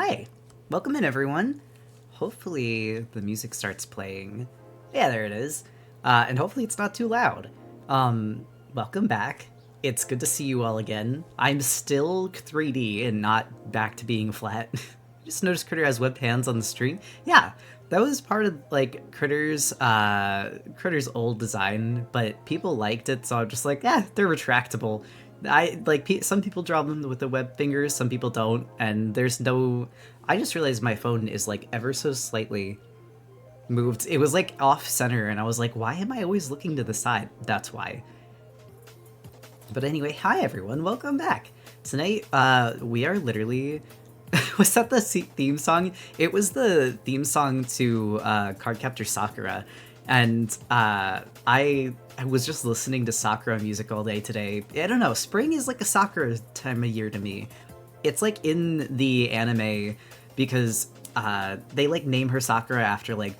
Hi! Welcome in, everyone. Hopefully the music starts playing. Yeah, there it is. And hopefully it's not too loud. Welcome back. It's good to see you all again. I'm still 3D and not back to being flat. Just noticed Critter has webbed hands on the stream. Yeah, that was part of, like, Critter's old design, but people liked it, so I'm just like, yeah, they're retractable. Some people draw them with the web fingers, some people don't, and there's no... I just realized my phone is, like, ever so slightly moved. It was, like, off-center, and I was like, why am I always looking to the side? That's why. But anyway, hi everyone, welcome back! Tonight, we are literally... Was that the theme song? It was the theme song to Cardcaptor Sakura, and I was just listening to Sakura music all day today. I don't know, spring is like a Sakura time of year to me. It's like in the anime because they like name her Sakura after like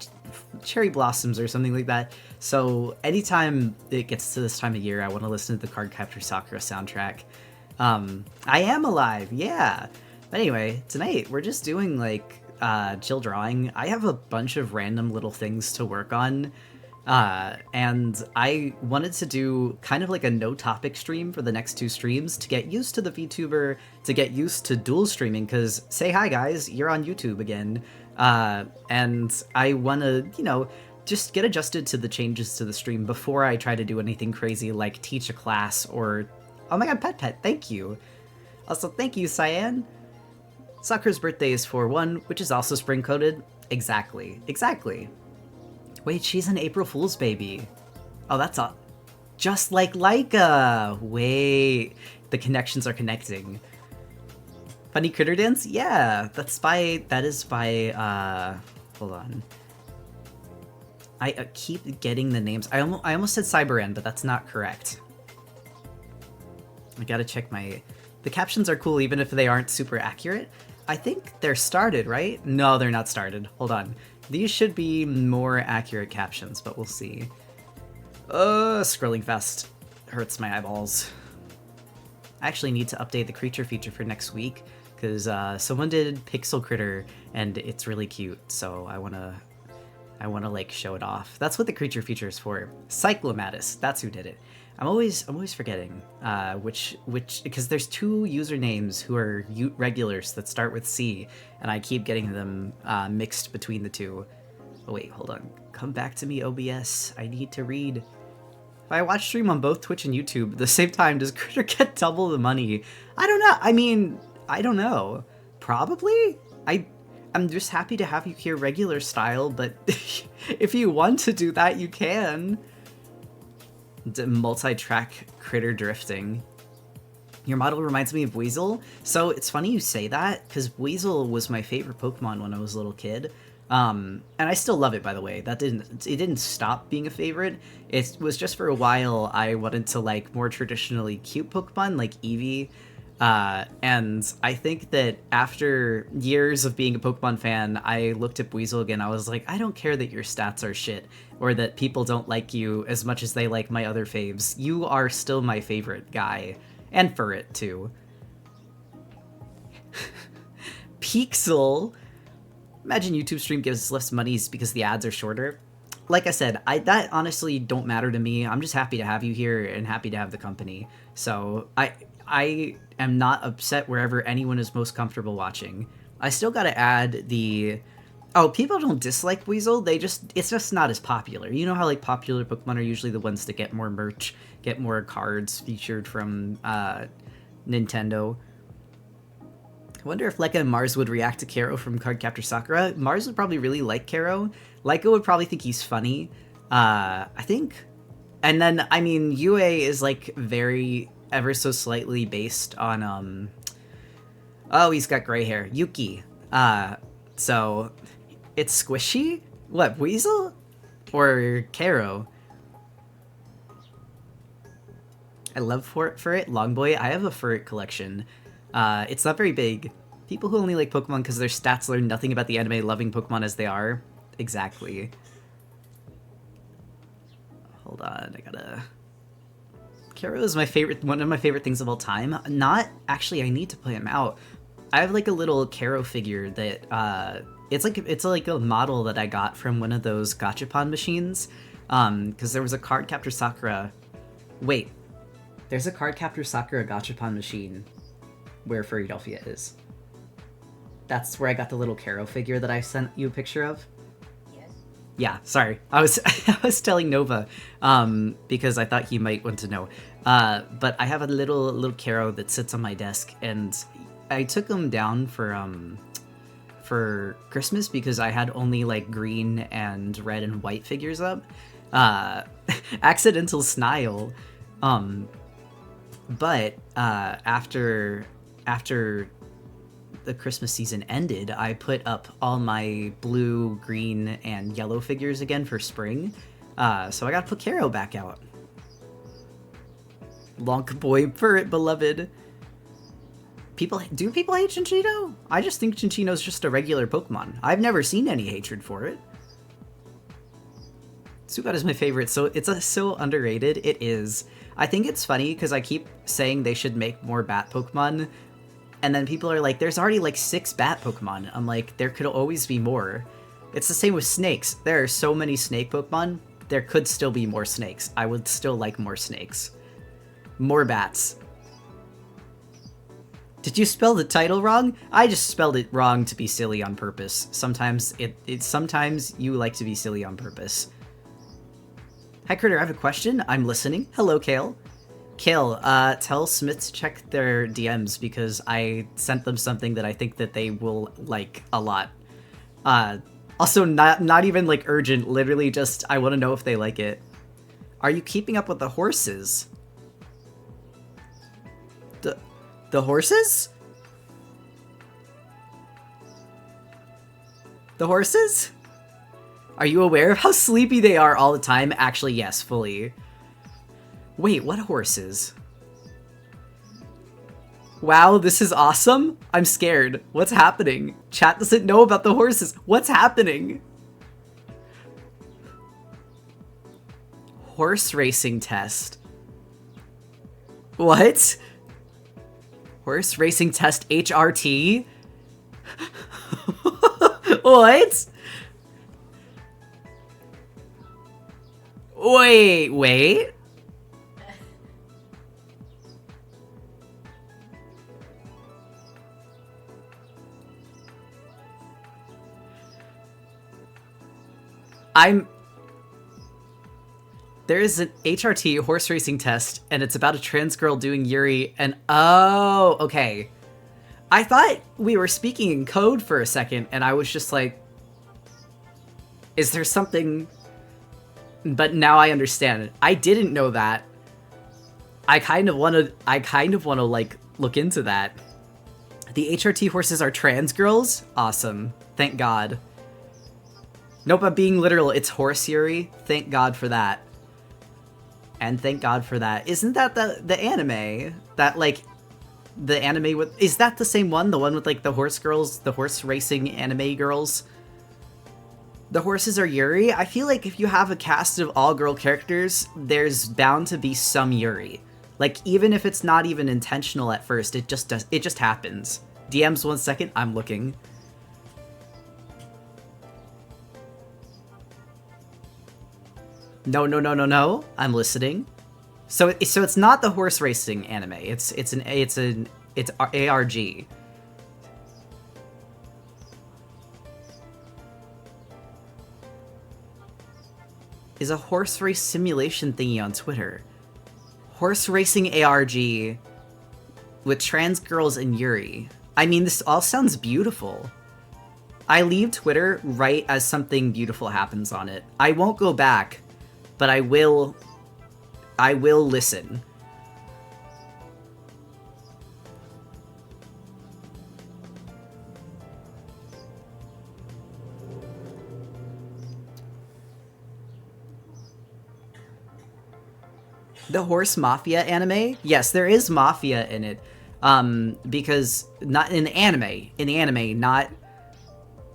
cherry blossoms or something like that. So anytime it gets to this time of year, I want to listen to the Cardcaptor Sakura soundtrack. I am alive, yeah! But anyway, tonight we're just doing like chill drawing. I have a bunch of random little things to work on, and I wanted to do kind of like a no topic stream for the next two streams to get used to the VTuber, to get used to dual streaming, because say hi guys, you're on YouTube again, and I want to, you know, just get adjusted to the changes to the stream before I try to do anything crazy like teach a class or... Oh my god, Pet, thank you! Also, thank you, Cyan! Sakura's birthday is 4/1, which is also spring-coded. Exactly. Wait, she's an April Fool's baby. Oh, that's all. Just like Laika! Wait, the connections are connecting. Funny Critter Dance? Yeah, that is by, hold on. I keep getting the names. I almost said Cyberan, but that's not correct. I gotta check my... The captions are cool even if they aren't super accurate. I think they're started, right? No, they're not started. Hold on. These should be more accurate captions, but we'll see. Scrolling fast hurts my eyeballs. I actually need to update the creature feature for next week, because someone did Pixel Critter, and it's really cute, so I wanna like show it off. That's what the creature feature is for. Cyclomatus, that's who did it. I'm always forgetting which because there's two usernames who are regulars that start with C, and I keep getting them mixed between the two. Oh wait, hold on. Come back to me, OBS. I need to read. If I watch stream on both Twitch and YouTube at the same time, does Critter get double the money? I don't know. I mean, I don't know. Probably? I'm just happy to have you here regular style, but if you want to do that, you can. Multi-track Critter drifting. Your model reminds me of Weasel. So it's funny you say that, because Weasel was my favorite Pokemon when I was a little kid. And I still love it, by the way. It didn't stop being a favorite. It was just for a while I wanted to like more traditionally cute Pokemon like Eevee. And I think that after years of being a Pokemon fan, I looked at Weasel again. I was like, I don't care that your stats are shit, or that people don't like you as much as they like my other faves. You are still my favorite guy. And Furret, too. Pixel! Imagine YouTube stream gives less monies because the ads are shorter. Like I said, that honestly don't matter to me. I'm just happy to have you here and happy to have the company. So, I am not upset wherever anyone is most comfortable watching. I still gotta add the... Oh, people don't dislike Weasel, it's just not as popular. You know how like popular Pokemon are usually the ones that get more merch, get more cards featured from Nintendo. I wonder if Leica and Mars would react to Kero from Cardcaptor Sakura. Mars would probably really like Kero. Leica would probably think he's funny. I think. And then, I mean, UA is like very... ever so slightly based on, oh, he's got gray hair. Yuki. So, it's Squishy? What, Weasel? Or Kero? I love Furret, Longboy. I have a Furret collection. It's not very big. People who only like Pokemon because their stats learn nothing about the anime loving Pokemon as they are. Exactly. Hold on, I gotta... Kero is one of my favorite things of all time. Not... Actually, I need to play him out. I have like a little Karo figure that it's like a model that I got from one of those gachapon machines. Because there was a Card Captor Sakura. Wait, there's a Card Captor Sakura gachapon machine where Philadelphia is. That's where I got the little Karo figure that I sent you a picture of. Yes. Yeah, sorry. I was I was telling Nova because I thought he might want to know. But I have a little Karo that sits on my desk, and I took him down for Christmas because I had only like green and red and white figures up. Accidental snile. But after the Christmas season ended, I put up all my blue, green, and yellow figures again for spring. So I gotta put Karo back out. Lonk boy for it, beloved. Do people hate Chinchino? I just think Chinchino's just a regular Pokemon. I've never seen any hatred for it. Sugat is my favorite, so it's so underrated. It is. I think it's funny because I keep saying they should make more bat Pokemon, and then people are like, there's already like 6 bat Pokemon. I'm like, there could always be more. It's the same with snakes. There are so many snake Pokemon. There could still be more snakes. I would still like more snakes. More bats. Did you spell the title wrong? I just spelled it wrong to be silly on purpose. Sometimes sometimes you like to be silly on purpose. Hi Critter, I have a question. I'm listening. Hello, Kale. Kale, tell Smith to check their DMs because I sent them something that I think that they will like a lot. Also, not even like urgent, literally just I want to know if they like it. Are you keeping up with the horses? The horses? The horses? Are you aware of how sleepy they are all the time? Actually, yes, fully. Wait, what horses? Wow, this is awesome. I'm scared. What's happening? Chat doesn't know about the horses. What's happening? Horse racing test. What? Horse racing test HRT? What? Wait. There is an HRT horse racing test, and it's about a trans girl doing Yuri, and oh, okay. I thought we were speaking in code for a second, and I was just like, is there something? But now I understand it. I didn't know that. I kind of want to like look into that. The HRT horses are trans girls? Awesome. Thank God. Nope, I'm being literal. It's Horseyuri. Thank God for that. And thank God for that. Isn't that the anime? That, like, the anime with... Is that the same one? The one with, like, the horse girls? The horse racing anime girls? The horses are Yuri? I feel like if you have a cast of all-girl characters, there's bound to be some Yuri. Like, even if it's not even intentional at first, it just happens. DMs 1 second, I'm looking. No. I'm listening. So it's not the horse racing anime. It's ARG. Is a horse race simulation thingy on Twitter. Horse racing ARG with trans girls and Yuri. I mean, this all sounds beautiful. I leave Twitter right as something beautiful happens on it. I won't go back. But I will listen. The Horse Mafia anime? Yes, there is Mafia in it. Because not in the anime, not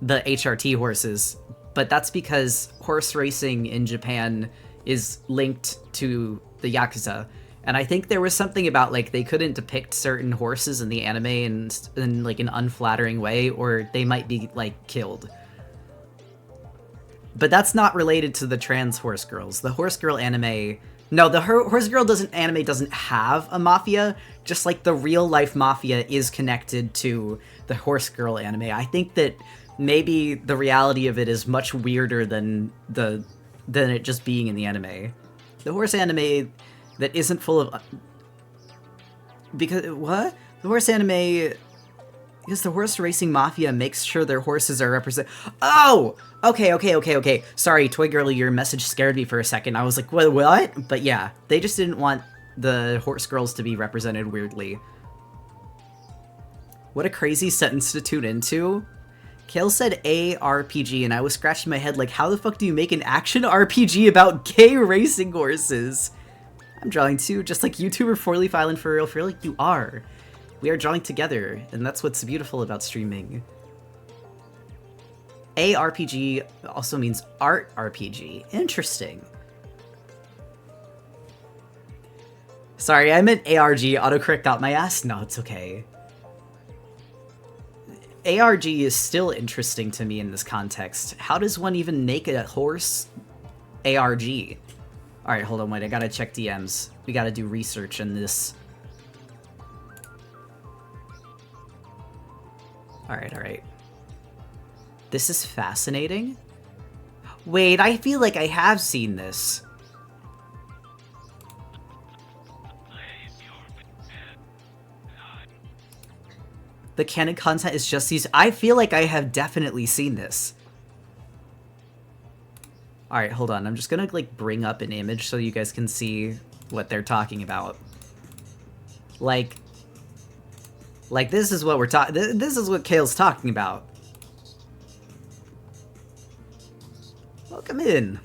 the HRT horses, but that's because horse racing in Japan is linked to the Yakuza, And I think there was something about, like, they couldn't depict certain horses in the anime in like, an unflattering way, or they might be, like, killed. But that's not related to the trans horse girls. The horse girl anime... No, the horse girl anime doesn't have a mafia, just like the real-life mafia is connected to the horse girl anime. I think that maybe the reality of it is much weirder than it just being in the anime. The horse anime that isn't full of... Because... What? The horse anime... Because the horse racing mafia makes sure their horses are represented... Oh! Okay. Sorry, Toy Girly, your message scared me for a second. I was like, what? But yeah, they just didn't want the horse girls to be represented weirdly. What a crazy sentence to tune into. Kale said ARPG, and I was scratching my head like, how the fuck do you make an action RPG about gay racing horses? I'm drawing too, just like YouTuber 4-Leaf Island for real, like you are. We are drawing together, and that's what's beautiful about streaming. ARPG also means art RPG. Interesting. Sorry, I meant ARG. Autocorrect got my ass. No, it's okay. ARG is still interesting to me in this context. How does one even make a horse ARG? Alright, hold on, wait, I gotta check DMs. We gotta do research in this. Alright. This is fascinating. Wait, I feel like I have seen this. The canon content is just these. I feel like I have definitely seen this. Alright, hold on. I'm just gonna, like, bring up an image so you guys can see what they're talking about. Like this is what we're talking. This is what Kale's talking about. Welcome in.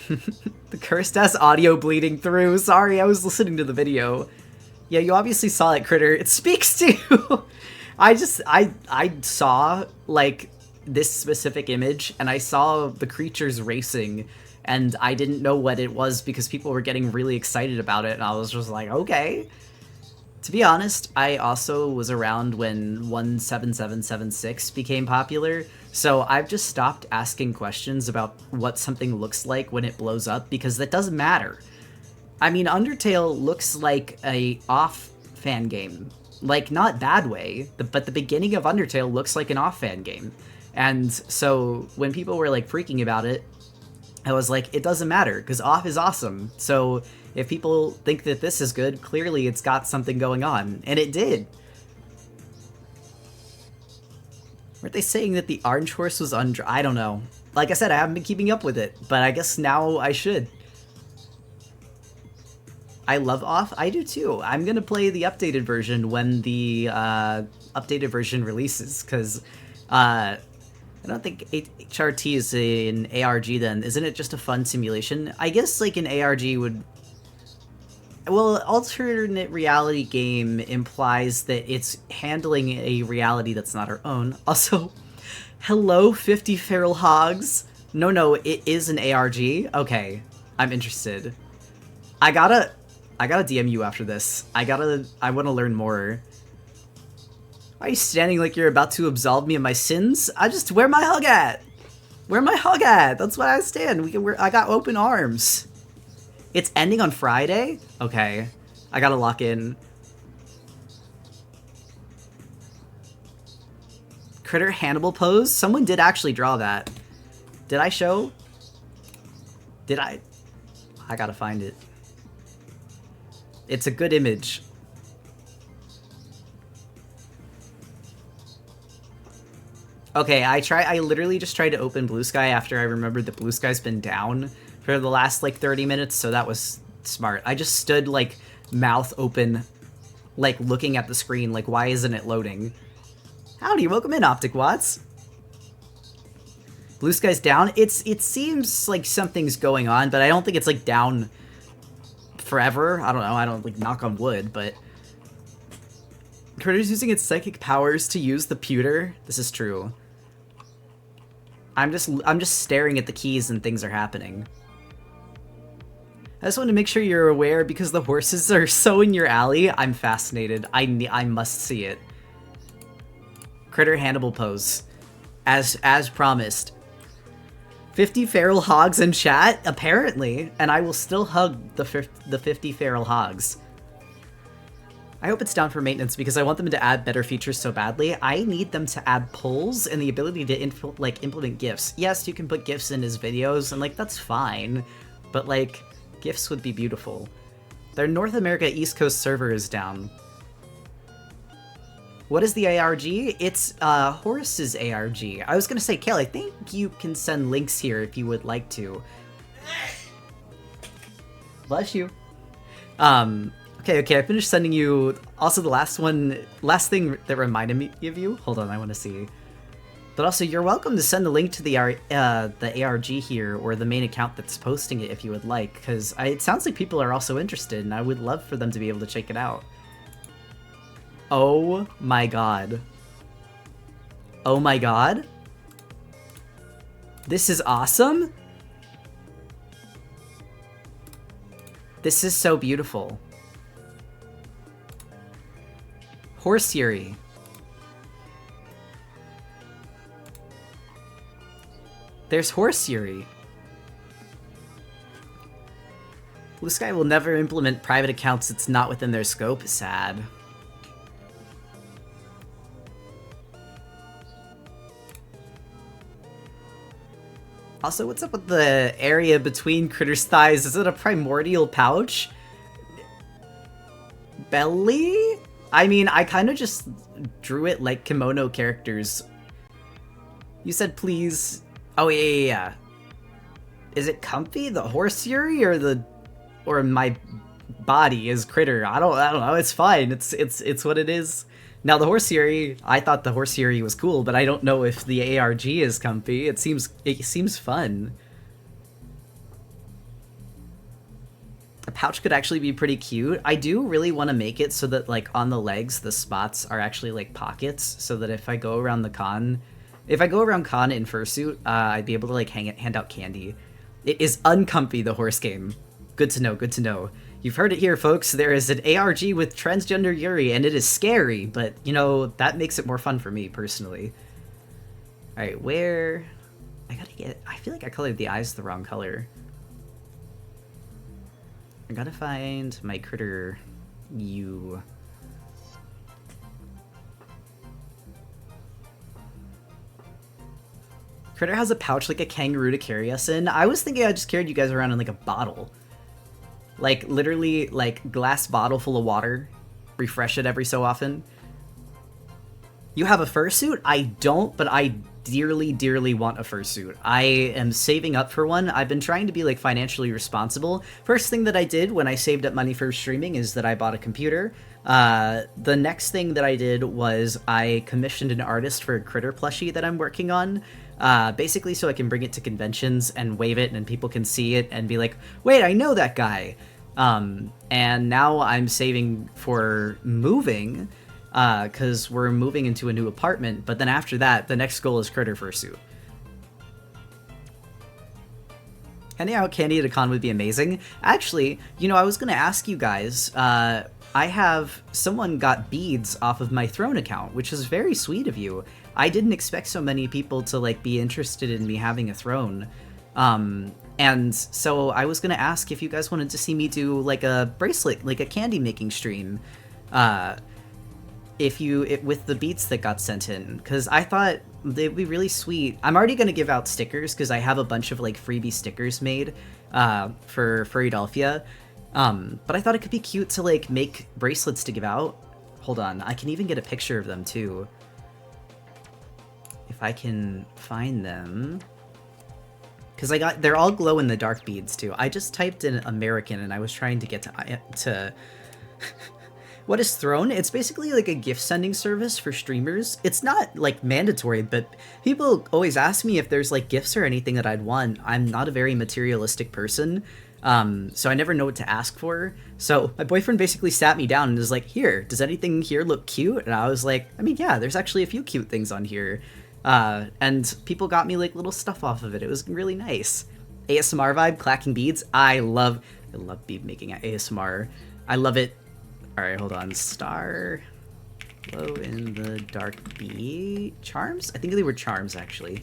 The cursed ass audio bleeding through. Sorry, I was listening to the video. Yeah, you obviously saw it, Critter. It speaks to you. I saw, like, this specific image, and I saw the creatures racing, and I didn't know what it was because people were getting really excited about it, and I was just like, okay. To be honest, I also was around when 17776 became popular, so I've just stopped asking questions about what something looks like when it blows up, because that doesn't matter. I mean, Undertale looks like a off-fan game. Like, not bad way, but the beginning of Undertale looks like an off-fan game. And so, when people were, like, freaking about it, I was like, it doesn't matter, because off is awesome. So, if people think that this is good, clearly it's got something going on. And it did. Weren't they saying that the orange horse was I don't know. Like I said, I haven't been keeping up with it, but I guess now I should. I love off. I do too. I'm gonna play the updated version when the updated version releases, because I don't think HRT is an ARG then. Isn't it just a fun simulation? I guess like an ARG would... Well, alternate reality game implies that it's handling a reality that's not our own. Also, hello 50 feral hogs. No, it is an ARG. Okay, I'm interested. I gotta DM you after this. I want to learn more. Why are you standing like you're about to absolve me of my sins? Where my hug at? Where my hug at? That's why I stand. I got open arms. It's ending on Friday? Okay. I gotta lock in. Critter Hannibal pose? Someone did actually draw that. Did I show? Did I? I gotta find it. It's a good image. Okay, I literally just tried to open Blue Sky after I remembered that Blue Sky's been down for the last, like, 30 minutes, so that was smart. I just stood, like, mouth open, like, looking at the screen, like, why isn't it loading? Howdy, welcome in, Optic Watts. Blue Sky's down? It seems like something's going on, but I don't think it's, like, down forever. I don't know, I don't, like, knock on wood, but... Critter's using its psychic powers to use the pewter? This is true. I'm just staring at the keys and things are happening. I just want to make sure you're aware because the horses are so in your alley. I'm fascinated. I must see it. Critter Hannibal pose. As promised. 50 feral hogs in chat? Apparently. And I will still hug the 50 feral hogs. I hope it's down for maintenance because I want them to add better features so badly. I need them to add polls and the ability to implement GIFs. Yes, you can put GIFs in his videos and like that's fine, but like GIFs would be beautiful. Their North America East Coast server is down. What is the ARG? It's Horace's ARG. I was gonna say, Kale, I think you can send links here if you would like to. Bless you. Okay, I finished sending you... Also, the last thing that reminded me of you... Hold on, I want to see. But also, you're welcome to send the link to the ARG here, or the main account that's posting it if you would like, because it sounds like people are also interested, and I would love for them to be able to check it out. Oh my god. Oh my god? This is awesome? This is so beautiful. Horseyuri. There's Horseyuri. Blue Sky will never implement private accounts that's not within their scope. Sad. Also, what's up with the area between Critter's thighs? Is it a primordial pouch? Belly? I mean, I kind of just drew it like kimono characters. You said please... Oh, yeah. Is it comfy? The Horseyuri or my body is Critter? I don't know. It's fine. It's what it is. Now the Horseyuri, I thought the Horseyuri was cool, but I don't know if the ARG is comfy. It seems fun. A pouch could actually be pretty cute. I do really want to make it so that like on the legs the spots are actually like pockets, so that if I go around con in fursuit, I'd be able to like hand out candy. It is uncomfy, the horse game. Good to know, good to know. You've heard it here, folks. There is an ARG with transgender Yuri, and it is scary, but, you know, that makes it more fun for me, personally. Alright, where... I feel like I colored the eyes the wrong color. I gotta find my Critter U. Critter has a pouch like a kangaroo to carry us in. I was thinking I just carried you guys around in, like, a bottle. Like, literally, like, glass bottle full of water. Refresh it every so often. You have a fursuit? I don't, but I dearly, dearly want a fursuit. I am saving up for one. I've been trying to be, like, financially responsible. First thing that I did when I saved up money for streaming is that I bought a computer. The next thing that I did was I commissioned an artist for a Critter plushie that I'm working on. Basically so I can bring it to conventions and wave it and people can see it and be like, wait, I know that guy. And now I'm saving for moving, because we're moving into a new apartment, but then after that, the next goal is Critter fursuit. Handing out candy at a con would be amazing. Actually, you know, I was gonna ask you guys, someone got beads off of my Throne account, which is very sweet of you. I didn't expect so many people to, like, be interested in me having a Throne. And so I was gonna ask if you guys wanted to see me do, like, a bracelet, like a candy making stream, with the beads that got sent in, because I thought they'd be really sweet. I'm already gonna give out stickers, because I have a bunch of, like, freebie stickers made, for Philadelphia. But I thought it could be cute to, like, make bracelets to give out. Hold on, I can even get a picture of them, too. If I can find them. Because they're all glow-in-the-dark beads, too. I just typed in American, and I was trying to get to What is Throne? It's basically like a gift-sending service for streamers. It's not, like, mandatory, but people always ask me if there's, like, gifts or anything that I'd want. I'm not a very materialistic person, so I never know what to ask for. So my boyfriend basically sat me down and was like, here, does anything here look cute? And I was like, I mean, yeah, there's actually a few cute things on here. And people got me, like, little stuff off of it. It was really nice. ASMR vibe, clacking beads. I love... I love bead making ASMR. I love it. All right, hold on. Star glow in the dark bead charms? I think they were charms, actually.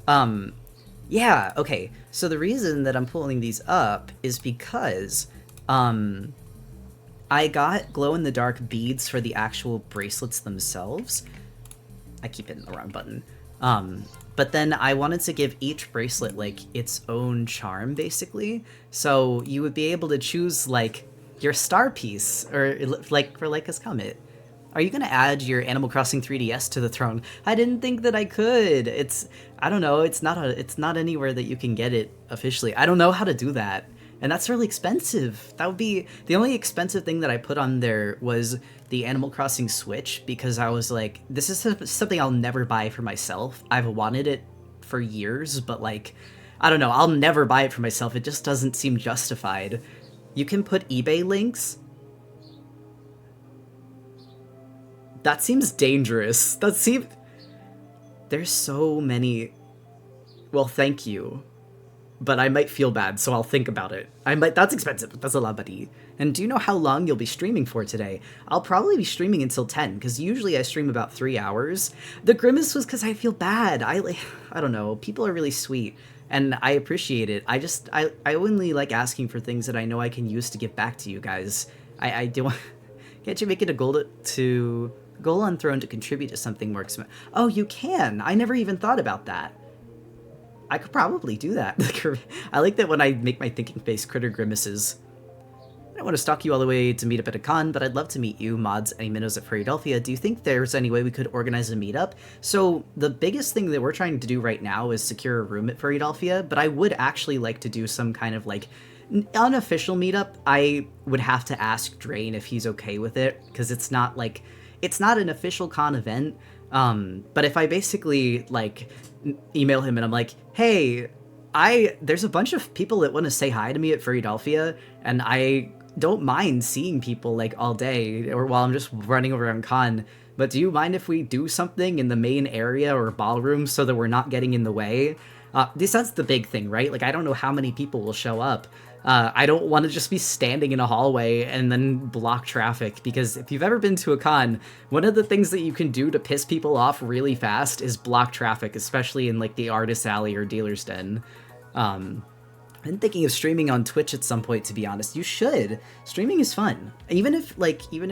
Yeah, okay. So the reason that I'm pulling these up is because I got glow-in-the-dark beads for the actual bracelets themselves. I keep hitting the wrong button. But then I wanted to give each bracelet, like, its own charm, basically. So you would be able to choose, like, your star piece, or, like, for Leica's Comet. Are you gonna add your Animal Crossing 3DS to the throne? I didn't think that I could. I don't know, it's not anywhere that you can get it officially. I don't know how to do that. And that's really expensive. That would be, the only expensive thing that I put on there was the Animal Crossing Switch, because I was like, this is something I'll never buy for myself. I've wanted it for years, but like, I don't know, I'll never buy it for myself. It just doesn't seem justified. You can put eBay links. That seems dangerous. There's so many. Well, thank you. But I might feel bad, so I'll think about it. That's expensive. That's a lot of money. And do you know how long you'll be streaming for today? I'll probably be streaming until 10, because usually I stream about 3 hours. The grimace was because I feel bad. I don't know. People are really sweet, and I appreciate it. I only like asking for things that I know I can use to give back to you guys. I do. Can't you make it a goal goal on Throne to contribute to something more expensive? Oh, you can. I never even thought about that. I could probably do that. I like that when I make my thinking face critter grimaces. I don't want to stalk you all the way to meet up at a con, but I'd love to meet you, mods, any minnows at Philadelphia. Do you think there's any way we could organize a meetup? So the biggest thing that we're trying to do right now is secure a room at Philadelphia, but I would actually like to do some kind of like unofficial meetup. I would have to ask Drain if he's okay with it, because it's not an official con event. But if I basically like email him and I'm like, hey, there's a bunch of people that want to say hi to me at Philadelphia, and I don't mind seeing people like all day or while I'm just running around con, but do you mind if we do something in the main area or ballroom so that we're not getting in the way? That's the big thing, right? Like, I don't know how many people will show up. I don't want to just be standing in a hallway and then block traffic, because if you've ever been to a con, one of the things that you can do to piss people off really fast is block traffic, especially in like the Artist Alley or Dealer's Den. I've been thinking of streaming on Twitch at some point, to be honest. You should. Streaming is fun. Even if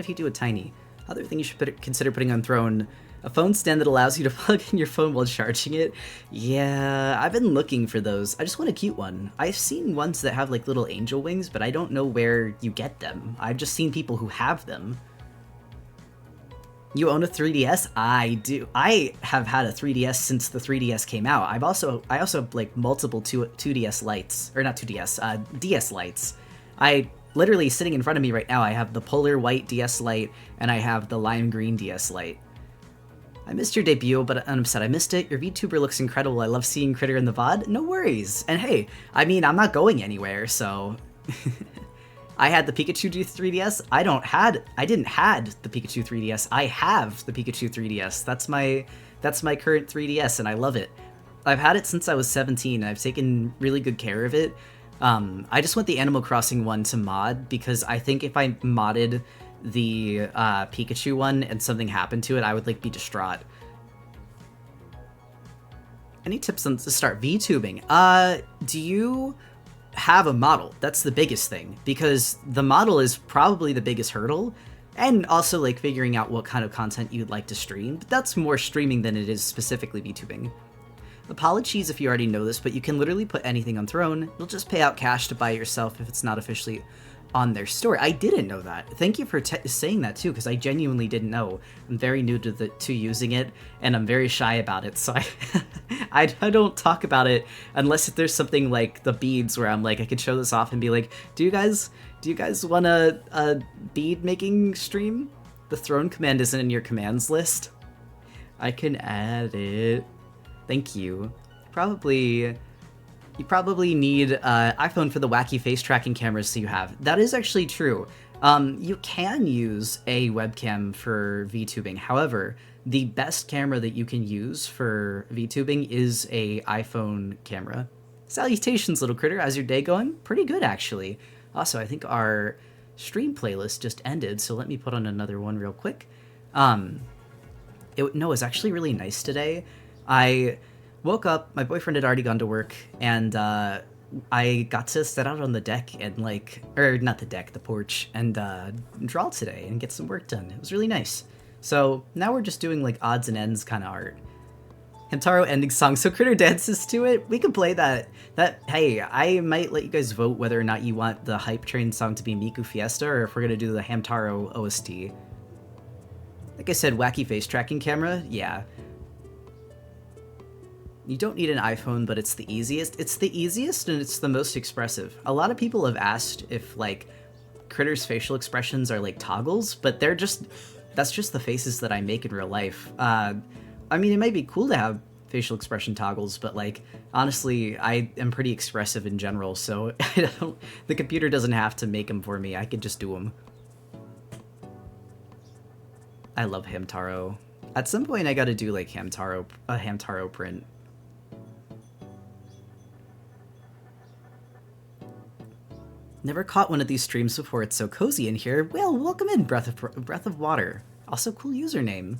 you do it tiny. Other thing you should consider putting on Throne, a phone stand that allows you to plug in your phone while charging it. Yeah, I've been looking for those. I just want a cute one. I've seen ones that have like little angel wings, but I don't know where you get them. I've just seen people who have them. You own a 3DS? I do. I have had a 3DS since the 3DS came out. I also have like multiple 2DS lights, or not 2DS, DS lights. I literally, sitting in front of me right now, I have the polar white DS light and I have the lime green DS light. I missed your debut, but I'm upset I missed it. Your VTuber looks incredible. I love seeing Critter in the VOD. No worries. And hey, I mean, I'm not going anywhere, so I had the Pikachu 3DS. I didn't had the Pikachu 3DS. I have the Pikachu 3DS. That's my current 3DS, and I love it. I've had it since I was 17. I've taken really good care of it. I just want the Animal Crossing one to mod, because I think if I modded the Pikachu one and something happened to it, I would like be distraught. Any tips on to start VTubing? Do you have a model? That's the biggest thing, because the model is probably the biggest hurdle, and also like figuring out what kind of content you'd like to stream. But that's more streaming than it is specifically VTubing. Apologies if you already know this, but you can literally put anything on Throne. You'll just pay out cash to buy it yourself if it's not officially on their store. I didn't know that. Thank you for saying that too, because I genuinely didn't know. I'm very new to using it, and I'm very shy about it, so I don't talk about it unless if there's something like the beads where I'm like, I could show this off and be like, do you guys want a bead making stream? The Throne command isn't in your commands list. I can add it. Thank you. You probably need iPhone for the wacky face tracking cameras you have. That is actually true. You can use a webcam for VTubing. However, the best camera that you can use for VTubing is a iPhone camera. Salutations, little critter. How's your day going? Pretty good, actually. Also, I think our stream playlist just ended, so let me put on another one real quick. It was actually really nice today. I woke up, my boyfriend had already gone to work, and I got to sit out on the deck and not the deck, the porch, and draw today and get some work done. It was really nice. So now we're just doing like odds and ends kind of art. Hamtaro ending song, so Critter dances to it. We can play that. Hey, I might let you guys vote whether or not you want the Hype Train song to be Miku Fiesta or if we're gonna do the Hamtaro OST. Like I said, wacky face tracking camera, yeah. You don't need an iPhone, but it's the easiest. It's the easiest and it's the most expressive. A lot of people have asked if like Critter's facial expressions are like toggles, but that's just the faces that I make in real life. I mean, it might be cool to have facial expression toggles, but like, honestly, I am pretty expressive in general, so the computer doesn't have to make them for me. I could just do them. I love Hamtaro. At some point, I gotta do like a Hamtaro print. Never caught one of these streams before. It's so cozy in here. Well, welcome in, Breath of Water. Also, cool username.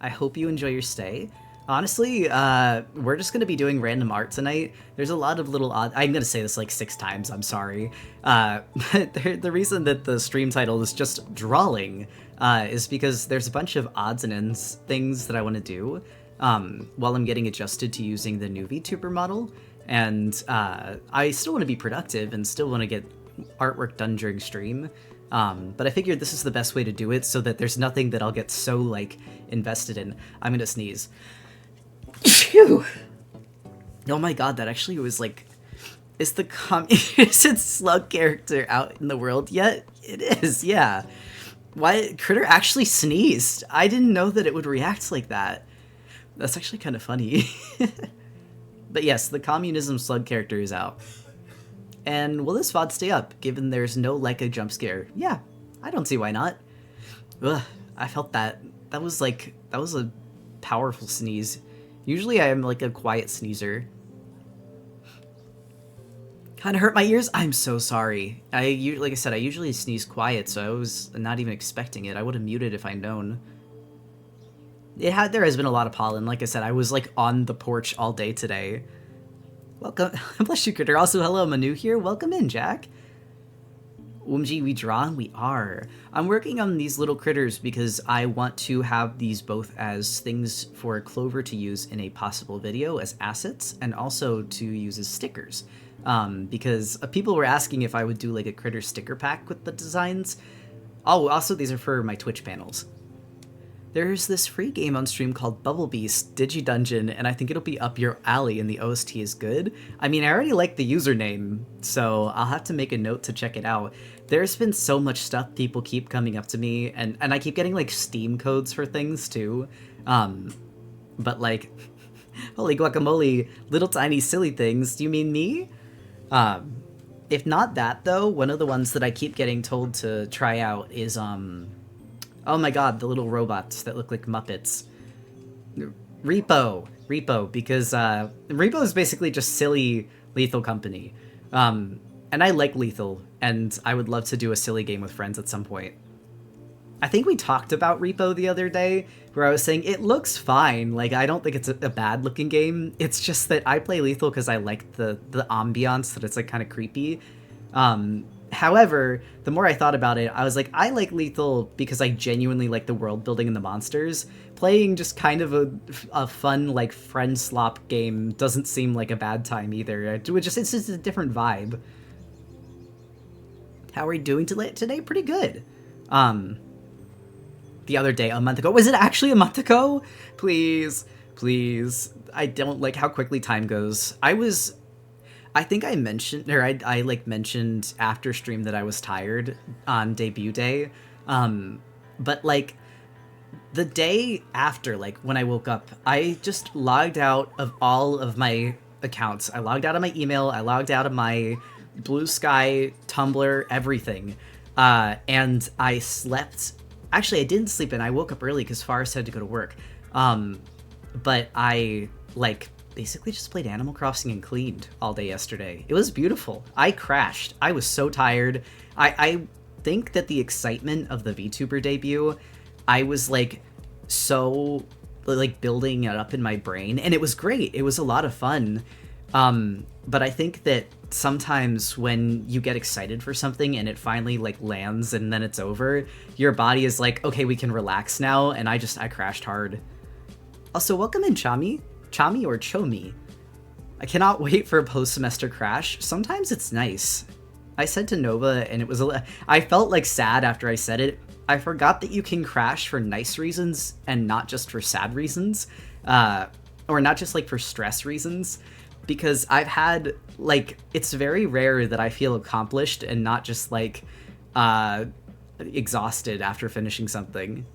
I hope you enjoy your stay. Honestly, we're just gonna be doing random art tonight. There's a lot of little odd. I'm gonna say this like 6 times. I'm sorry. The reason that the stream title is just drawing is because there's a bunch of odds and ends things that I want to do while I'm getting adjusted to using the new VTuber model, and I still want to be productive and still want to get artwork done during stream. But I figured this is the best way to do it so that there's nothing that I'll get so like invested in. I'm gonna sneeze. Phew. Oh my god, that actually was like, is the isn't slug character out in the world yet? It is, yeah. Why, Critter actually sneezed. I didn't know that it would react like that. That's actually kind of funny. But yes, the communism slug character is out. And will this VOD stay up, given there's no Leica jump scare? Yeah, I don't see why not. Ugh, I felt that. That was a powerful sneeze. Usually I am like a quiet sneezer. Kinda hurt my ears? I'm so sorry. Like I said, I usually sneeze quiet, so I was not even expecting it. I would have muted if I'd known. There has been a lot of pollen. Like I said, I was like on the porch all day today. Welcome. Bless you, Critter. Also, hello, Manu here. Welcome in, Jack. Umji, we draw? We are. I'm working on these little critters because I want to have these both as things for Clover to use in a possible video as assets, and also to use as stickers. Because people were asking if I would do like a critter sticker pack with the designs. Oh, also these are for my Twitch panels. There's this free game on stream called Bubble Beast Digi Dungeon, and I think it'll be up your alley, and the OST is good. I mean, I already like the username, so I'll have to make a note to check it out. There's been so much stuff, people keep coming up to me, and I keep getting, like, Steam codes for things, too. But, like, holy guacamole, little tiny silly things, do you mean me? If not that, though, one of the ones that I keep getting told to try out is, oh my god, the little robots that look like Muppets. Repo, because Repo is basically just silly Lethal Company. And I like Lethal, and I would love to do a silly game with friends at some point. I think we talked about Repo the other day, where I was saying it looks fine. Like, I don't think it's a bad looking game. It's just that I play Lethal because I like the ambiance, that it's like kind of creepy. However, the more I thought about it, I was like, I like Lethal because I genuinely like the world building and the monsters. Playing just kind of a fun, like, friend slop game doesn't seem like a bad time either. It's just a different vibe. How are we doing today? Pretty good. The other day, a month ago. Was it actually a month ago? Please. I don't like how quickly time goes. I think I mentioned, or I like mentioned after stream that I was tired on debut day. But like the day after, like when I woke up, I just logged out of all of my accounts. I logged out of my email. I logged out of my Blue Sky, Tumblr, everything. And I slept. Actually, I didn't sleep in. I woke up early because Faris had to go to work. But I like basically just played Animal Crossing and cleaned all day yesterday. It was beautiful. I crashed. I was so tired. I think that the excitement of the VTuber debut, I was like so like building it up in my brain, and it was great. It was a lot of fun. But I think that sometimes when you get excited for something and it finally like lands and then it's over, your body is like, okay, we can relax now. And I crashed hard. Also, welcome in, Chami. Chami or Chomi. I cannot wait for a post-semester crash. Sometimes it's nice. I said to Nova, and it was I felt like sad after I said it. I forgot that you can crash for nice reasons and not just for sad reasons. Or not just like for stress reasons. Because I've had, like, it's very rare that I feel accomplished and not just, like, exhausted after finishing something.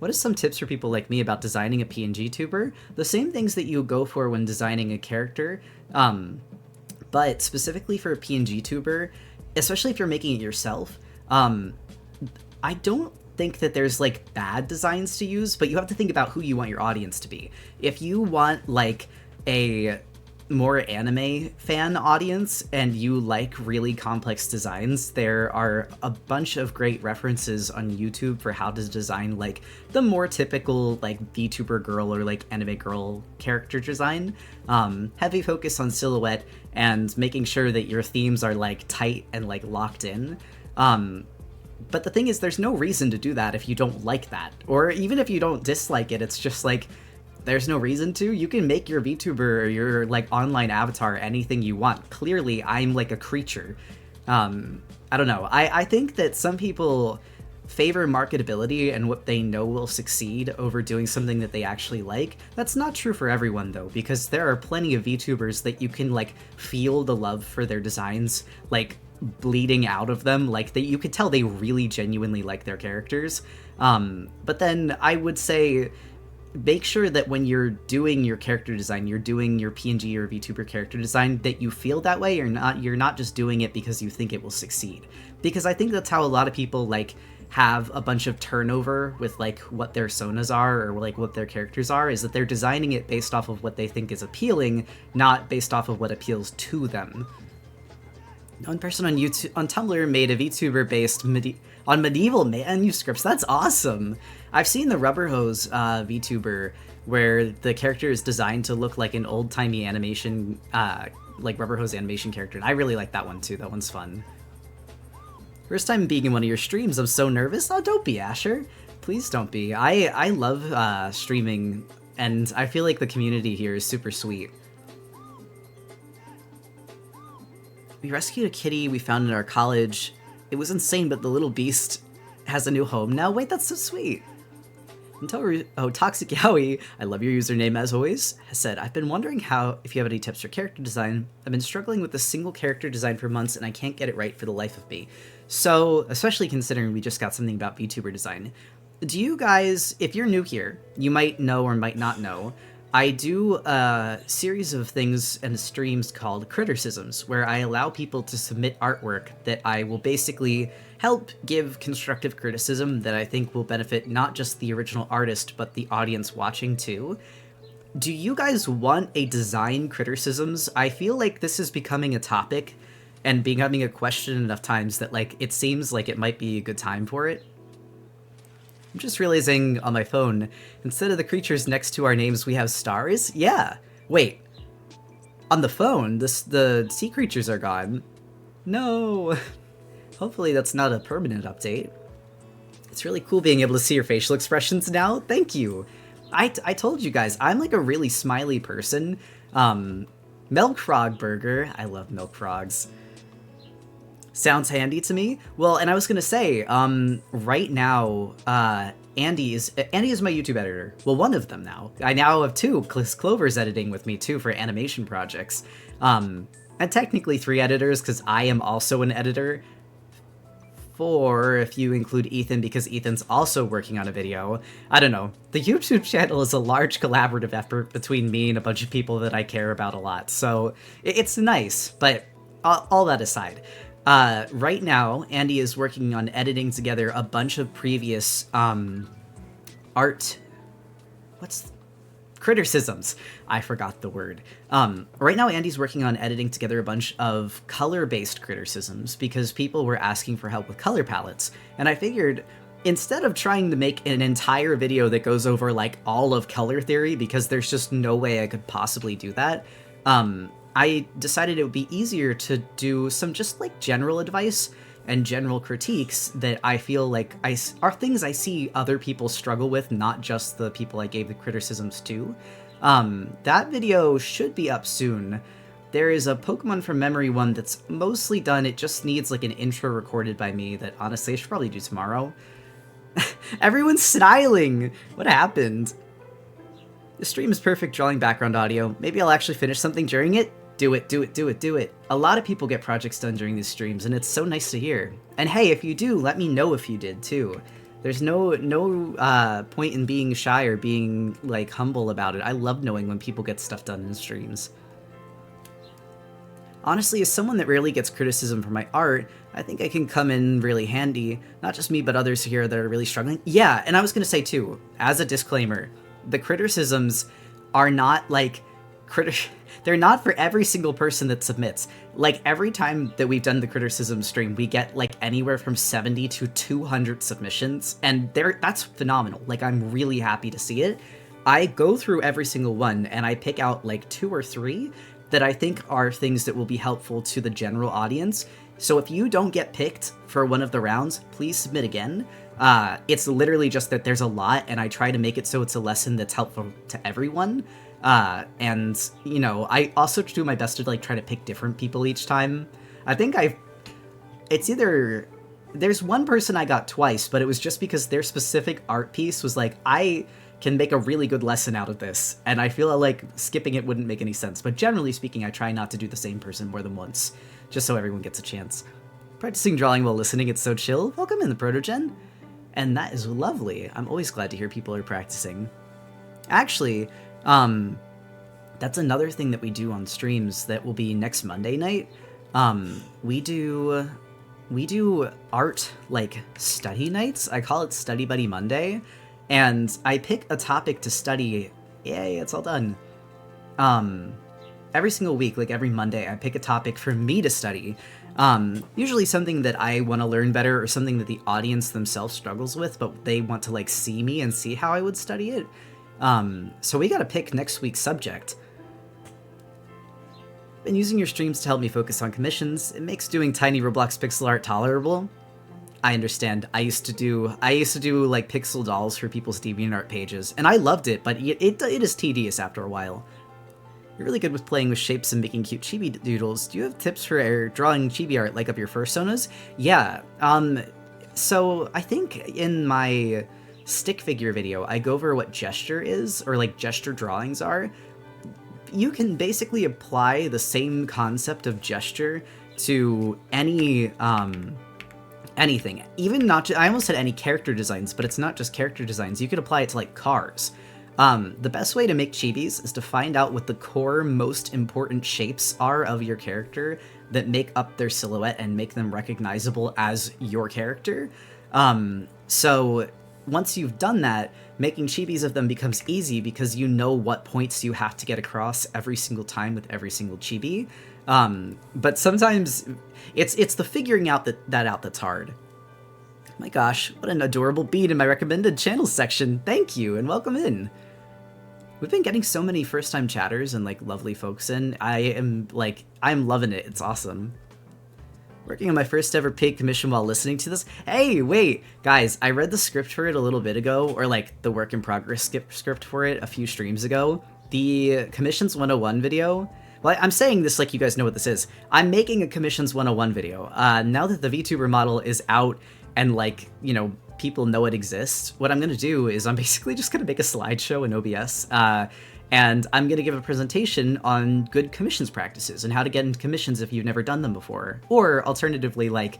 What are some tips for people like me about designing a PNG tuber? The same things that you go for when designing a character, but specifically for a PNG tuber, especially if you're making it yourself, I don't think that there's, like, bad designs to use, but you have to think about who you want your audience to be. If you want, like, a more anime fan audience and you like really complex designs, there are a bunch of great references on YouTube for how to design like the more typical like VTuber girl or like anime girl character design. Heavy focus on silhouette and making sure that your themes are like tight and like locked in. But the thing is, there's no reason to do that if you don't like that, or even if you don't dislike it. It's just like, there's no reason to. You can make your VTuber or your like online avatar anything you want. Clearly, I'm like a creature. I don't know. I think that some people favor marketability and what they know will succeed over doing something that they actually like. That's not true for everyone though, because there are plenty of VTubers that you can like feel the love for their designs like bleeding out of them. Like you could tell they really genuinely like their characters. But then I would say, make sure that when you're doing your character design, you're doing your PNG or VTuber character design, that you feel that way. You're not just doing it because you think it will succeed. Because I think that's how a lot of people like have a bunch of turnover with like what their sonas are or like what their characters are, is that they're designing it based off of what they think is appealing, not based off of what appeals to them. One person on Tumblr made a VTuber based on medieval manuscripts. That's awesome. I've seen the Rubber Hose VTuber where the character is designed to look like an old-timey animation, like Rubber Hose animation character, and I really like that one too. That one's fun. First time being in one of your streams, I'm so nervous. Oh, don't be, Asher. Please don't be. I love streaming, and I feel like the community here is super sweet. We rescued a kitty we found in our college. It was insane, but the little beast has a new home now. Wait, that's so sweet. Toxic Yowie, I love your username as always, has said, I've been wondering if you have any tips for character design. I've been struggling with a single character design for months and I can't get it right for the life of me. So, especially considering we just got something about VTuber design. Do you guys, if you're new here, you might know or might not know, I do a series of things and streams called Criticisms, where I allow people to submit artwork that I will basically help give constructive criticism that I think will benefit not just the original artist, but the audience watching too. Do you guys want a design criticisms? I feel like this is becoming a topic and becoming a question enough times that like it seems like it might be a good time for it. I'm just realizing on my phone, instead of the creatures next to our names, we have stars? Yeah. Wait. On the phone, the sea creatures are gone. No. Hopefully that's not a permanent update. It's really cool being able to see your facial expressions now. Thank you. I told you guys, I'm like a really smiley person. Milk Frog Burger. I love milk frogs. Sounds handy to me. Well, and I was gonna say, right now, Andy is my YouTube editor. Well, one of them now. I now have two. Clover's editing with me too for animation projects. And technically 3 editors because I am also an editor. 4 if you include Ethan, because Ethan's also working on a video. I don't know. The YouTube channel is a large collaborative effort between me and a bunch of people that I care about a lot. So it's nice, but all that aside. Right now, Andy is working on editing together a bunch of previous, criticisms. I forgot the word. Right now, Andy's working on editing together a bunch of color-based criticisms because people were asking for help with color palettes. And I figured, instead of trying to make an entire video that goes over, like, all of color theory, because there's just no way I could possibly do that, I decided it would be easier to do some just, like, general advice and general critiques that I feel like are things I see other people struggle with, not just the people I gave the criticisms to. That video should be up soon. There is a Pokemon from Memory one that's mostly done. It just needs, like, an intro recorded by me that, honestly, I should probably do tomorrow. Everyone's styling! What happened? The stream is perfect drawing background audio. Maybe I'll actually finish something during it. Do it, do it, do it, do it. A lot of people get projects done during these streams, and it's so nice to hear. And hey, if you do, let me know if you did, too. There's no point in being shy or being, like, humble about it. I love knowing when people get stuff done in streams. Honestly, as someone that rarely gets criticism for my art, I think I can come in really handy. Not just me, but others here that are really struggling. Yeah, and I was gonna say, too, as a disclaimer, the criticisms are not, like, they're not for every single person that submits. Like, every time that we've done the criticism stream, we get, like, anywhere from 70 to 200 submissions, and that's phenomenal. Like, I'm really happy to see it. I go through every single one, and I pick out, like, 2 or 3 that I think are things that will be helpful to the general audience. So if you don't get picked for one of the rounds, please submit again. It's literally just that there's a lot, and I try to make it so it's a lesson that's helpful to everyone. And, you know, I also do my best to, like, try to pick different people each time. I think it's either, there's one person I got twice, but it was just because their specific art piece was like, I can make a really good lesson out of this, and I feel like skipping it wouldn't make any sense. But generally speaking, I try not to do the same person more than once, just so everyone gets a chance. Practicing drawing while listening, it's so chill. Welcome in the Protogen. And that is lovely. I'm always glad to hear people are practicing. Actually, that's another thing that we do on streams that will be next Monday night. We do art, like, study nights. I call it Study Buddy Monday, and I pick a topic to study. Yay, it's all done. Every single week, like every Monday, I pick a topic for me to study. Usually something that I want to learn better, or something that the audience themselves struggles with, but they want to, like, see me and see how I would study it. So we gotta pick next week's subject. Been using your streams to help me focus on commissions. It makes doing tiny Roblox pixel art tolerable. I understand. I used to do like pixel dolls for people's DeviantArt pages, and I loved it, but it is tedious after a while. You're really good with playing with shapes and making cute chibi doodles. Do you have tips for drawing chibi art like of your fursonas? Yeah. So I think in my stick figure video, I go over what gesture is, or like gesture drawings are. You can basically apply the same concept of gesture to any anything. Even not I almost said any character designs, but it's not just character designs. You could apply it to, like, cars. The best way to make chibis is to find out what the core most important shapes are of your character that make up their silhouette and make them recognizable as your character. So once you've done that, making chibis of them becomes easy because you know what points you have to get across every single time with every single chibi. But sometimes it's the figuring out that's hard. My gosh, what an adorable bead in my recommended channels section. Thank you, and welcome in. We've been getting so many first-time chatters and, like, lovely folks in. I'm loving it. It's awesome. Working on my first ever paid commission while listening to this. Hey, wait, guys, I read the script for it a little bit ago, or, like, the work in progress script for it a few streams ago. The Commissions 101 video. Well, I'm saying this like you guys know what this is. I'm making a Commissions 101 video. Now that the VTuber model is out and, like, you know, people know it exists, what I'm gonna do is I'm basically just gonna make a slideshow in OBS, and I'm gonna give a presentation on good commissions practices and how to get into commissions if you've never done them before. Or alternatively, like,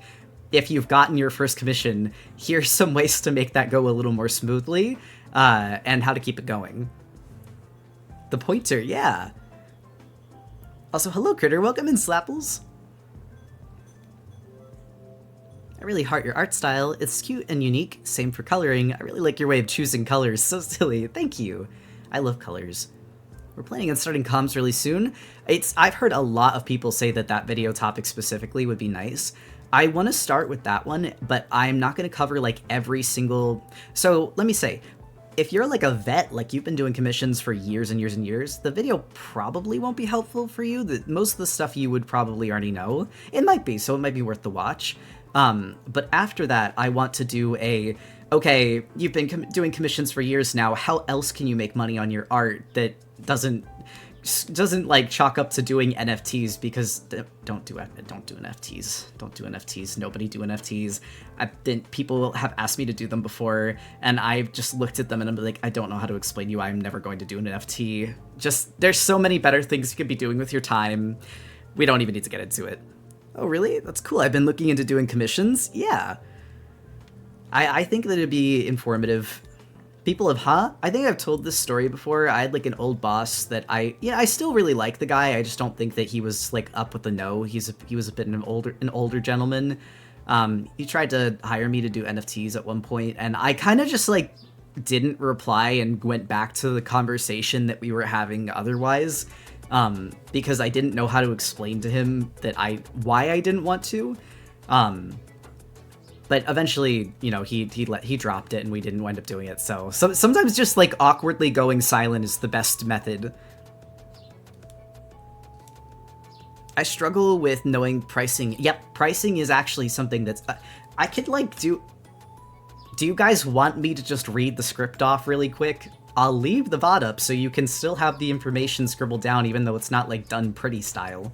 if you've gotten your first commission, here's some ways to make that go a little more smoothly, and how to keep it going. The pointer, yeah. Also, hello, Critter. Welcome in, Slapples. I really heart your art style. It's cute and unique. Same for coloring. I really like your way of choosing colors. So silly. Thank you. I love colors. We're planning on starting comms really soon. I've heard a lot of people say that video topic specifically would be nice. I want to start with that one, but I'm not going to cover like every single... So let me say, if you're like a vet, like you've been doing commissions for years and years and years, the video probably won't be helpful for you. Most of the stuff you would probably already know. It might be, so it might be worth the watch. But after that, I want to do okay, you've been doing commissions for years now, how else can you make money on your art that doesn't like chalk up to doing NFTs? Because don't do NFTs. Nobody do NFTs. People have asked me to do them before, and I've just looked at them and I'm like, I don't know how to explain to you. I'm never going to do an NFT. There's so many better things you could be doing with your time. We don't even need to get into it. Oh, really? That's cool. I've been looking into doing commissions. Yeah. I think that it'd be informative. People have, I think I've told this story before. I had like an old boss that I still really like the guy. I just don't think that he was like up with the know. He was a bit an older gentleman. He tried to hire me to do NFTs at one point, and I kind of just like didn't reply and went back to the conversation that we were having otherwise, because I didn't know how to explain to him why I didn't want to. But eventually, you know, he dropped it and we didn't wind up doing it. So sometimes just like awkwardly going silent is the best method. I struggle with knowing pricing. Yep, pricing is actually something that's... I could like do you guys want me to just read the script off really quick? I'll leave the VOD up so you can still have the information scribbled down even though it's not like done pretty style.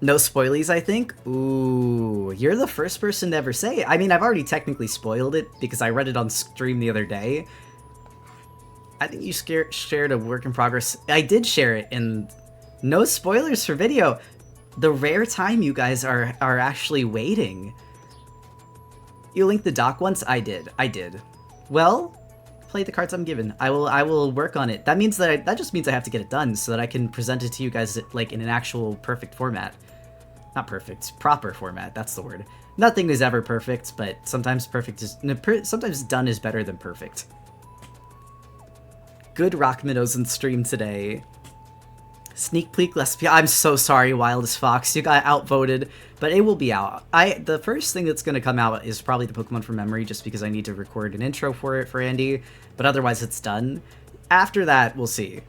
No spoilies, I think? Ooh, you're the first person to ever say it. I mean, I've already technically spoiled it because I read it on stream the other day. I think you shared a work in progress. I did share it, and no spoilers for video. The rare time you guys are actually waiting. You linked the doc once? I did. Well, play the cards I'm given. I will work on it. That means that just means I have to get it done so that I can present it to you guys like in an actual perfect format. Not perfect, proper format, that's the word. Nothing is ever perfect, but sometimes sometimes done is better than perfect. Good rock minnows in stream today. Sneak peek recipe. I'm so sorry, Wildest Fox. You got outvoted, but it will be out. The first thing that's going to come out is probably the Pokemon from memory, just because I need to record an intro for it for Andy, but otherwise it's done. After that, we'll see.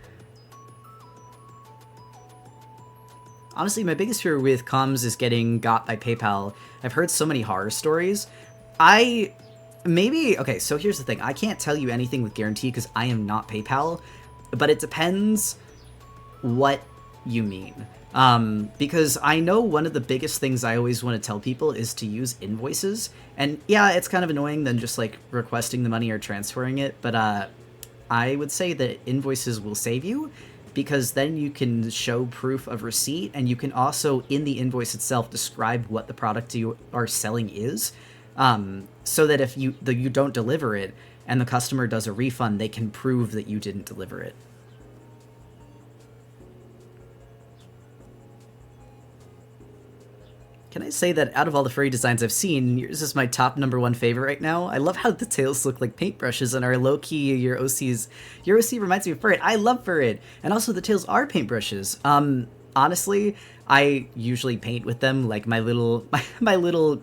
Honestly, my biggest fear with comms is getting got by PayPal. I've heard so many horror stories. Okay, so here's the thing. I can't tell you anything with guarantee because I am not PayPal, but it depends what you mean. Because I know one of the biggest things I always want to tell people is to use invoices. And yeah, it's kind of annoying than just like requesting the money or transferring it, but I would say that invoices will save you, because then you can show proof of receipt, and you can also, in the invoice itself, describe what the product you are selling is, so that if you don't deliver it and the customer does a refund, they can prove that you didn't deliver it. Can I say that out of all the furry designs I've seen, yours is my top #1 favorite right now? I love how the tails look like paintbrushes and are low-key your OC reminds me of Furret. I love Furret! And also the tails are paintbrushes. Honestly, I usually paint with them, like my little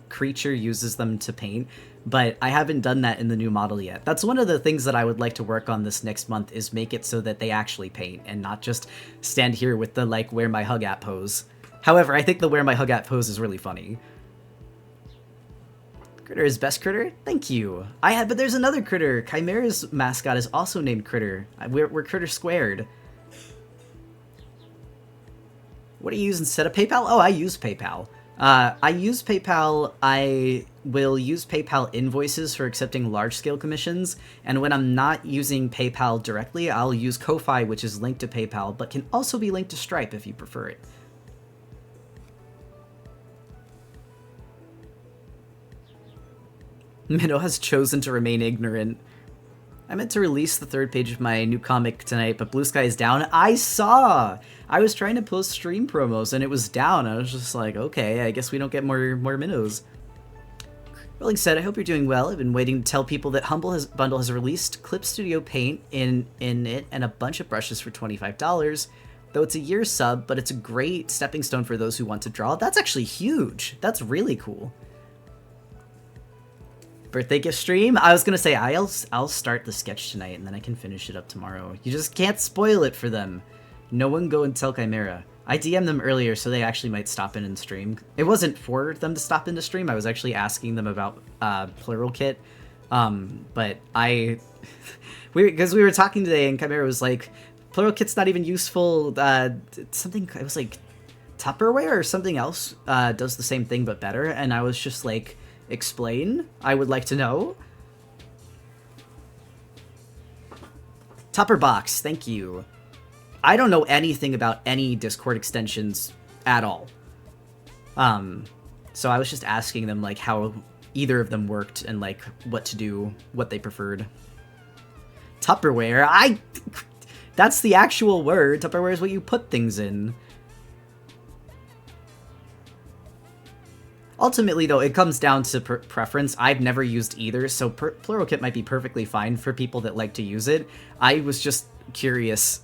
creature uses them to paint, but I haven't done that in the new model yet. That's one of the things that I would like to work on this next month, is make it so that they actually paint and not just stand here with the like where my hug at pose. However, I think the where my hug at pose is really funny. Critter is best critter? Thank you. But there's another critter. Chimera's mascot is also named Critter. We're Critter squared. What do you use instead of PayPal? Oh, I use PayPal. I use PayPal. I will use PayPal invoices for accepting large-scale commissions, and when I'm not using PayPal directly, I'll use Ko-Fi, which is linked to PayPal, but can also be linked to Stripe if you prefer it. Minnow has chosen to remain ignorant. I meant to release the 3rd page of my new comic tonight, but Blue Sky is down. I saw! I was trying to post stream promos and it was down. I was just like, okay, I guess we don't get more minnows. Rolling said, I hope you're doing well. I've been waiting to tell people that Bundle has released Clip Studio Paint in it and a bunch of brushes for $25. Though it's a year sub, but it's a great stepping stone for those who want to draw. That's actually huge. That's really cool. Birthday gift stream? I was gonna say, I'll start the sketch tonight and then I can finish it up tomorrow. You just can't spoil it for them. No one go and tell Chimera. I DM'd them earlier, so they actually might stop in and stream. It wasn't for them to stop in to stream. I was actually asking them about Plural Kit. But because we were talking today and Chimera was like, Plural Kit's not even useful. Something, it was like Tupperware or something else does the same thing but better. And I was just like, explain? I would like to know. Tupperbox, thank you. I don't know anything about any Discord extensions at all. So I was just asking them like how either of them worked and like what to do, what they preferred. Tupperware? That's the actual word. Tupperware is what you put things in. Ultimately, though, it comes down to preference. I've never used either, so Plural Kit might be perfectly fine for people that like to use it. I was just curious.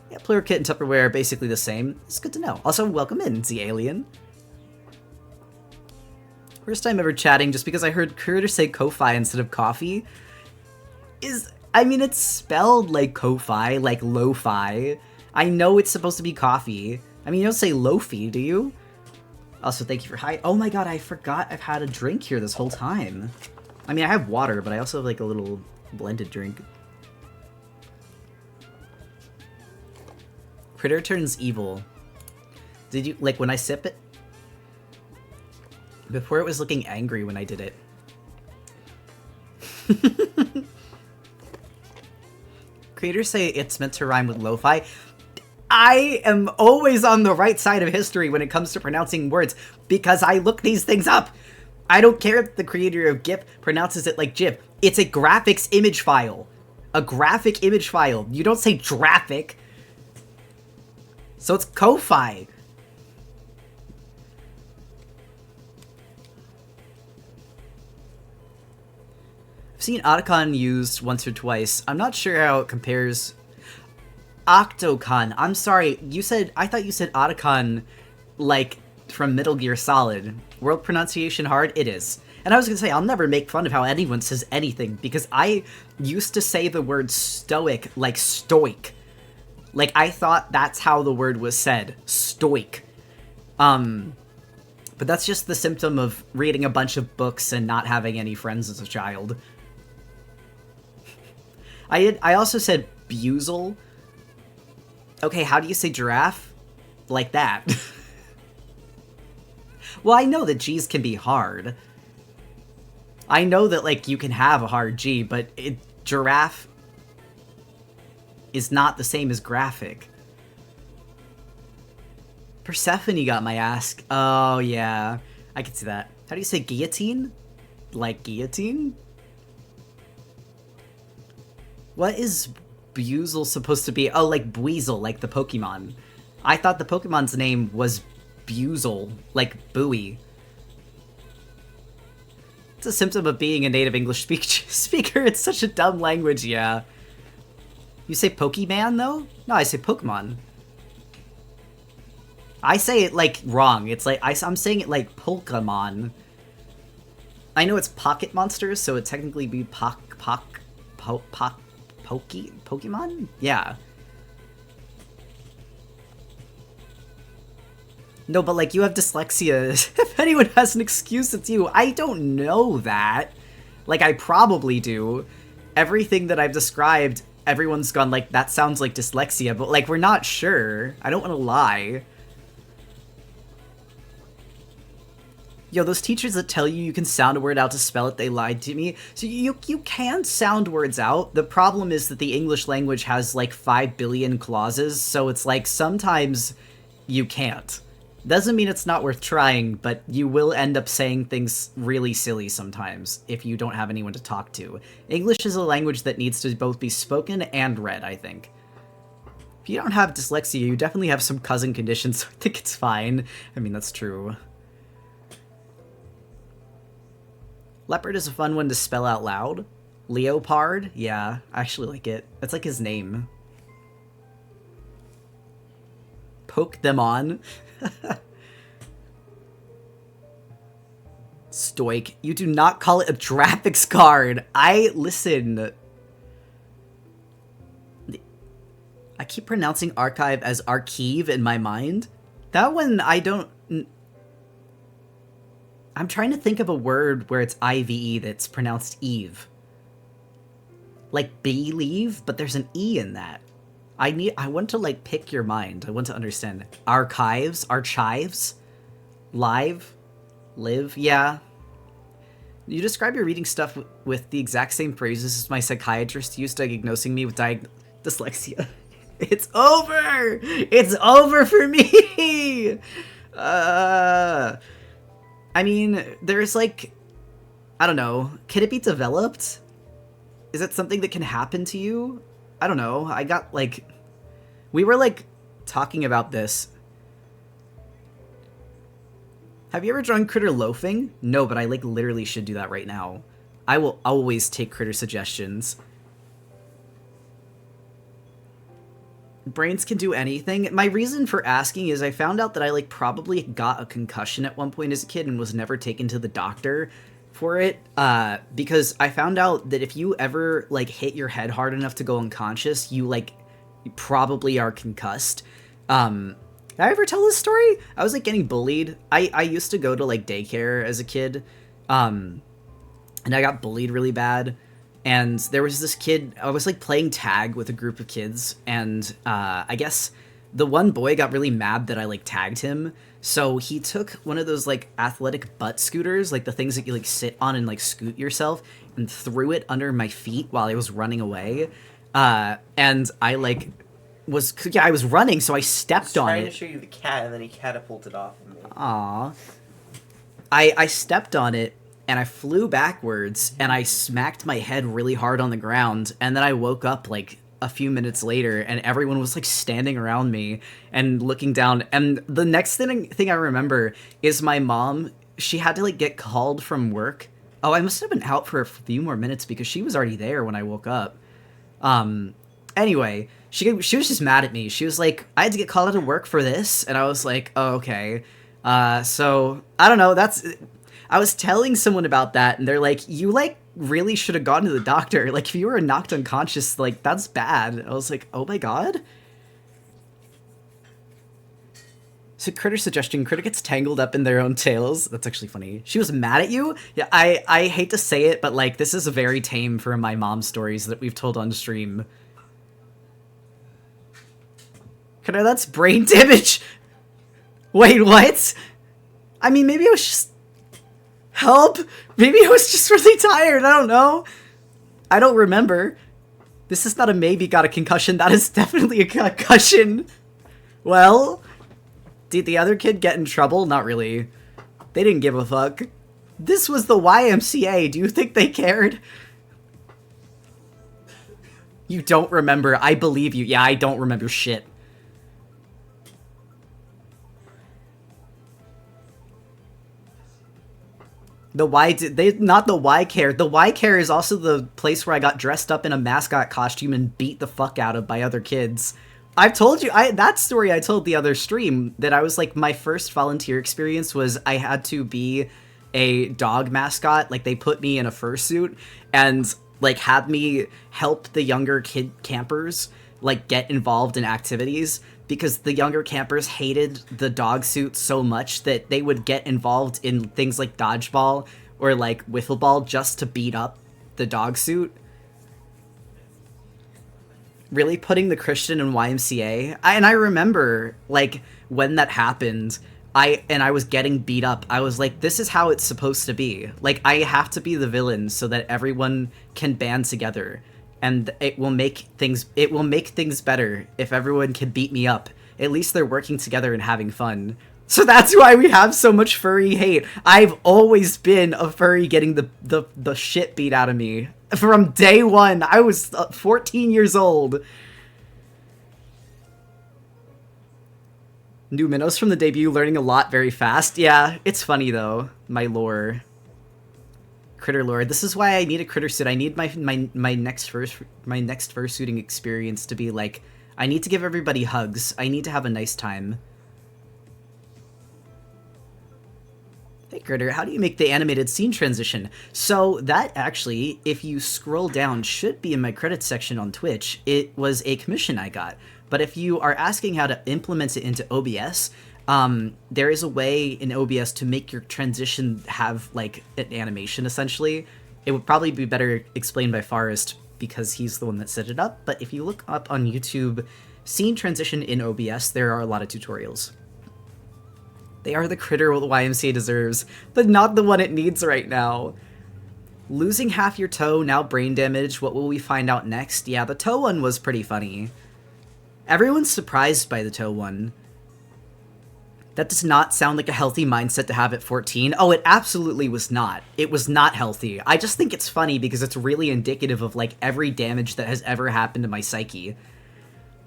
Yeah, Plural Kit and Tupperware are basically the same. It's good to know. Also, welcome in, the alien. First time ever chatting just because I heard Critter say Ko-Fi instead of coffee. I mean, it's spelled like Ko-Fi, like lo-fi. I know it's supposed to be coffee. I mean, you don't say loafy, do you? Also, thank you for hi. Oh my god, I forgot I've had a drink here this whole time. I mean, I have water, but I also have like a little blended drink. Critter turns evil. Did you, like, when I sip it? Before it was looking angry when I did it. Creators say it's meant to rhyme with lo-fi. I am always on the right side of history when it comes to pronouncing words, because I look these things up. I don't care if the creator of GIF pronounces it like GIF. It's a graphics image file. A graphic image file. You don't say graphic. So it's Ko-Fi. I've seen Otacon used once or twice. I'm not sure how it compares. Octocon. I'm sorry. I thought you said Otacon, like, from Metal Gear Solid. World pronunciation hard? It is. And I was gonna say, I'll never make fun of how anyone says anything, because I used to say the word stoic like stoic. Like, I thought that's how the word was said. Stoic. But that's just the symptom of reading a bunch of books and not having any friends as a child. I also said Buzel. Okay, how do you say giraffe? Like that. Well, I know that G's can be hard. I know that, like, you can have a hard G, but giraffe is not the same as graphic. Persephone got my ass. Oh, yeah. I can see that. How do you say guillotine? Like guillotine? What is Buzel supposed to be? Oh, like Buizel, like the Pokemon. I thought the Pokemon's name was Buzel, like buoy. It's a symptom of being a native English speaker. It's such a dumb language, yeah. You say Pokemon, though? No, I say Pokemon. I say it, like, wrong. It's like, I'm saying it like Pokemon. I know it's Pocket Monsters, so it'd technically be Pokemon? Yeah. No, but, like, you have dyslexia. If anyone has an excuse, it's you. I don't know that. Like, I probably do. Everything that I've described, everyone's gone, like, that sounds like dyslexia, but, like, we're not sure. I don't want to lie. Yo, those teachers that tell you can sound a word out to spell it, they lied to me. So you can sound words out. The problem is that the English language has, like, 5 billion clauses, so it's like, sometimes you can't. Doesn't mean it's not worth trying, but you will end up saying things really silly sometimes if you don't have anyone to talk to. English is a language that needs to both be spoken and read, I think. If you don't have dyslexia, you definitely have some cousin conditions, so I think it's fine. I mean, that's true. Leopard is a fun one to spell out loud. Leopard? Yeah, I actually like it. That's like his name. Poke them on. Stoic. You do not call it a graphics card. Listen. I keep pronouncing archive as archive in my mind. That one, I don't... I'm trying to think of a word where it's IVE that's pronounced Eve. Like believe, but there's an E in that. I want to, like, pick your mind. I want to understand. Archives? Archives? Live? Live? Yeah. You describe your reading stuff with the exact same phrases as my psychiatrist used diagnosing me with dyslexia. It's over! It's over for me! I mean, there's like... I don't know. Can it be developed? Is it something that can happen to you? I don't know. I got, like... We were, like, talking about this. Have you ever drawn critter loafing? No, but I, like, literally should do that right now. I will always take critter suggestions. Brains can do anything. My reason for asking is I found out that I, like, probably got a concussion at one point as a kid and was never taken to the doctor for it, because I found out that if you ever, like, hit your head hard enough to go unconscious, you probably are concussed. Did I ever tell this story? I was, like, getting bullied. I used to go to, like, daycare as a kid, and I got bullied really bad. And there was this kid, I was, like, playing tag with a group of kids, and I guess the one boy got really mad that I, like, tagged him, so he took one of those, like, athletic butt scooters, like, the things that you, like, sit on and, like, scoot yourself, and threw it under my feet while I was running away, and I, like, I was running, so I stepped on it. I was trying to show you the cat, and then he catapulted off of me. Aww. I stepped on it, and I flew backwards, and I smacked my head really hard on the ground, and then I woke up, like, a few minutes later, and everyone was, like, standing around me and looking down, and the next thing I remember is my mom, she had to, like, get called from work. Oh, I must have been out for a few more minutes because she was already there when I woke up. Anyway, she was just mad at me. She was like, I had to get called out of work for this, and I was like, oh, okay. So, I don't know, I was telling someone about that, and they're like, you, like, really should have gone to the doctor. Like, if you were knocked unconscious, like, that's bad. I was like, oh my god? So critter suggestion, critter gets tangled up in their own tails. That's actually funny. She was mad at you? Yeah, I hate to say it, but, like, this is very tame for my mom's stories that we've told on stream. Critter, that's brain damage! Wait, what? I mean, maybe I was just... Help! Maybe I was just really tired, I don't know. I don't remember. This is not a maybe got a concussion, that is definitely a concussion. Well, did the other kid get in trouble? Not really. They didn't give a fuck. This was the YMCA, do you think they cared? You don't remember, I believe you. Yeah, I don't remember shit. The not the Y Care. The Y Care is also the place where I got dressed up in a mascot costume and beat the fuck out of by other kids. I've told you, that story I told the other stream, that I was like, my first volunteer experience was I had to be a dog mascot. Like, they put me in a fursuit and, like, had me help the younger kid campers, like, get involved in activities. Because the younger campers hated the dog suit so much that they would get involved in things like dodgeball or, like, wiffle ball just to beat up the dog suit. Really putting the Christian in YMCA. And I remember, like, when that happened, I was getting beat up. I was like, this is how it's supposed to be. Like, I have to be the villain so that everyone can band together. And it will make things better if everyone can beat me up. At least they're working together and having fun. So that's why we have so much furry hate. I've always been a furry getting the shit beat out of me. From day one, I was 14 years old. New minnows from the debut, learning a lot very fast. Yeah, it's funny though, my lore. Critter Lord. This is why I need a critter suit. I need my next fursuiting experience to be like, I need to give everybody hugs. I need to have a nice time. Hey Critter, how do you make the animated scene transition? So that actually, if you scroll down, should be in my credits section on Twitch. It was a commission I got. But if you are asking how to implement it into OBS, there is a way in OBS to make your transition have like an animation essentially. It would probably be better explained by Forrest because he's the one that set it up. But if you look up on YouTube, scene transition in OBS, there are a lot of tutorials. They are the critter the YMCA deserves, but not the one it needs right now. Losing half your toe, now brain damage, what will we find out next? Yeah, the toe one was pretty funny. Everyone's surprised by the toe one. That does not sound like a healthy mindset to have at 14. Oh, it absolutely was not. It was not healthy. I just think it's funny because it's really indicative of, like, every damage that has ever happened to my psyche.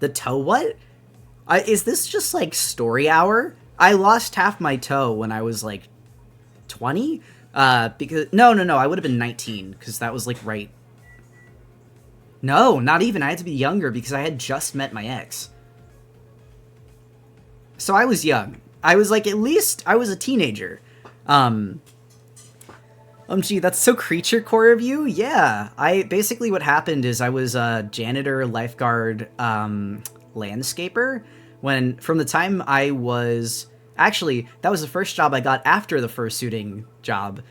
The toe what? Is this just, like, story hour? I lost half my toe when I was, like, 20? Because... No, I would have been 19, because that was, like, right... No, not even. I had to be younger because I had just met my ex. So I was young. I was, like, at least... I was a teenager. Gee, that's so creature core of you? Yeah. Basically what happened is I was a janitor, lifeguard, landscaper. From the time I was... Actually, that was the first job I got after the fursuiting job.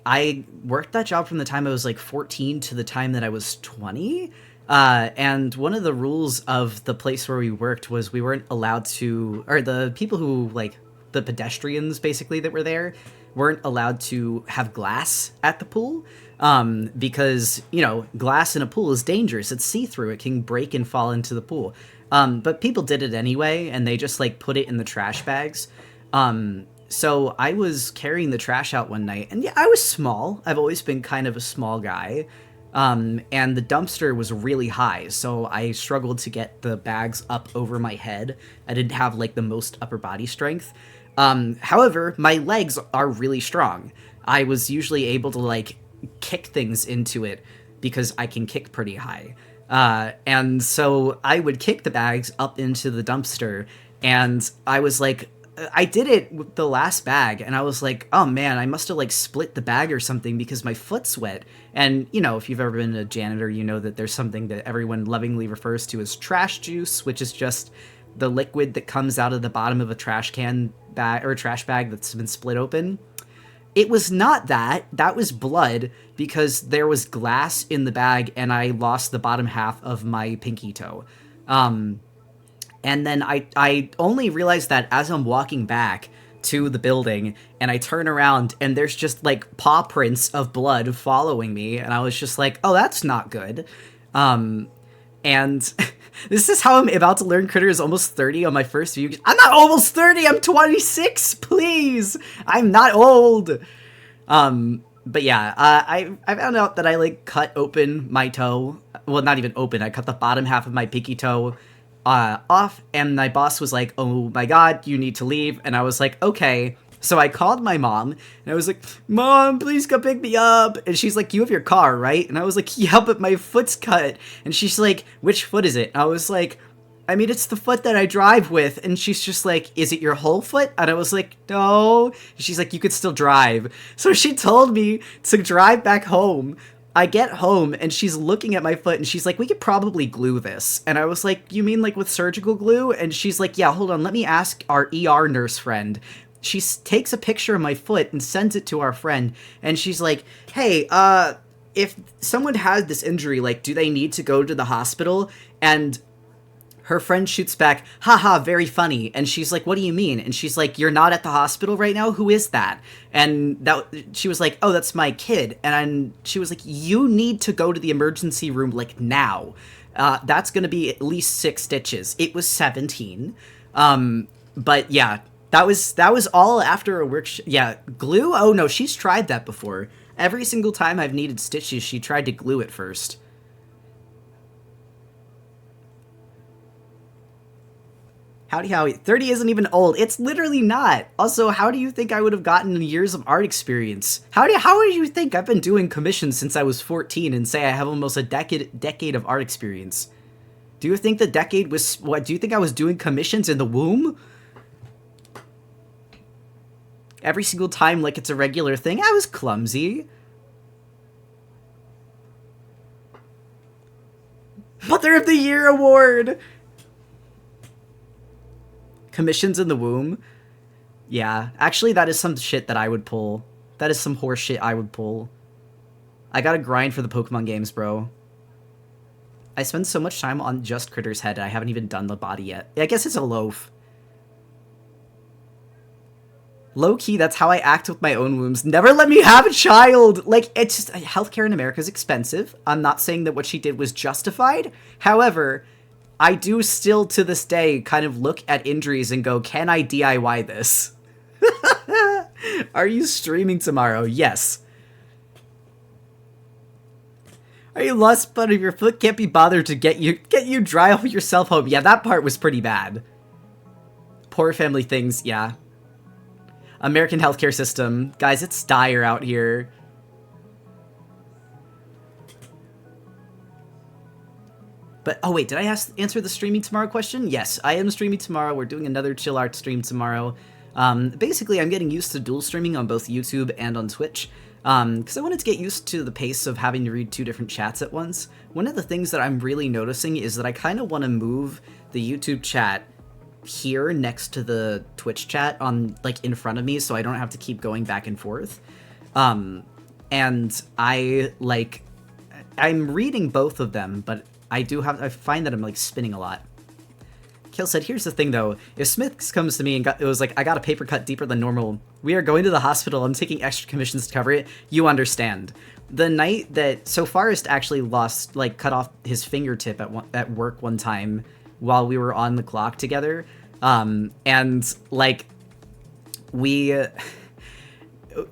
I worked that job from the time I was, like, 14 to the time that I was 20. And one of the rules of the place where we worked was we weren't allowed to... Or the people who, like, the pedestrians, basically, that were there, weren't allowed to have glass at the pool. Because, you know, glass in a pool is dangerous. It's see-through. It can break and fall into the pool. But people did it anyway, and they just, like, put it in the trash bags. So I was carrying the trash out one night, and yeah, I was small. I've always been kind of a small guy. And the dumpster was really high, so I struggled to get the bags up over my head. I didn't have, like, the most upper body strength. However, my legs are really strong. I was usually able to, like, kick things into it because I can kick pretty high. And so I would kick the bags up into the dumpster, and I was like, I did it with the last bag, and I was like, oh man, I must have, like, split the bag or something because my foot's wet. And, you know, if you've ever been a janitor, you know that there's something that everyone lovingly refers to as trash juice, which is just the liquid that comes out of the bottom of a trash can bag, or a trash bag that's been split open. It was not that. That was blood, because there was glass in the bag, and I lost the bottom half of my pinky toe. And then I only realized that as I'm walking back to the building, and I turn around, and there's just, like, paw prints of blood following me, and I was just like, oh, that's not good. And this is how I'm about to learn Critter is almost 30 on my first view. I'm not almost 30, I'm 26, please! I'm not old! But yeah, I found out that I, like, cut open my toe. Well, not even open, I cut the bottom half of my pinky toe off, and my boss was like, oh my god, you need to leave, and I was like, okay. So I called my mom, and I was like, Mom, please come pick me up. And she's like, you have your car, right? And I was like, yeah, but my foot's cut. And she's like, which foot is it? And I was like, I mean, it's the foot that I drive with. And she's just like, is it your whole foot? And I was like, no. And she's like, you could still drive. So she told me to drive back home. I get home, and she's looking at my foot, and she's like, we could probably glue this. And I was like, you mean, like, with surgical glue? And she's like, yeah, hold on, let me ask our ER nurse friend. She takes a picture of my foot and sends it to our friend, and she's like, hey, if someone has this injury, like, do they need to go to the hospital? And her friend shoots back, haha, very funny. And she's like, what do you mean? And she's like, you're not at the hospital right now? Who is that? And she was like, oh, that's my kid. And she was like, you need to go to the emergency room, like, now. That's going to be at least 6 stitches. It was 17. But yeah, that was all after a workshop. Yeah, glue? Oh no, she's tried that before. Every single time I've needed stitches, she tried to glue it first. Howdy, Howie. 30 isn't even old. It's literally not. Also, how do you think I would have gotten years of art experience? How do you think I've been doing commissions since I was 14 and say I have almost a decade of art experience? Do you think the decade was... What, do you think I was doing commissions in the womb? Every single time like it's a regular thing? I was clumsy. Mother of the Year award! Commissions in the womb? Yeah, actually that is some shit that I would pull. That is some horse shit I would pull. I gotta grind for the Pokemon games, bro. I spend so much time on just Critter's head, I haven't even done the body yet. I guess it's a loaf. Low-key, that's how I act with my own wombs. Never let me have a child! Like, it's just... Healthcare in America is expensive. I'm not saying that what she did was justified. However, I do still, to this day, kind of look at injuries and go, can I DIY this? Are you streaming tomorrow? Yes. Are you lost, but your foot can't be bothered to get you drive yourself home? Yeah, that part was pretty bad. Poor family things, yeah. American healthcare system. Guys, it's dire out here. But, oh wait, did I answer the streaming tomorrow question? Yes, I am streaming tomorrow. We're doing another chill art stream tomorrow. Basically, I'm getting used to dual streaming on both YouTube and on Twitch. Because I wanted to get used to the pace of having to read 2 different chats at once. One of the things that I'm really noticing is that I kind of want to move the YouTube chat here next to the Twitch chat on, like, in front of me, so I don't have to keep going back and forth. And I'm reading both of them, but I find that I'm, like, spinning a lot. Kill said, here's the thing, though. If Smith comes to me and it was like, I got a paper cut deeper than normal, we are going to the hospital, I'm taking extra commissions to cover it, you understand. The night that... So Forrest actually cut off his fingertip at work one time while we were on the clock together, and, like,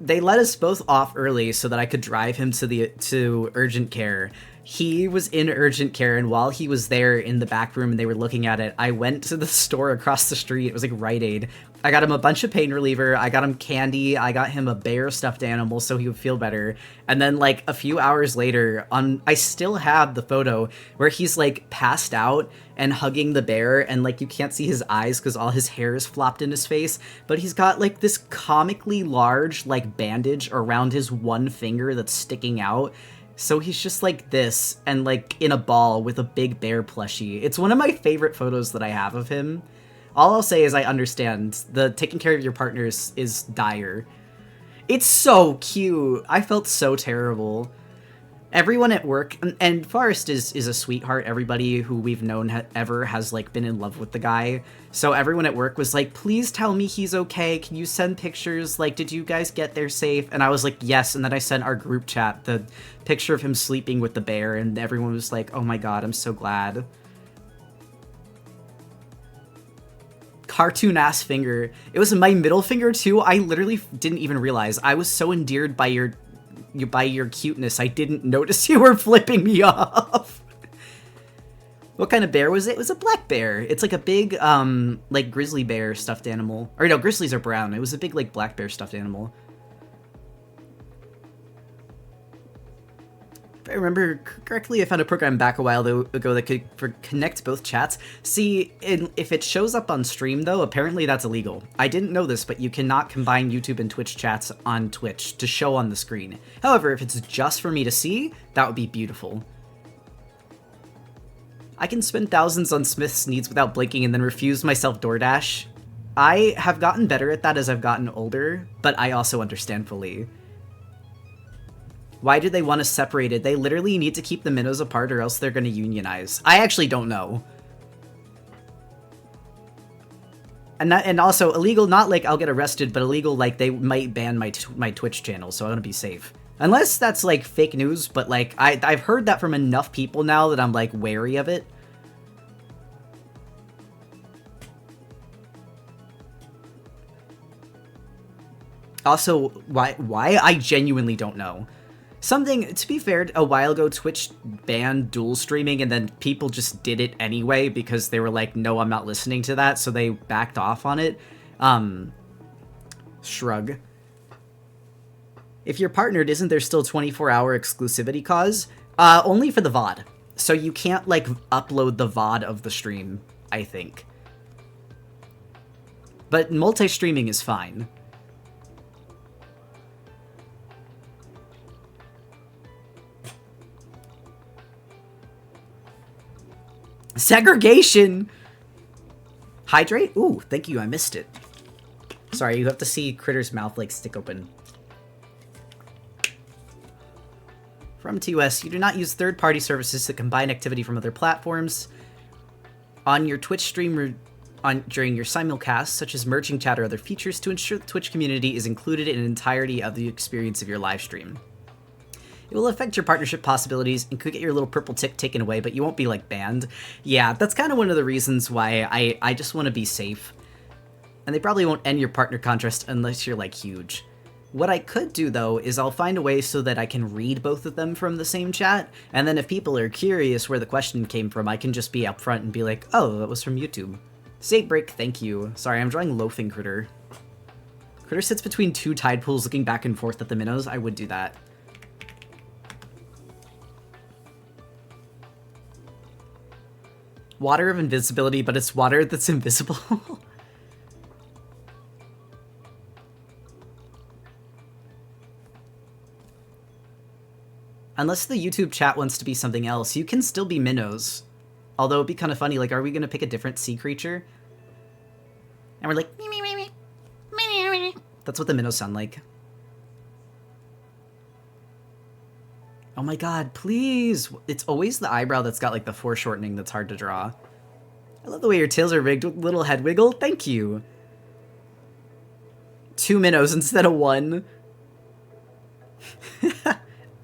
they let us both off early so that I could drive him to urgent care. He was in urgent care, and while he was there in the back room and they were looking at it, I went to the store across the street. It was like Rite Aid. I got him a bunch of pain reliever, I got him candy, I got him a bear stuffed animal so he would feel better. And then, like, a few hours later, I still have the photo where he's, like, passed out and hugging the bear, and, like, you can't see his eyes because all his hair is flopped in his face, but he's got, like, this comically large, like, bandage around his one finger that's sticking out. So he's just like this, and like in a ball with a big bear plushie. It's one of my favorite photos that I have of him. All I'll say is I understand. The taking care of your partners is dire. It's so cute. I felt so terrible. Everyone at work, and Forrest is a sweetheart. Everybody who we've known ever has, like, been in love with the guy. So everyone at work was like, please tell me he's okay. Can you send pictures? Like, did you guys get there safe? And I was like, yes. And then I sent our group chat the picture of him sleeping with the bear, and everyone was like, oh my god, I'm so glad. Cartoon-ass finger. It was my middle finger, too. I literally didn't even realize. I was so endeared by your cuteness, I didn't notice you were flipping me off. What kind of bear was it? It was a black bear. It's like a big, like, grizzly bear stuffed animal. Or no, grizzlies are brown. It was a big, like, black bear stuffed animal. If I remember correctly, I found a program back a while ago that could connect both chats. See, if it shows up on stream, though, apparently that's illegal. I didn't know this, but you cannot combine YouTube and Twitch chats on Twitch to show on the screen. However, if it's just for me to see, that would be beautiful. I can spend thousands on Smith's needs without blinking and then refuse myself DoorDash. I have gotten better at that as I've gotten older, but I also understand fully. Why do they want to separate it? They literally need to keep the minnows apart or else they're going to unionize. I actually don't know. And also, illegal, not like I'll get arrested, but illegal, like, they might ban my Twitch channel, so I want to be safe. Unless that's, like, fake news, but, like, I've heard that from enough people now that I'm, like, wary of it. Also, why? I genuinely don't know. Something, to be fair, a while ago, Twitch banned dual streaming, and then people just did it anyway because they were like, no, I'm not listening to that, so they backed off on it. Shrug. If you're partnered, isn't there still 24-hour exclusivity cause? Only for the VOD. So you can't, like, upload the VOD of the stream, I think. But multi-streaming is fine. Segregation! Hydrate? Ooh, thank you, I missed it. Sorry, you have to see Critter's mouth, like, stick open. From TOS, you do not use third-party services that combine activity from other platforms. On your Twitch stream during your simulcast, such as merging chat or other features, to ensure the Twitch community is included in the entirety of the experience of your live stream. It will affect your partnership possibilities and could get your little purple tick taken away, but you won't be, like, banned. Yeah, that's kind of one of the reasons why I just want to be safe. And they probably won't end your partner contract unless you're, like, huge. What I could do, though, is I'll find a way so that I can read both of them from the same chat, and then if people are curious where the question came from, I can just be upfront and be like, oh, that was from YouTube. State break, thank you. Sorry, I'm drawing loafing Critter. Critter sits between two tide pools looking back and forth at the minnows. I would do that. Water of invisibility, but it's water that's invisible. Unless the YouTube chat wants to be something else, you can still be minnows. Although it'd be kind of funny, like, are we going to pick a different sea creature? And we're like, that's what the minnows sound like. Oh my god, please! It's always the eyebrow that's got, like, the foreshortening that's hard to draw. I love the way your tails are rigged with little head wiggle. Thank you. 2 minnows instead of 1.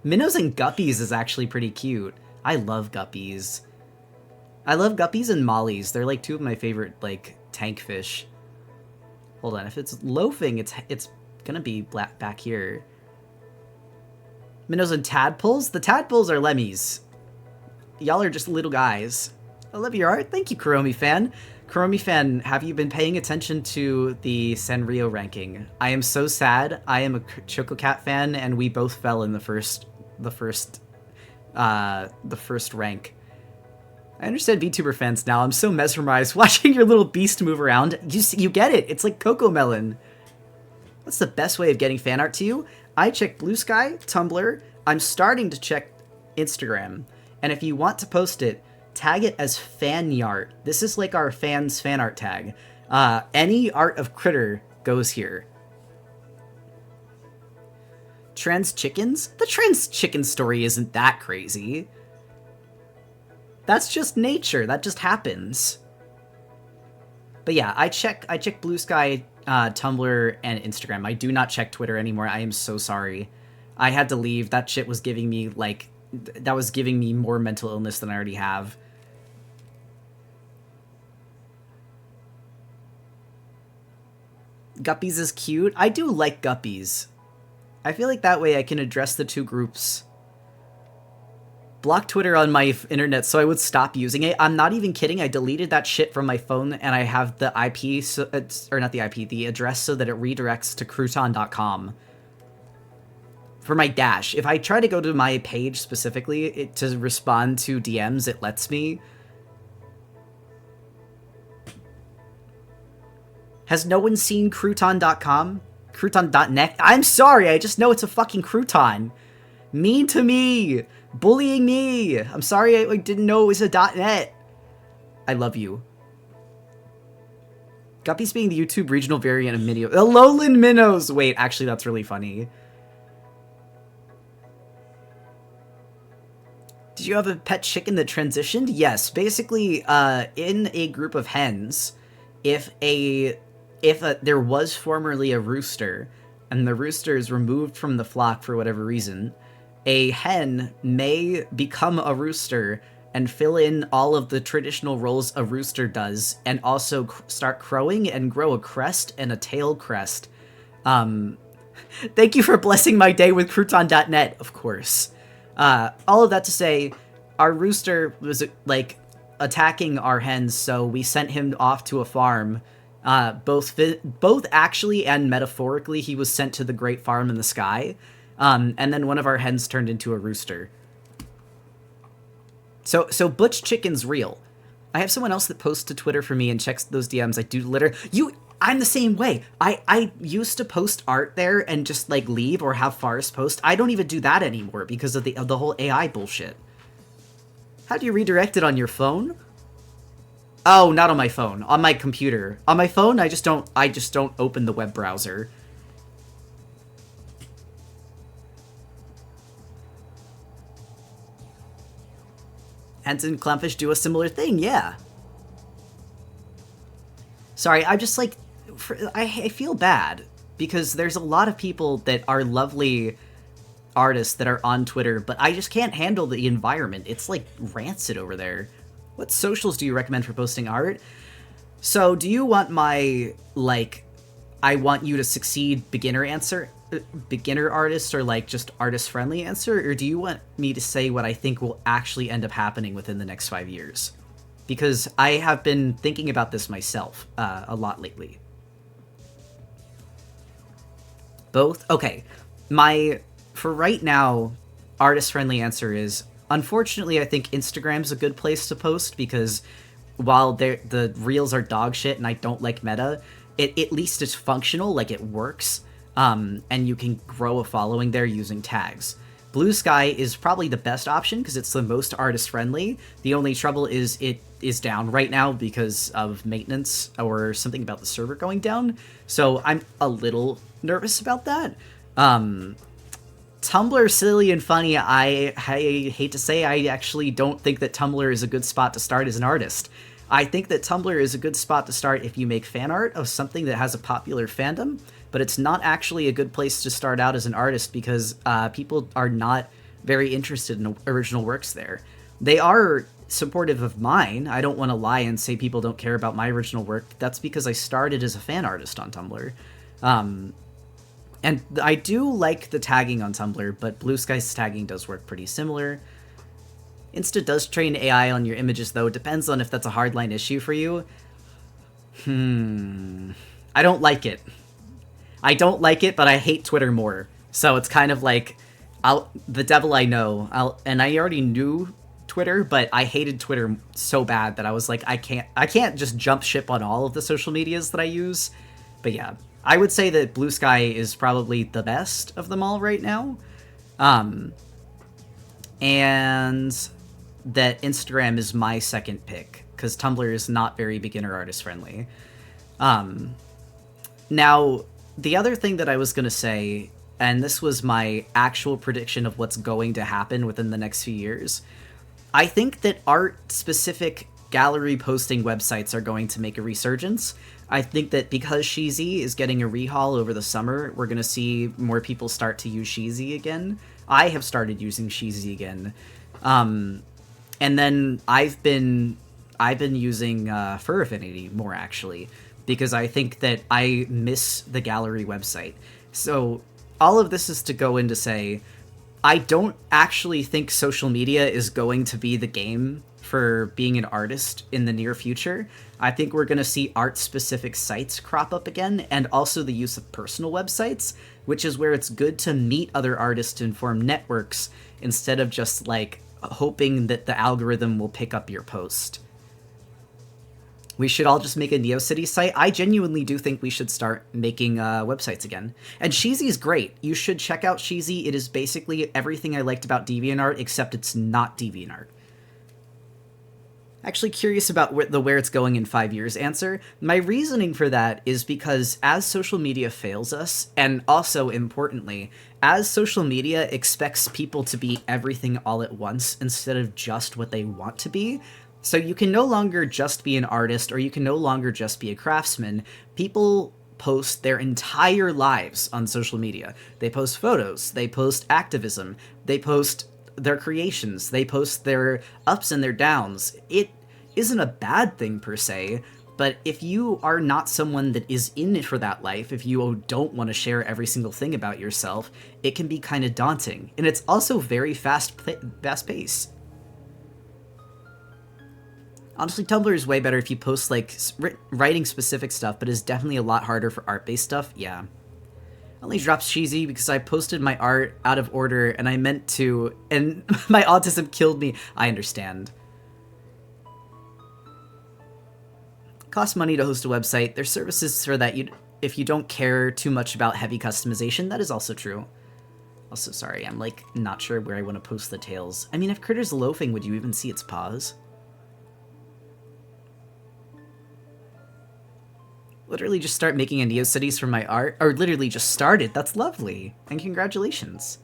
Minnows and guppies is actually pretty cute. I love guppies. I love guppies and mollies. They're, like, 2 of my favorite, like, tank fish. Hold on, if it's loafing, it's gonna be back here. Minnows and tadpoles? The tadpoles are lemmies. Y'all are just little guys. I love your art. Thank you, Kuromi fan. Kuromi fan, have you been paying attention to the Sanrio ranking? I am so sad. I am a Chococat fan, and we both fell in the first rank. I understand VTuber fans now. I'm so mesmerized watching your little beast move around. You get it. It's like Coco Melon. What's the best way of getting fan art to you? I check Blue Sky, Tumblr. I'm starting to check Instagram. And if you want to post it, tag it as fanyart. This is like our fans fan art tag. Any art of Critter goes here. Trans chickens? The trans chicken story isn't that crazy. That's just nature. That just happens. But yeah, I check Blue Sky, Tumblr, and Instagram. I do not check Twitter anymore. I am so sorry. I had to leave. That shit was giving me, like, that was giving me more mental illness than I already have. Guppies is cute. I do like guppies. I feel like that way I can address the two groups. Block Twitter on my internet so I would stop using it. I'm not even kidding. I deleted that shit from my phone, and I have the IP, or not the IP, the address so that it redirects to crouton.com. For my Dash. If I try to go to my page specifically to respond to DMs, it lets me. Has no one seen crouton.com? Crouton.net? I'm sorry, I just know it's a fucking crouton. Mean to me! Bullying me! I'm sorry I didn't know it was a .net. I love you. Guppies being the YouTube regional variant of Minnow. The Lowland Minnows! Wait, actually that's really funny. Did you have a pet chicken that transitioned? Yes, basically, in a group of hens, if there was formerly a rooster, and the rooster is removed from the flock for whatever reason, a hen may become a rooster and fill in all of the traditional roles a rooster does, and also start crowing and grow a crest and a tail crest Thank you for blessing my day with crouton.net, of course. All of that to say, our rooster was, like, attacking our hens, so we sent him off to a farm. Both actually and metaphorically, he was sent to the great farm in the sky. And then one of our hens turned into a rooster. So Butch Chicken's real. I have someone else that posts to Twitter for me and checks those DMs. I do I'm the same way. I used to post art there and just, like, leave or have Forrest post. I don't even do that anymore because of the whole AI bullshit. How do you redirect it on your phone? Oh, not on my phone. On my computer. On my phone, I just don't open the web browser. Hens and Clownfish do a similar thing, yeah. Sorry, I'm just like... I feel bad, because there's a lot of people that are lovely artists that are on Twitter, but I just can't handle the environment. It's, like, rancid over there. What socials do you recommend for posting art? So, do you want my, like, I want you to succeed beginner artist, or, like, just artist-friendly answer? Or do you want me to say what I think will actually end up happening within the next 5 years? Because I have been thinking about this myself a lot lately. Both? Okay. For right now, artist-friendly answer is, unfortunately, I think Instagram's a good place to post, because while the reels are dog shit and I don't like meta, at least it's functional, like it works, and you can grow a following there using tags. Blue Sky is probably the best option because it's the most artist-friendly. The only trouble is it is down right now because of maintenance or something about the server going down, so I'm a little nervous about that. Tumblr, silly and funny, I hate to say, I actually don't think that Tumblr is a good spot to start as an artist. I think that Tumblr is a good spot to start if you make fan art of something that has a popular fandom, but it's not actually a good place to start out as an artist because people are not very interested in original works there. They are supportive of mine. I don't want to lie and say people don't care about my original work. That's because I started as a fan artist on Tumblr. And I do like the tagging on Tumblr, but Blue Sky's tagging does work pretty similar. Insta does train AI on your images, though. It depends on if that's a hardline issue for you. I don't like it. I don't like it, but I hate Twitter more. So it's kind of like, the devil I know. And I already knew Twitter, but I hated Twitter so bad that I was like, I can't just jump ship on all of the social medias that I use. But yeah, I would say that Blue Sky is probably the best of them all right now. And that Instagram is my second pick, because Tumblr is not very beginner artist friendly. Now, the other thing that I was going to say, and this was my actual prediction of what's going to happen within the next few years, I think that art-specific gallery posting websites are going to make a resurgence. I think that because Sheezy is getting a rehaul over the summer, we're going to see more people start to use Sheezy again. I have started using Sheezy again. And then I've been using Fur Affinity more, actually, because I think that I miss the gallery website. So all of this is to go in to say, I don't actually think social media is going to be the game for being an artist in the near future. I think we're going to see art-specific sites crop up again, and also the use of personal websites, which is where it's good to meet other artists and form networks instead of just, like, hoping that the algorithm will pick up your post. We should all just make a NeoCity site. I genuinely do think we should start making websites again. And Sheezy's great. You should check out Sheezy. It is basically everything I liked about DeviantArt, except it's not DeviantArt. Actually curious about where it's going in 5 years answer. My reasoning for that is because as social media fails us, and also importantly, as social media expects people to be everything all at once instead of just what they want to be, so you can no longer just be an artist, or you can no longer just be a craftsman. People post their entire lives on social media. They post photos, they post activism, they post their creations, they post their ups and their downs. It isn't a bad thing per se, But if you are not someone that is in it for that life, if you don't want to share every single thing about yourself, it can be kind of daunting. And it's also very fast-paced. Honestly, Tumblr is way better if you post, like, writing-specific stuff, but it's definitely a lot harder for art-based stuff. Yeah. Only drops cheesy because I posted my art out of order, and I meant to, and my autism killed me. I understand. Costs money to host a website. There's services for that if you don't care too much about heavy customization. That is also true. Also, sorry, I'm, like, not sure where I want to post the tails. I mean, if Critter's loafing, would you even see its paws? Literally just start making a Neocities from my art, or literally just started. That's lovely, and congratulations.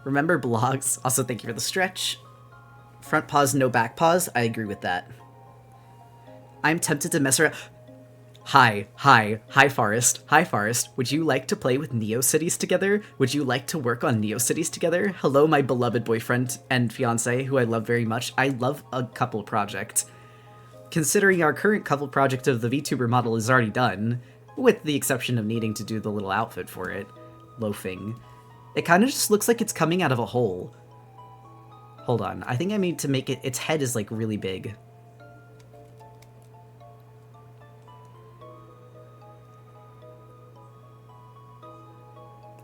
Remember blogs. Also, thank you for the stretch. Front paws, no back paws. I agree with that. I'm tempted to mess around. Hi, Forest. Hi, Forest. Would you like to play with Neocities together? Would you like to work on Neocities together? Hello, my beloved boyfriend and fiance, who I love very much. I love a couple project. Considering our current couple project of the VTuber model is already done, with the exception of needing to do the little outfit for it, loafing, it kind of just looks like it's coming out of a hole. Hold on, I think I need to make it, its head is like really big.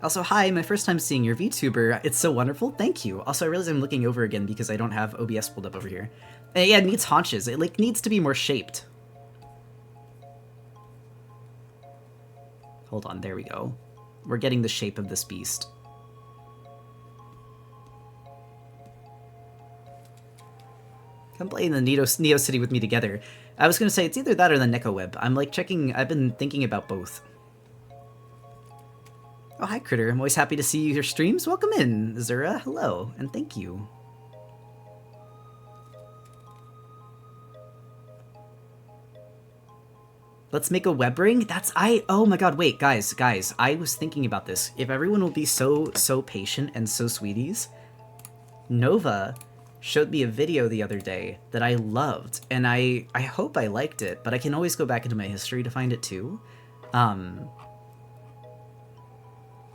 Also, hi, my first time seeing your VTuber. It's so wonderful, thank you. Also, I realize I'm looking over again because I don't have OBS pulled up over here. And yeah, it needs haunches. It, like, needs to be more shaped. Hold on, there we go. We're getting the shape of this beast. Come play in the Neocity with me together. I was gonna say, it's either that or the NecoWeb. I'm, like, checking... I've been thinking about both. Oh, hi, Critter. I'm always happy to see your streams. Welcome in, Zura. Hello, and thank you. Let's make a web ring? Oh my god, wait, guys, I was thinking about this. If everyone will be so patient and so sweeties, Nova showed me a video the other day that I loved, and I hope I liked it, but I can always go back into my history to find it too.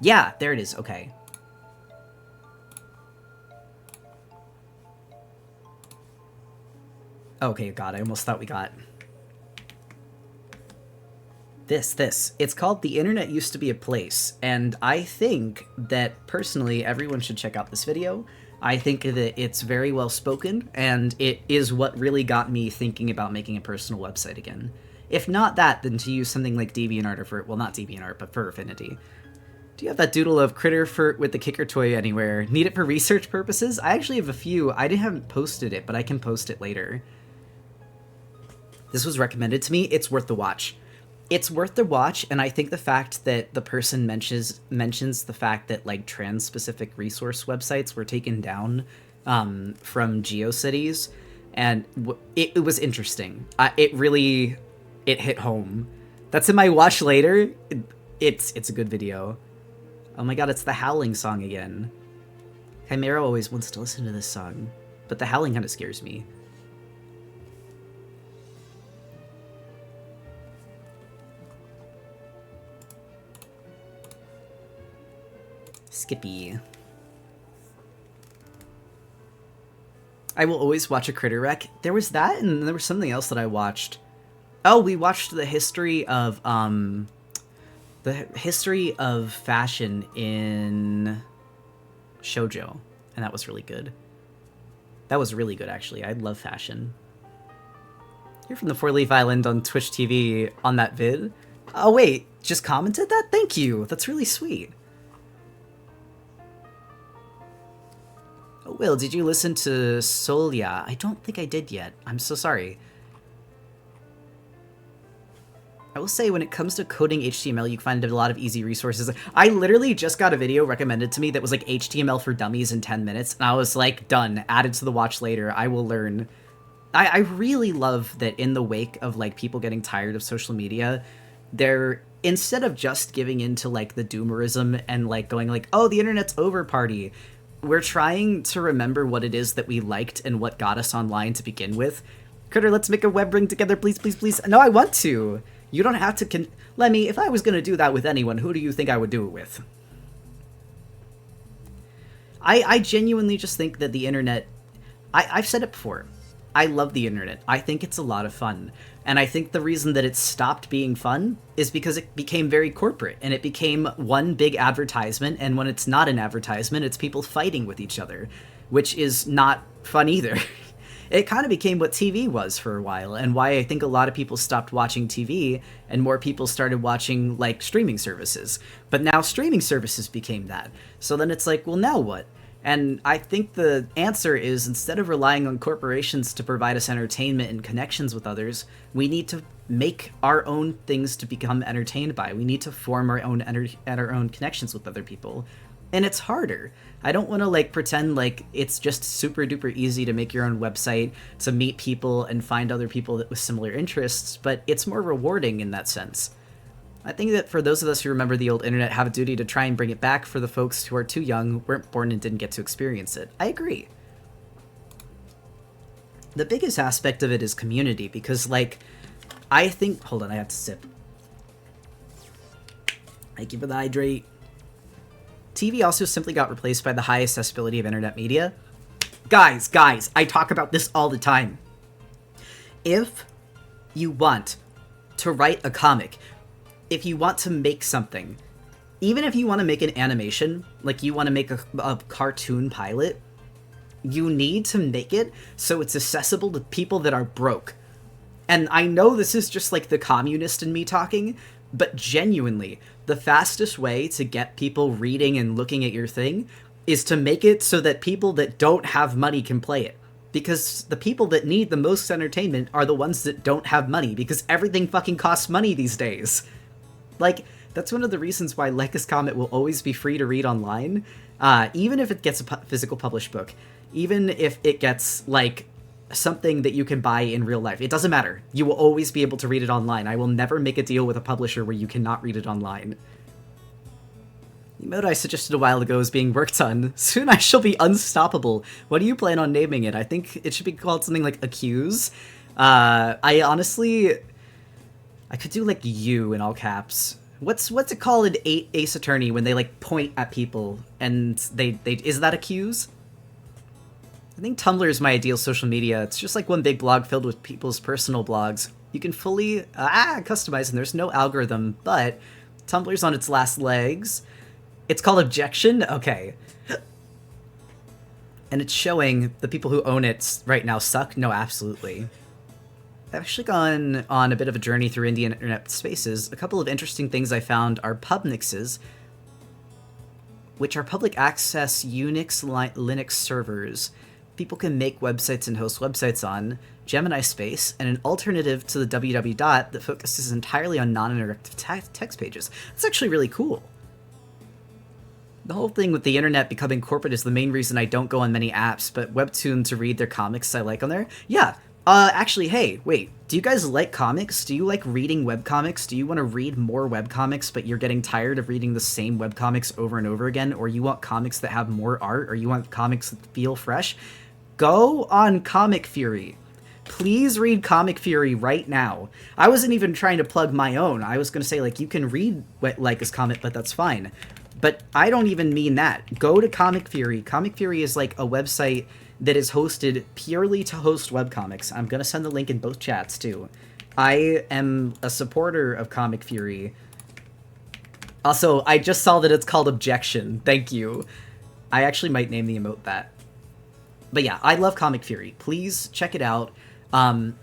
Yeah, there it is, okay. Okay, god, I almost thought we got... This. It's called The Internet Used to Be a Place, and I think that, personally, everyone should check out this video. I think that it's very well spoken, and it is what really got me thinking about making a personal website again. If not that, then to use something like DeviantArt or well, not DeviantArt, but Fur Affinity. Do you have that doodle of Critter Fur with the kicker toy anywhere? Need it for research purposes? I actually have a few. I haven't posted it, but I can post it later. This was recommended to me. It's worth the watch. It's worth the watch, and I think the fact that the person mentions the fact that, like, trans-specific resource websites were taken down from GeoCities, and it was interesting. It hit home. That's in my watch later. It's a good video. Oh my god, it's the Howling song again. Chimera always wants to listen to this song, but the Howling kind of scares me. Skippy. I will always watch a Critter Wreck. There was that, and there was something else that I watched. Oh, we watched the history of fashion in shoujo, and that was really good. That was really good, actually. I love fashion. You're from the Four-Leaf Island on Twitch TV on that vid. Oh wait, just commented that? Thank you. That's really sweet. Oh, Will, did you listen to Solia? I don't think I did yet. I'm so sorry. I will say, when it comes to coding HTML, you can find a lot of easy resources. I literally just got a video recommended to me that was like HTML for dummies in 10 minutes, and I was like, done. Added to the watch later. I will learn. I really love that in the wake of, like, people getting tired of social media, they're, instead of just giving into, like, the doomerism and, like, going like, oh, the internet's over party, we're trying to remember what it is that we liked and what got us online to begin with, Critter, let's make a web ring together, please, please, please. No, I want to. You don't have to Lemmy, if I was going to do that with anyone, who do you think I would do it with? I genuinely just think that the internet... I've said it before. I love the internet. I think it's a lot of fun. And I think the reason that it stopped being fun is because it became very corporate, and it became one big advertisement, and when it's not an advertisement, it's people fighting with each other, which is not fun either. It kind of became what TV was for a while, and why I think a lot of people stopped watching TV, and more people started watching, like, streaming services. But now streaming services became that. So then it's like, well, now what? And I think the answer is, instead of relying on corporations to provide us entertainment and connections with others, we need to make our own things to become entertained by. We need to form our own connections with other people. And it's harder. I don't want to, like, pretend like it's just super duper easy to make your own website, to meet people and find other people with similar interests, but it's more rewarding in that sense. I think that for those of us who remember the old internet have a duty to try and bring it back for the folks who are too young, weren't born and didn't get to experience it. I agree. The biggest aspect of it is community, because, like, I think... Hold on, I have to sip. Thank you for the hydrate. TV also simply got replaced by the high accessibility of internet media. Guys, I talk about this all the time. If you want to write a comic... If you want to make something, even if you want to make an animation, like you want to make a cartoon pilot, you need to make it so it's accessible to people that are broke. And I know this is just like the communist in me talking, but genuinely, the fastest way to get people reading and looking at your thing is to make it so that people that don't have money can play it. Because the people that need the most entertainment are the ones that don't have money, because everything fucking costs money these days. Like, that's one of the reasons why Leica's Comet will always be free to read online, even if it gets a physical published book, even if it gets, like, something that you can buy in real life. It doesn't matter. You will always be able to read it online. I will never make a deal with a publisher where you cannot read it online. The emote I suggested a while ago is being worked on. Soon I shall be unstoppable. What do you plan on naming it? I think it should be called something like Accuse. I honestly... I could do, like, you in all caps. What's it called in Ace Attorney when they, like, point at people and they is that Accuse? I think Tumblr is my ideal social media. It's just like one big blog filled with people's personal blogs. You can fully customize, and there's no algorithm, but Tumblr's on its last legs. It's called Objection? Okay. And it's showing the people who own it right now suck? No, absolutely. I've actually gone on a bit of a journey through Indian internet spaces. A couple of interesting things I found are pubnixes, which are public access Unix Linux servers. People can make websites and host websites on Gemini Space, and an alternative to the www that focuses entirely on non-interactive text pages. That's actually really cool. The whole thing with the internet becoming corporate is the main reason I don't go on many apps, but Webtoon to read their comics I like on there. Yeah. Actually, hey, wait, do you guys like comics? Do you like reading webcomics? Do you want to read more webcomics, but you're getting tired of reading the same webcomics over and over again? Or you want comics that have more art? Or you want comics that feel fresh? Go on Comic Fury. Please read Comic Fury right now. I wasn't even trying to plug my own. I was going to say, like, you can read Leica's Comet, but that's fine. But I don't even mean that. Go to Comic Fury. Comic Fury is, like, a website that is hosted purely to host webcomics. I'm going to send the link in both chats, too. I am a supporter of Comic Fury. Also, I just saw that it's called Objection. Thank you. I actually might name the emote that. But yeah, I love Comic Fury. Please check it out.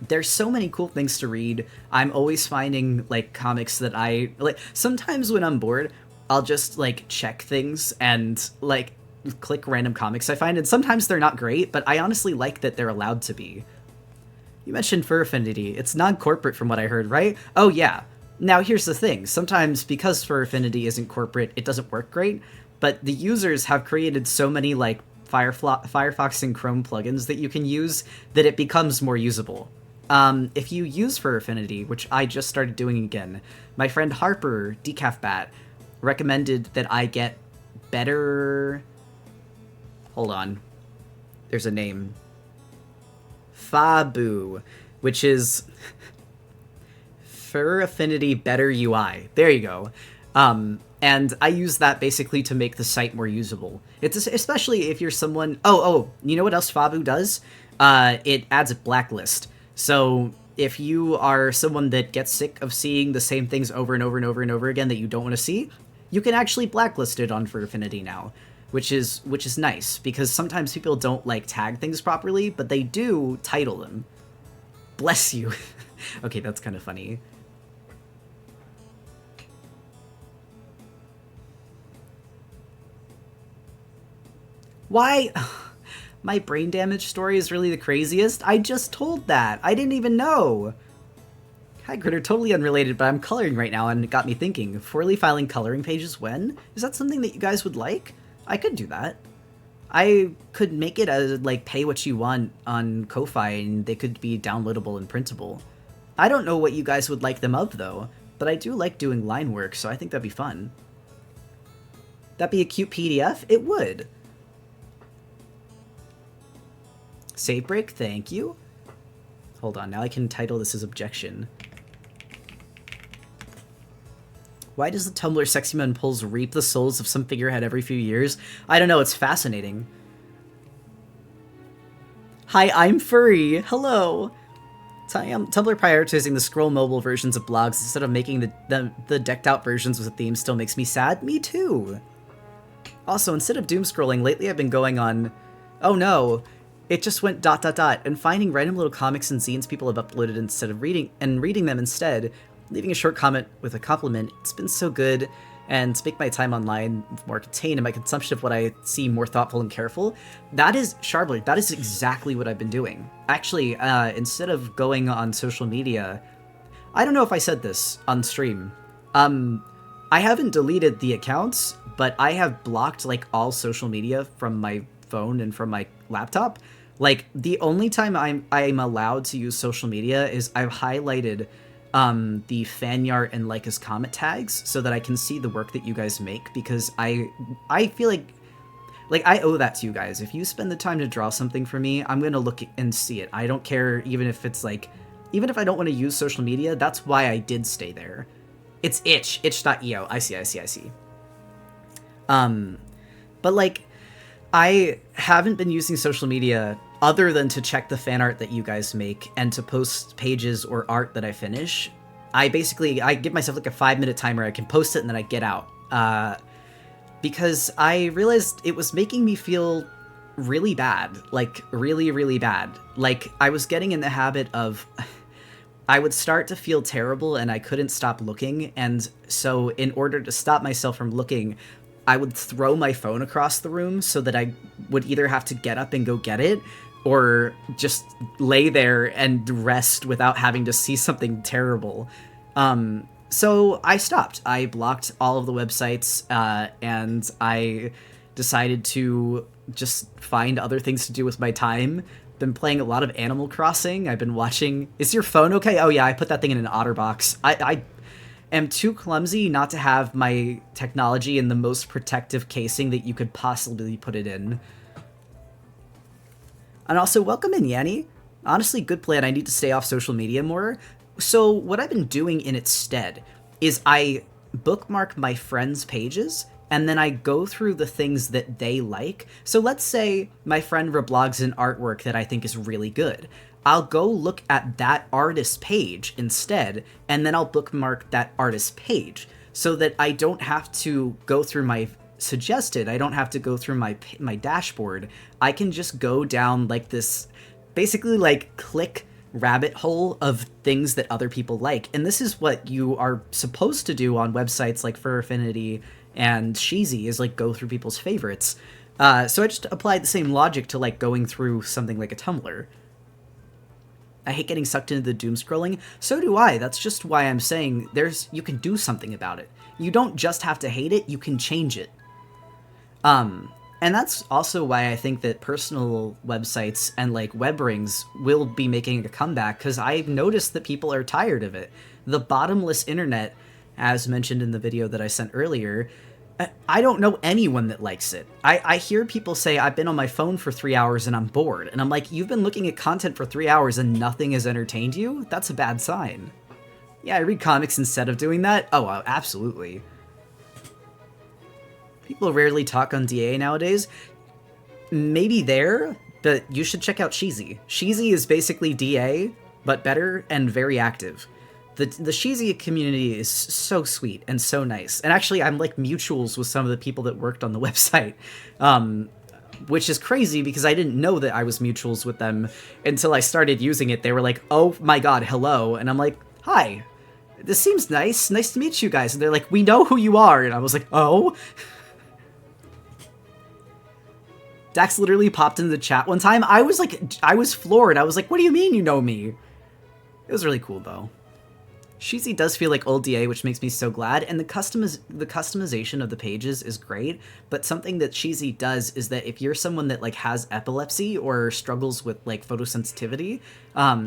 There's so many cool things to read. I'm always finding, like, comics that I... like. Sometimes when I'm bored, I'll just, like, check things and, like, click random comics I find, and sometimes they're not great, but I honestly like that they're allowed to be. You mentioned Fur Affinity. It's non-corporate from what I heard, right? Oh, yeah. Now, here's the thing. Sometimes, because Fur Affinity isn't corporate, it doesn't work great, but the users have created so many, like, Firefox and Chrome plugins that you can use that it becomes more usable. If you use Fur Affinity, which I just started doing again, my friend Harper, DecafBat, recommended that I get better... Hold on. There's a name. Fabu. which is Fur Affinity Better UI. There you go. And I use that basically to make the site more usable. It's especially if you're someone... Oh, you know what else Fabu does? It adds a blacklist. So if you are someone that gets sick of seeing the same things over and over and over and over again that you don't want to see, you can actually blacklist it on Fur Affinity now, which is nice, because sometimes people don't like tag things properly, but they do title them. Bless you. Okay, that's kind of funny. Why? My brain damage story is really the craziest? I just told that. I didn't even know. Hi, Critter. Totally unrelated, but I'm coloring right now, and it got me thinking. Four-leaf island coloring pages when? Is that something that you guys would like? I could do that. I could make it as, like, pay what you want on Ko-Fi, and they could be downloadable and printable. I don't know what you guys would like them of, though, but I do like doing line work, so I think that'd be fun. That'd be a cute PDF? It would. Save break, thank you. Hold on, now I can title this as objection. Why does the Tumblr Sexy Man Pulls reap the souls of some figurehead every few years? I don't know, it's fascinating. Hi, I'm Furry. Hello. Tumblr prioritizing the scroll mobile versions of blogs instead of making the decked out versions with a theme still makes me sad. Me too. Also, instead of doom scrolling, lately I've been going on... Oh no. It just went ... and finding random little comics and zines people have uploaded instead of reading them instead, leaving a short comment with a compliment. It's been so good, and to make my time online more contained and my consumption of what I see more thoughtful and careful. That is, Sharbler, that is exactly what I've been doing. Actually, instead of going on social media, I don't know if I said this on stream, I haven't deleted the accounts, but I have blocked, like, all social media from my phone and from my laptop. Like, the only time I'm allowed to use social media is I've highlighted the fan art and like as comment tags so that I can see the work that you guys make, because I feel like I owe that to you guys. If you spend the time to draw something for me, I'm gonna look and see it. I don't care, even if it's like, even if I don't want to use social media, that's why I did stay there. It's itch.io. I see. But like, I haven't been using social media other than to check the fan art that you guys make and to post pages or art that I finish. I give myself like a 5-minute timer. I can post it and then I get out. Because I realized it was making me feel really bad. Like, really, really bad. Like, I was getting in the habit of... I would start to feel terrible and I couldn't stop looking, and so in order to stop myself from looking, I would throw my phone across the room so that I would either have to get up and go get it, or just lay there and rest without having to see something terrible. So I stopped. I blocked all of the websites, and I decided to just find other things to do with my time. Been playing a lot of Animal Crossing. I've been watching... Is your phone okay? Oh yeah, I put that thing in an OtterBox. I am too clumsy not to have my technology in the most protective casing that you could possibly put it in. And also, welcome in, Yanni. Honestly, good plan. I need to stay off social media more. So what I've been doing in its stead is I bookmark my friends' pages, and then I go through the things that they like. So let's say my friend reblogs an artwork that I think is really good. I'll go look at that artist's page instead, and then I'll bookmark that artist's page so that I don't have to go through my suggested. I don't have to go through my dashboard. I can just go down like this, basically like click rabbit hole of things that other people like. And this is what you are supposed to do on websites like Fur Affinity and Sheezy, is like go through people's favorites. So I just applied the same logic to like going through something like a Tumblr. I hate getting sucked into the doom scrolling. So do I. That's just why I'm saying you can do something about it. You don't just have to hate it, you can change it. And that's also why I think that personal websites and like web rings will be making a comeback, because I've noticed that people are tired of it. The bottomless internet, as mentioned in the video that I sent earlier, I don't know anyone that likes it. I hear people say, I've been on my phone for 3 hours and I'm bored. And I'm like, you've been looking at content for 3 hours and nothing has entertained you? That's a bad sign. Yeah, I read comics instead of doing that. Oh, absolutely. People rarely talk on DA nowadays. Maybe there, but you should check out Sheezy. Sheezy is basically DA, but better and very active. The Sheezy community is so sweet and so nice. And actually, I'm like mutuals with some of the people that worked on the website, which is crazy because I didn't know that I was mutuals with them until I started using it. They were like, oh my god, hello. And I'm like, hi, this seems nice. Nice to meet you guys. And they're like, we know who you are. And I was like, oh? Dax literally popped into the chat one time. I was floored. I was like, what do you mean you know me? It was really cool, though. Sheezy does feel like old DA, which makes me so glad, and the customization of the pages is great, but something that Sheezy does is that if you're someone that, like, has epilepsy or struggles with, like, photosensitivity,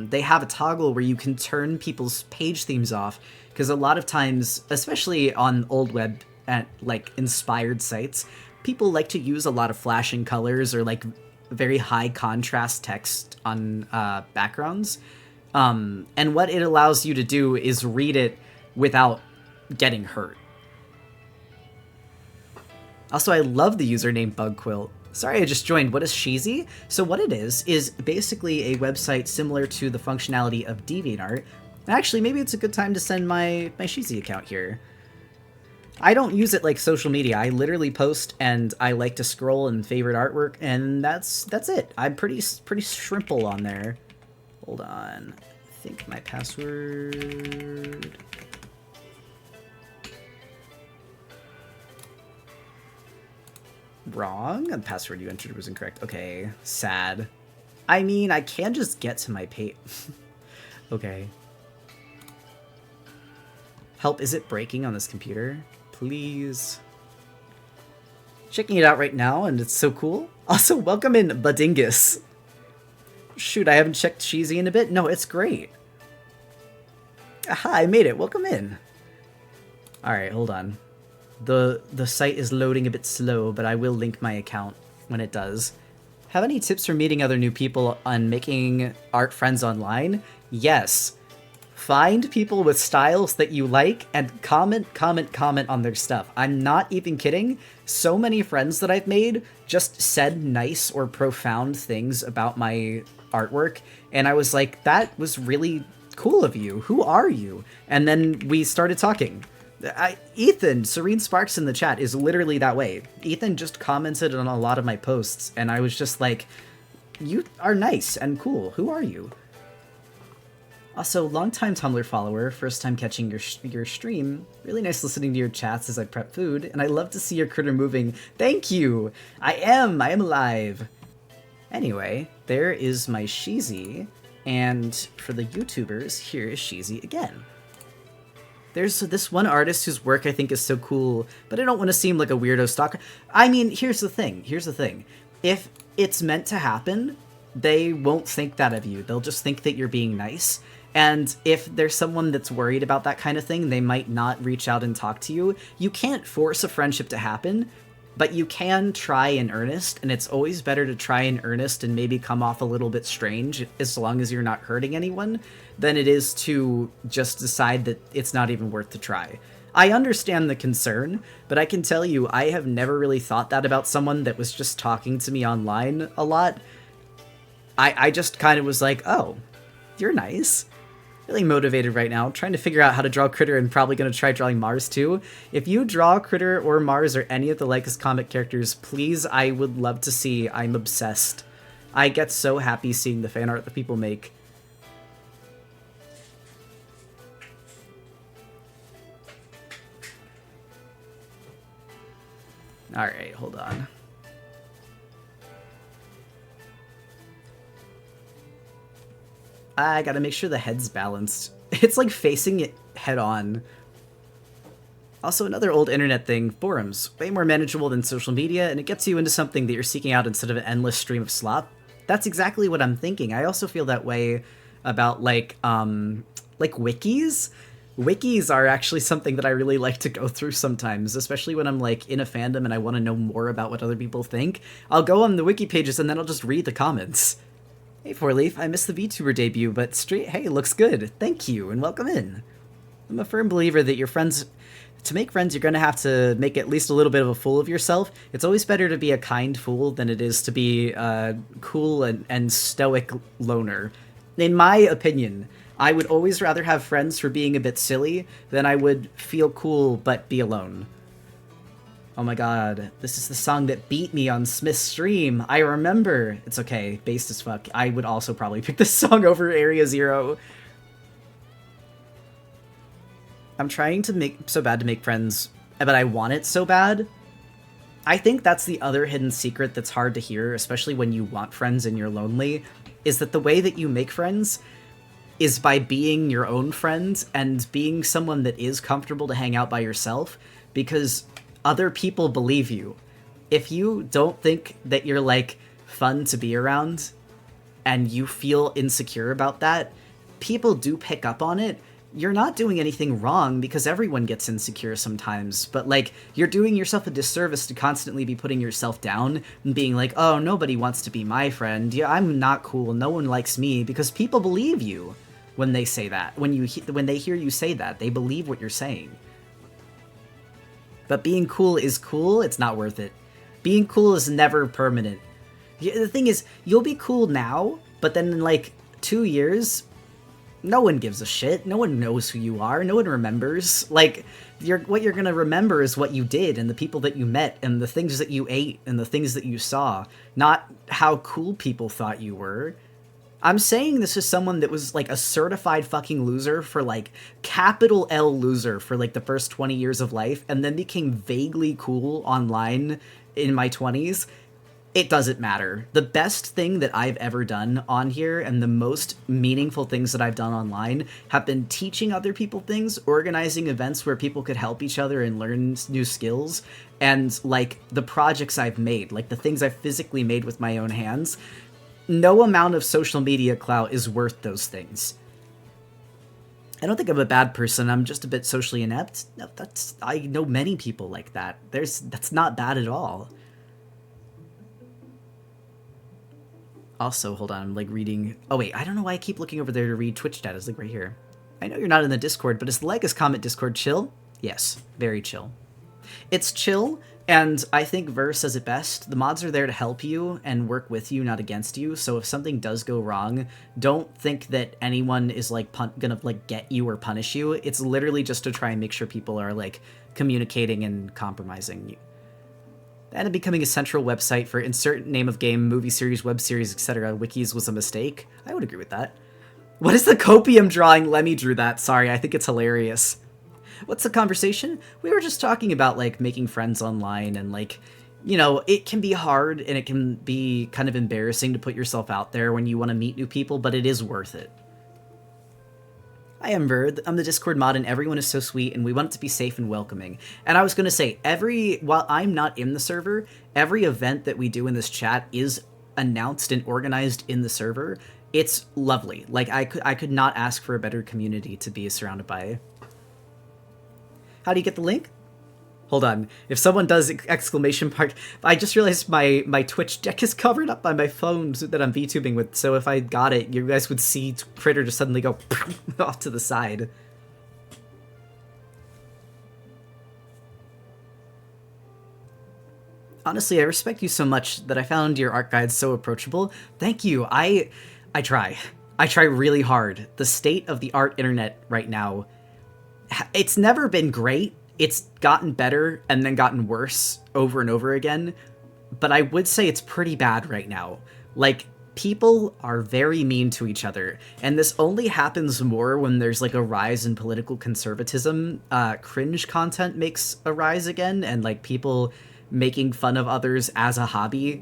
they have a toggle where you can turn people's page themes off, because a lot of times, especially on old web, at, like, inspired sites, people like to use a lot of flashing colors or, like, very high contrast text on backgrounds. And what it allows you to do is read it without getting hurt. Also, I love the username BugQuilt. Sorry, I just joined. What is Sheezy? So what it is basically a website similar to the functionality of DeviantArt. Actually, maybe it's a good time to send my Sheezy account here. I don't use it like social media. I literally post and I like to scroll and favorite artwork, and that's it. I'm pretty shrimple on there. Hold on. I think my password... Wrong? The password you entered was incorrect. Okay, sad. I mean, I can just get to my page. Okay. Help, is it breaking on this computer? Please. Checking it out right now, and it's so cool. Also, welcome in, Badingus. Shoot, I haven't checked Sheezy in a bit. No, it's great. Aha, I made it. Welcome in. Alright, hold on. The site is loading a bit slow, but I will link my account when it does. Have any tips for meeting other new people on making art friends online? Yes. Find people with styles that you like and comment on their stuff. I'm not even kidding. So many friends that I've made just said nice or profound things about my artwork, and I was like, that was really cool of you. Who are you? And then we started talking. Ethan, Serene Sparks in the chat is literally that way. Ethan just commented on a lot of my posts, and I was just like, you are nice and cool. Who are you? Also, longtime Tumblr follower, first time catching your stream. Really nice listening to your chats as I prep food, and I love to see your critter moving. Thank you! I am alive! Anyway, there is my Sheezy, and for the YouTubers, here is Sheezy again. There's this one artist whose work I think is so cool, but I don't want to seem like a weirdo stalker. I mean, here's the thing. If it's meant to happen, they won't think that of you. They'll just think that you're being nice. And if there's someone that's worried about that kind of thing, they might not reach out and talk to you. You can't force a friendship to happen, but you can try in earnest, and it's always better to try in earnest and maybe come off a little bit strange, as long as you're not hurting anyone, than it is to just decide that it's not even worth the try. I understand the concern, but I can tell you, I have never really thought that about someone that was just talking to me online a lot. I just kind of was like, oh, you're nice. Really motivated right now, trying to figure out how to draw Critter, and probably going to try drawing Mars too. If you draw Critter or Mars or any of the Lycus comic characters, please, I would love to see. I'm obsessed. I get so happy seeing the fan art that people make. Alright, hold on. I gotta make sure the head's balanced. It's like facing it head on. Also, another old internet thing, forums. Way more manageable than social media, and it gets you into something that you're seeking out instead of an endless stream of slop. That's exactly what I'm thinking. I also feel that way about, like wikis. Wikis are actually something that I really like to go through sometimes, especially when I'm like in a fandom and I want to know more about what other people think. I'll go on the wiki pages and then I'll just read the comments. Hey, Fourleaf, I missed the VTuber debut, but hey, looks good. Thank you, and welcome in. I'm a firm believer that to make friends, you're going to have to make at least a little bit of a fool of yourself. It's always better to be a kind fool than it is to be a cool and stoic loner. In my opinion, I would always rather have friends for being a bit silly than I would feel cool but be alone. Oh my god, this is the song that beat me on Smith's stream. I remember. It's okay, based as fuck. I would also probably pick this song over Area Zero. I'm trying to make so bad to make friends, but I want it so bad. I think that's the other hidden secret that's hard to hear, especially when you want friends and you're lonely, is that the way that you make friends is by being your own friend and being someone that is comfortable to hang out by yourself, because other people believe you. If you don't think that you're, like, fun to be around, and you feel insecure about that, people do pick up on it. You're not doing anything wrong, because everyone gets insecure sometimes, but, like, you're doing yourself a disservice to constantly be putting yourself down and being like, oh, nobody wants to be my friend, yeah, I'm not cool, no one likes me, because people believe you when they say that. When they hear you say that, they believe what you're saying. But being cool is cool, it's not worth it. Being cool is never permanent. The thing is, you'll be cool now, but then in, like, 2 years, no one gives a shit. No one knows who you are. No one remembers. Like, what you're gonna remember is what you did, and the people that you met, and the things that you ate, and the things that you saw. Not how cool people thought you were. I'm saying this as someone that was, like, a certified fucking loser for, like, capital L loser for, like, the first 20 years of life, and then became vaguely cool online in my 20s. It doesn't matter. The best thing that I've ever done on here, and the most meaningful things that I've done online, have been teaching other people things, organizing events where people could help each other and learn new skills, and, like, the projects I've made, like, the things I've physically made with my own hands. No amount of social media clout is worth those things. I don't think I'm a bad person, I'm just a bit socially inept. No, I know many people like that. That's not bad at all. Also, hold on, I'm, like, reading... Oh, wait, I don't know why I keep looking over there to read Twitch chat. It's, like, right here. I know you're not in the Discord, but is the Lega's Comment Discord chill? Yes, very chill. It's chill, and I think Verse says it best. The mods are there to help you and work with you, not against you, so if something does go wrong, don't think that anyone is, like, gonna, like, get you or punish you. It's literally just to try and make sure people are, like, communicating and compromising you. And becoming a central website for insert name of game, movie series, web series, etc. Wikis was a mistake. I would agree with that. What is the copium drawing? Lemmy drew that. Sorry, I think it's hilarious. What's the conversation? We were just talking about, like, making friends online and, like, you know, it can be hard and it can be kind of embarrassing to put yourself out there when you want to meet new people, but it is worth it. Hi, Ember. I'm the Discord mod, and everyone is so sweet, and we want it to be safe and welcoming. And I was going to say, while I'm not in the server, every event that we do in this chat is announced and organized in the server. It's lovely. Like, I could not ask for a better community to be surrounded by. How do you get the link? Hold on. If someone does exclamation mark, I just realized my Twitch deck is covered up by my phone that I'm VTubing with, so if I got it, you guys would see Critter just suddenly go off to the side. Honestly, I respect you so much that I found your art guides so approachable. Thank you. I try. I try really hard. The state of the art internet right now, it's never been great. It's gotten better and then gotten worse over and over again, but I would say it's pretty bad right now. Like, people are very mean to each other, and this only happens more when there's, like, a rise in political conservatism. Cringe content makes a rise again, and, like, people making fun of others as a hobby.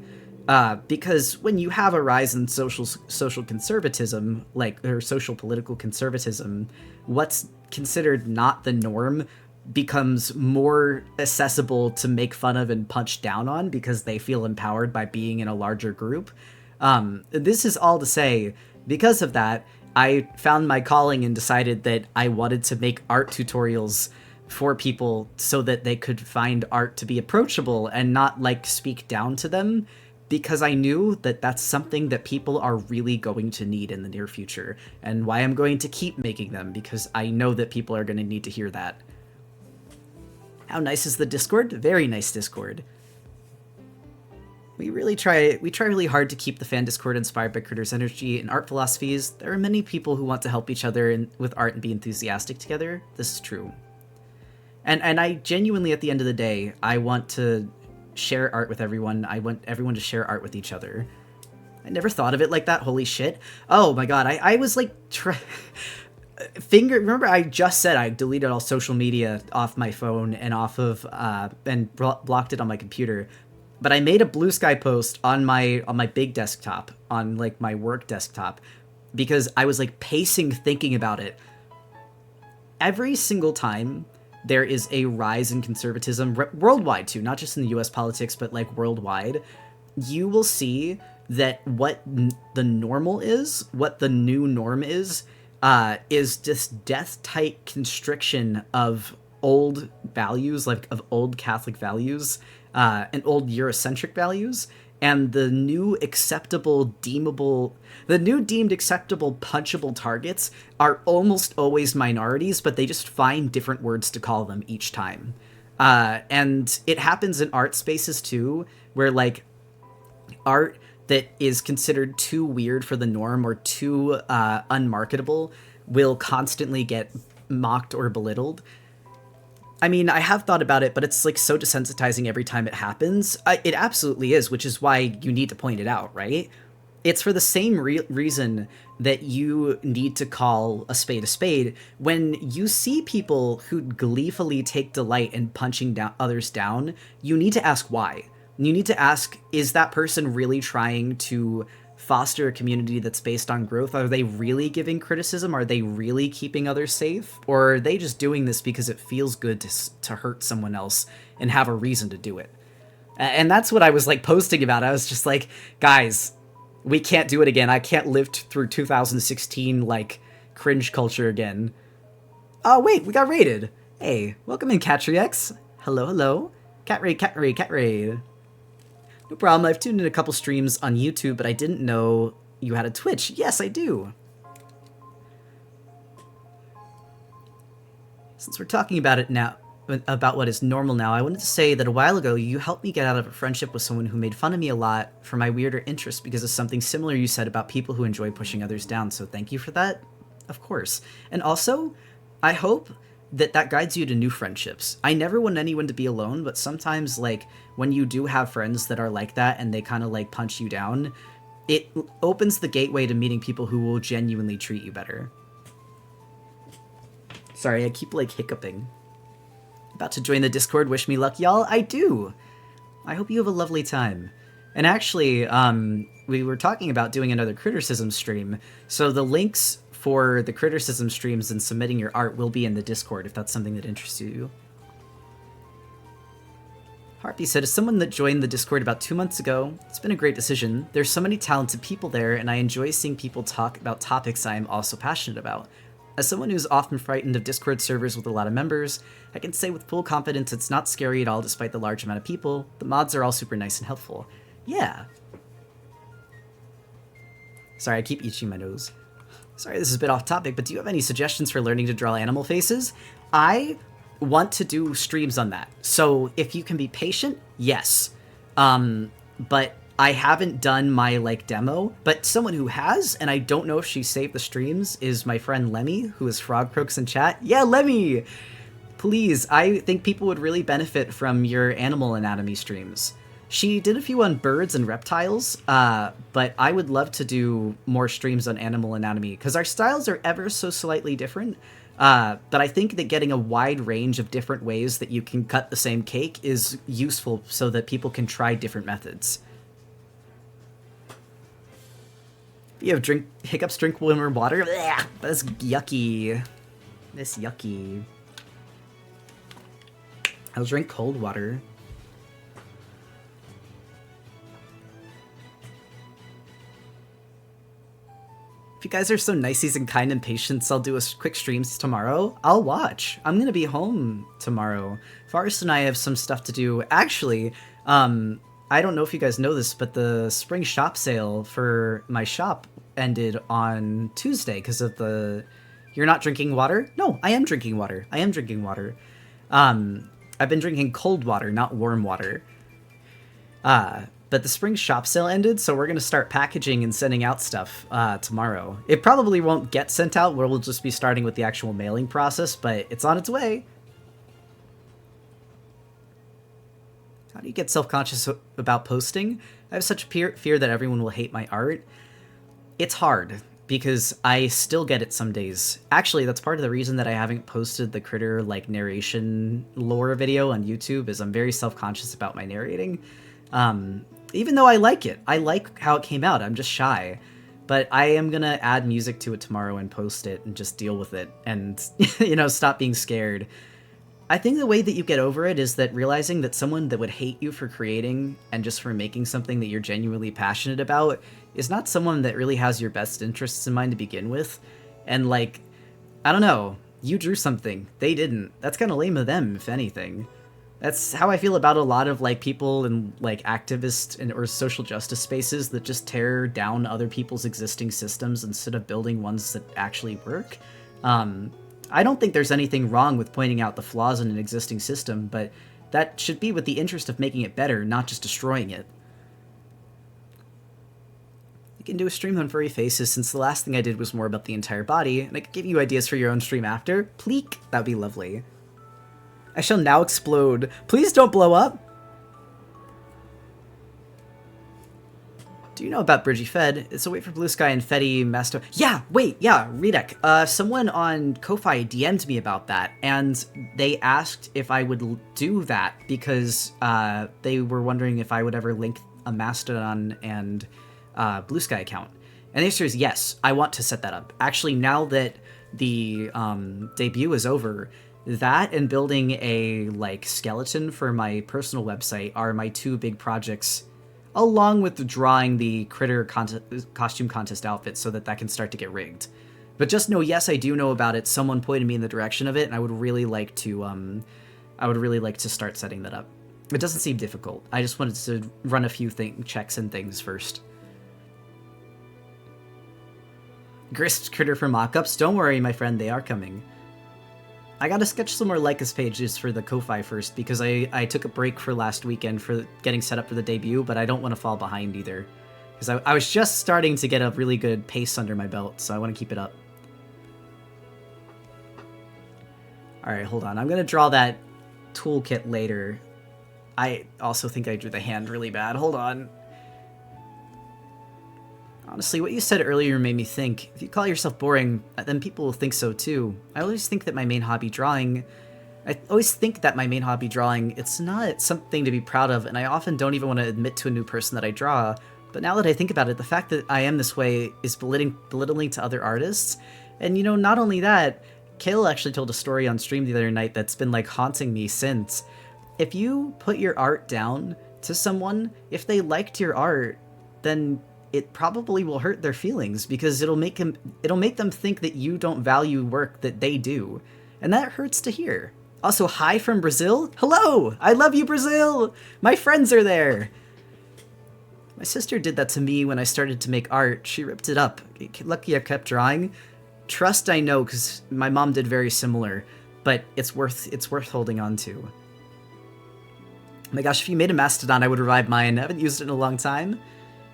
Because when you have a rise in social conservatism, like, or social political conservatism, what's considered not the norm becomes more accessible to make fun of and punch down on because they feel empowered by being in a larger group. This is all to say, because of that, I found my calling and decided that I wanted to make art tutorials for people so that they could find art to be approachable and not like speak down to them, because I knew that that's something that people are really going to need in the near future, and why I'm going to keep making them, because I know that people are going to need to hear that. How nice is the Discord? Very nice Discord. We try really hard to keep the fan Discord inspired by Critter's energy and art philosophies. There are many people who want to help each other with art and be enthusiastic together. This is true. And I genuinely, at the end of the day, I want to share art with everyone. I want everyone to share art with each other. I never thought of it like that. Holy shit. Oh my god, I was like... Remember I just said I deleted all social media off my phone and off of... and blocked it on my computer. But I made a Blue Sky post on my big desktop, on like my work desktop, because I was like pacing thinking about it. Every single time there is a rise in conservatism, worldwide too, not just in the US politics, but like worldwide, you will see that what the normal is, what the new norm is just death-tight constriction of old values, like of old Catholic values, and old Eurocentric values, and the new deemed acceptable punchable targets are almost always minorities, but they just find different words to call them each time. And it happens in art spaces too, where like art that is considered too weird for the norm or too unmarketable will constantly get mocked or belittled. I mean, I have thought about it, but it's like so desensitizing every time it happens. It absolutely is, which is why you need to point it out, right? It's for the same reason that you need to call a spade. When you see people who gleefully take delight in punching others down, you need to ask why. You need to ask, is that person really trying to foster a community that's based on growth? Are they really giving criticism? Are they really keeping others safe? Or are they just doing this because it feels good to hurt someone else and have a reason to do it? And that's what I was like posting about. I was just like, guys, we can't do it again. I can't live through 2016 like cringe culture again. Oh wait, we got raided. Hey, welcome in, Catrix. Hello, hello. Cat raid. No problem, I've tuned in a couple streams on YouTube, but I didn't know you had a Twitch. Yes, I do. Since we're talking about it now, about what is normal now, I wanted to say that a while ago you helped me get out of a friendship with someone who made fun of me a lot for my weirder interests because of something similar you said about people who enjoy pushing others down, so thank you for that. Of course. And also, I hope that guides you to new friendships. I never want anyone to be alone, but sometimes, like, when you do have friends that are like that and they kind of, like, punch you down, it opens the gateway to meeting people who will genuinely treat you better. Sorry, I keep, like, hiccuping. About to join the Discord, wish me luck, y'all? I do! I hope you have a lovely time. And actually, we were talking about doing another Criticism stream, so the links for the Criticism streams and submitting your art will be in the Discord if that's something that interests you. Harpy said, as someone that joined the Discord about 2 months ago, it's been a great decision. There's so many talented people there, and I enjoy seeing people talk about topics I am also passionate about. As someone who's often frightened of Discord servers with a lot of members, I can say with full confidence it's not scary at all despite the large amount of people. The mods are all super nice and helpful. Yeah. Sorry, I keep itching my nose. Sorry, this is a bit off topic, but do you have any suggestions for learning to draw animal faces? I want to do streams on that. So if you can be patient, yes. But I haven't done my, like, demo. But someone who has, and I don't know if she saved the streams, is my friend Lemmy, who is Frogcroaks in chat. Yeah, Lemmy! Please, I think people would really benefit from your animal anatomy streams. She did a few on birds and reptiles, but I would love to do more streams on animal anatomy, because our styles are ever so slightly different, but I think that getting a wide range of different ways that you can cut the same cake is useful so that people can try different methods. If you have hiccups, drink warmer water. Blech, that's yucky. That's yucky. I'll drink cold water. If you guys are so niceys and kind and patient, I'll do a quick streams tomorrow. I'll watch. I'm gonna be home tomorrow. Forrest and I have some stuff to do. Actually, I don't know if you guys know this, but the spring shop sale for my shop ended on Tuesday because of the... You're not drinking water? No, I am drinking water. I am drinking water. I've been drinking cold water, not warm water. But the spring shop sale ended, so we're going to start packaging and sending out stuff tomorrow. It probably won't get sent out, we'll just be starting with the actual mailing process, but it's on its way. How do you get self-conscious about posting? I have such fear that everyone will hate my art. It's hard, because I still get it some days. Actually, that's part of the reason that I haven't posted the critter, like, narration lore video on YouTube, is I'm very self-conscious about my narrating. Even though I like it. I like how it came out. I'm just shy. But I am gonna add music to it tomorrow and post it and just deal with it and, you know, stop being scared. I think the way that you get over it is that realizing that someone that would hate you for creating and just for making something that you're genuinely passionate about is not someone that really has your best interests in mind to begin with. And, like, I don't know, you drew something, they didn't. That's kind of lame of them, if anything. That's how I feel about a lot of, like, people in, like, activist and or social justice spaces that just tear down other people's existing systems instead of building ones that actually work. I don't think there's anything wrong with pointing out the flaws in an existing system, but that should be with the interest of making it better, not just destroying it. You can do a stream on furry faces, since the last thing I did was more about the entire body, and I could give you ideas for your own stream after. Pleek! That'd be lovely. I shall now explode. Please don't blow up! Do you know about Bridgie Fed? It's a wait for Blue Sky and Fetty Master. Yeah, wait, yeah, Redek. Someone on Ko-Fi DM'd me about that, and they asked if I would do that because they were wondering if I would ever link a Mastodon and Blue Sky account. And the answer is yes, I want to set that up. Actually, now that the debut is over, that and building a, like, skeleton for my personal website are my two big projects, along with drawing the critter costume contest outfit so that can start to get rigged. But just know, yes, I do know about it. Someone pointed me in the direction of it, and I would really like to start setting that up. It doesn't seem difficult. I just wanted to run a few checks and things first. Grist critter for mockups. Don't worry, my friend, they are coming. I gotta sketch some more Lycus pages for the Ko-Fi first, because I took a break for last weekend for getting set up for the debut, but I don't want to fall behind either. Because I was just starting to get a really good pace under my belt, so I want to keep it up. Alright, hold on. I'm gonna draw that toolkit later. I also think I drew the hand really bad. Hold on. Honestly, what you said earlier made me think, if you call yourself boring, then people will think so too. I always think that my main hobby drawing, it's not something to be proud of, and I often don't even want to admit to a new person that I draw. But now that I think about it, the fact that I am this way is belittling to other artists. And, you know, not only that, Kale actually told a story on stream the other night that's been, like, haunting me since. If you put your art down to someone, if they liked your art, then it probably will hurt their feelings, because it'll make them think that you don't value work that they do. And that hurts to hear. Also, hi from Brazil? Hello! I love you, Brazil! My friends are there! My sister did that to me when I started to make art. She ripped it up. Lucky I kept drawing. Trust I know, because my mom did very similar, but it's worth holding on to. Oh my gosh, if you made a Mastodon, I would revive mine. I haven't used it in a long time.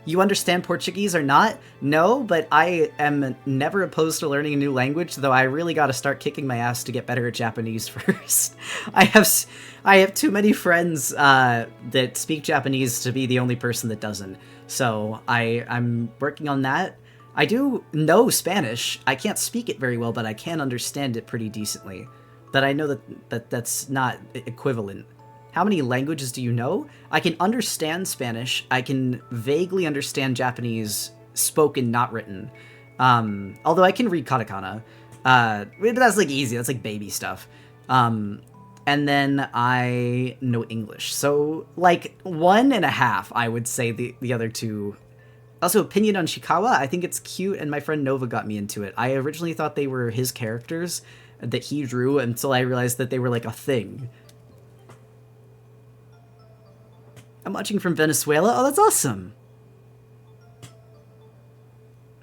You understand Portuguese or not? No, but I am never opposed to learning a new language, though I really gotta start kicking my ass to get better at Japanese first. I have too many friends that speak Japanese to be the only person that doesn't. So I'm working on that. I do know Spanish. I can't speak it very well, but I can understand it pretty decently. But I know that's not equivalent. How many languages do you know? I can understand Spanish. I can vaguely understand Japanese, spoken, not written. Although I can read katakana. But that's, like, easy. That's, like, baby stuff. And then I know English. So, like, 1.5, I would say the other two Also, opinion on Shikawa, I think it's cute, and my friend Nova got me into it. I originally thought they were his characters that he drew until I realized that they were like a thing. I'm watching from Venezuela. Oh, that's awesome.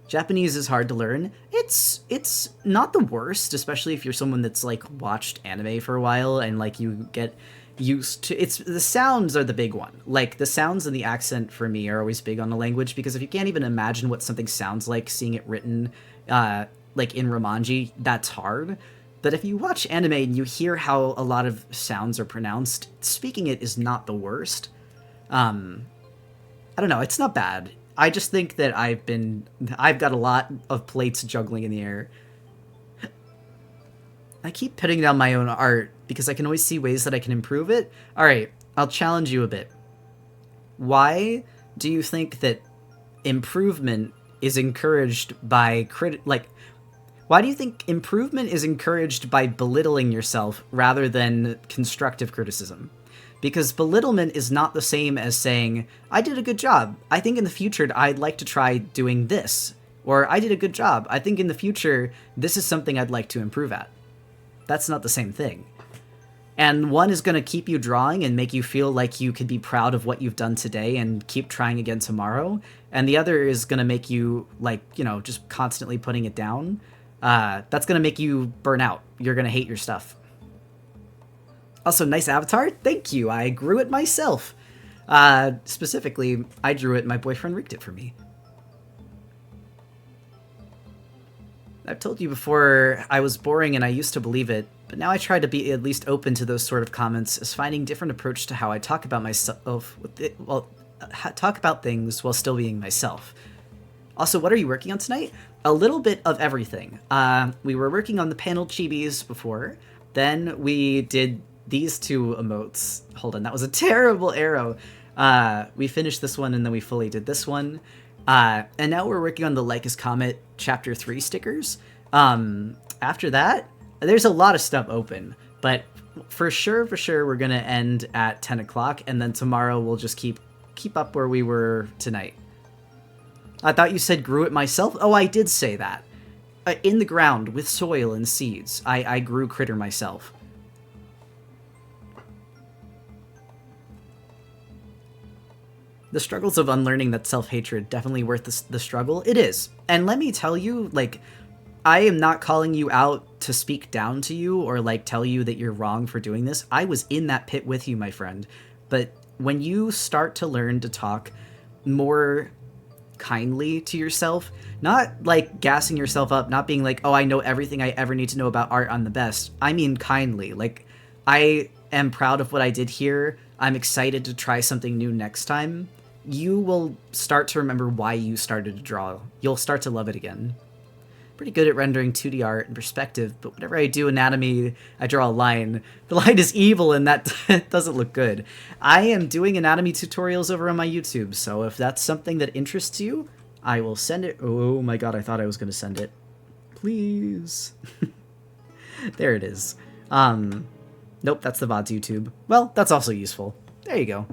Japanese is hard to learn. It's not the worst, especially if you're someone that's like watched anime for a while and like you get used to it's the sounds are the big one. Like the sounds and the accent for me are always big on the language, because if you can't even imagine what something sounds like seeing it written like in Romanji, that's hard. But if you watch anime and you hear how a lot of sounds are pronounced, speaking it is not the worst. I don't know, it's not bad. I just think that I've got a lot of plates juggling in the air. I keep putting down my own art because I can always see ways that I can improve it. Alright, I'll challenge you a bit. Why do you think that improvement is encouraged by why do you think improvement is encouraged by belittling yourself rather than constructive criticism? Because belittlement is not the same as saying, I did a good job. I think in the future I'd like to try doing this. Or I did a good job. I think in the future this is something I'd like to improve at. That's not the same thing. And one is going to keep you drawing and make you feel like you could be proud of what you've done today and keep trying again tomorrow. And the other is going to make you, like, you know, just constantly putting it down. That's going to make you burn out. You're going to hate your stuff. Also, nice avatar. Thank you. I grew it myself. Specifically, I drew it. My boyfriend rigged it for me. I've told you before I was boring and I used to believe it, but now I try to be at least open to those sort of comments as finding different approach to how I talk about myself. Talk about things while still being myself. Also, what are you working on tonight? A little bit of everything. We were working on the panel chibis before. Then we did these two emotes. Hold on, that was a terrible arrow. We finished this one and then we fully did this one. And now we're working on the Like as Comet Chapter 3 stickers. After that, there's a lot of stuff open. But for sure, we're going to end at 10 o'clock. And then tomorrow we'll just keep up where we were tonight. I thought you said grew it myself. Oh, I did say that. In the ground with soil and seeds. I grew Critter myself. The struggles of unlearning that self-hatred, definitely worth the struggle. It is. And let me tell you, like, I am not calling you out to speak down to you or, like, tell you that you're wrong for doing this. I was in that pit with you, my friend. But when you start to learn to talk more kindly to yourself, not, like, gassing yourself up, not being like, oh, I know everything I ever need to know about art, I'm the best. I mean kindly. Like, I am proud of what I did here. I'm excited to try something new next time. You will start to remember why you started to draw. You'll start to love it again. Pretty good at rendering 2D art and perspective, but whenever I do anatomy, I draw a line. The line is evil and that doesn't look good. I am doing anatomy tutorials over on my YouTube, so if that's something that interests you, I will send it. Oh my god, I thought I was going to send it. Please. There it is. Nope, that's the VOD's YouTube. Well, that's also useful. There you go.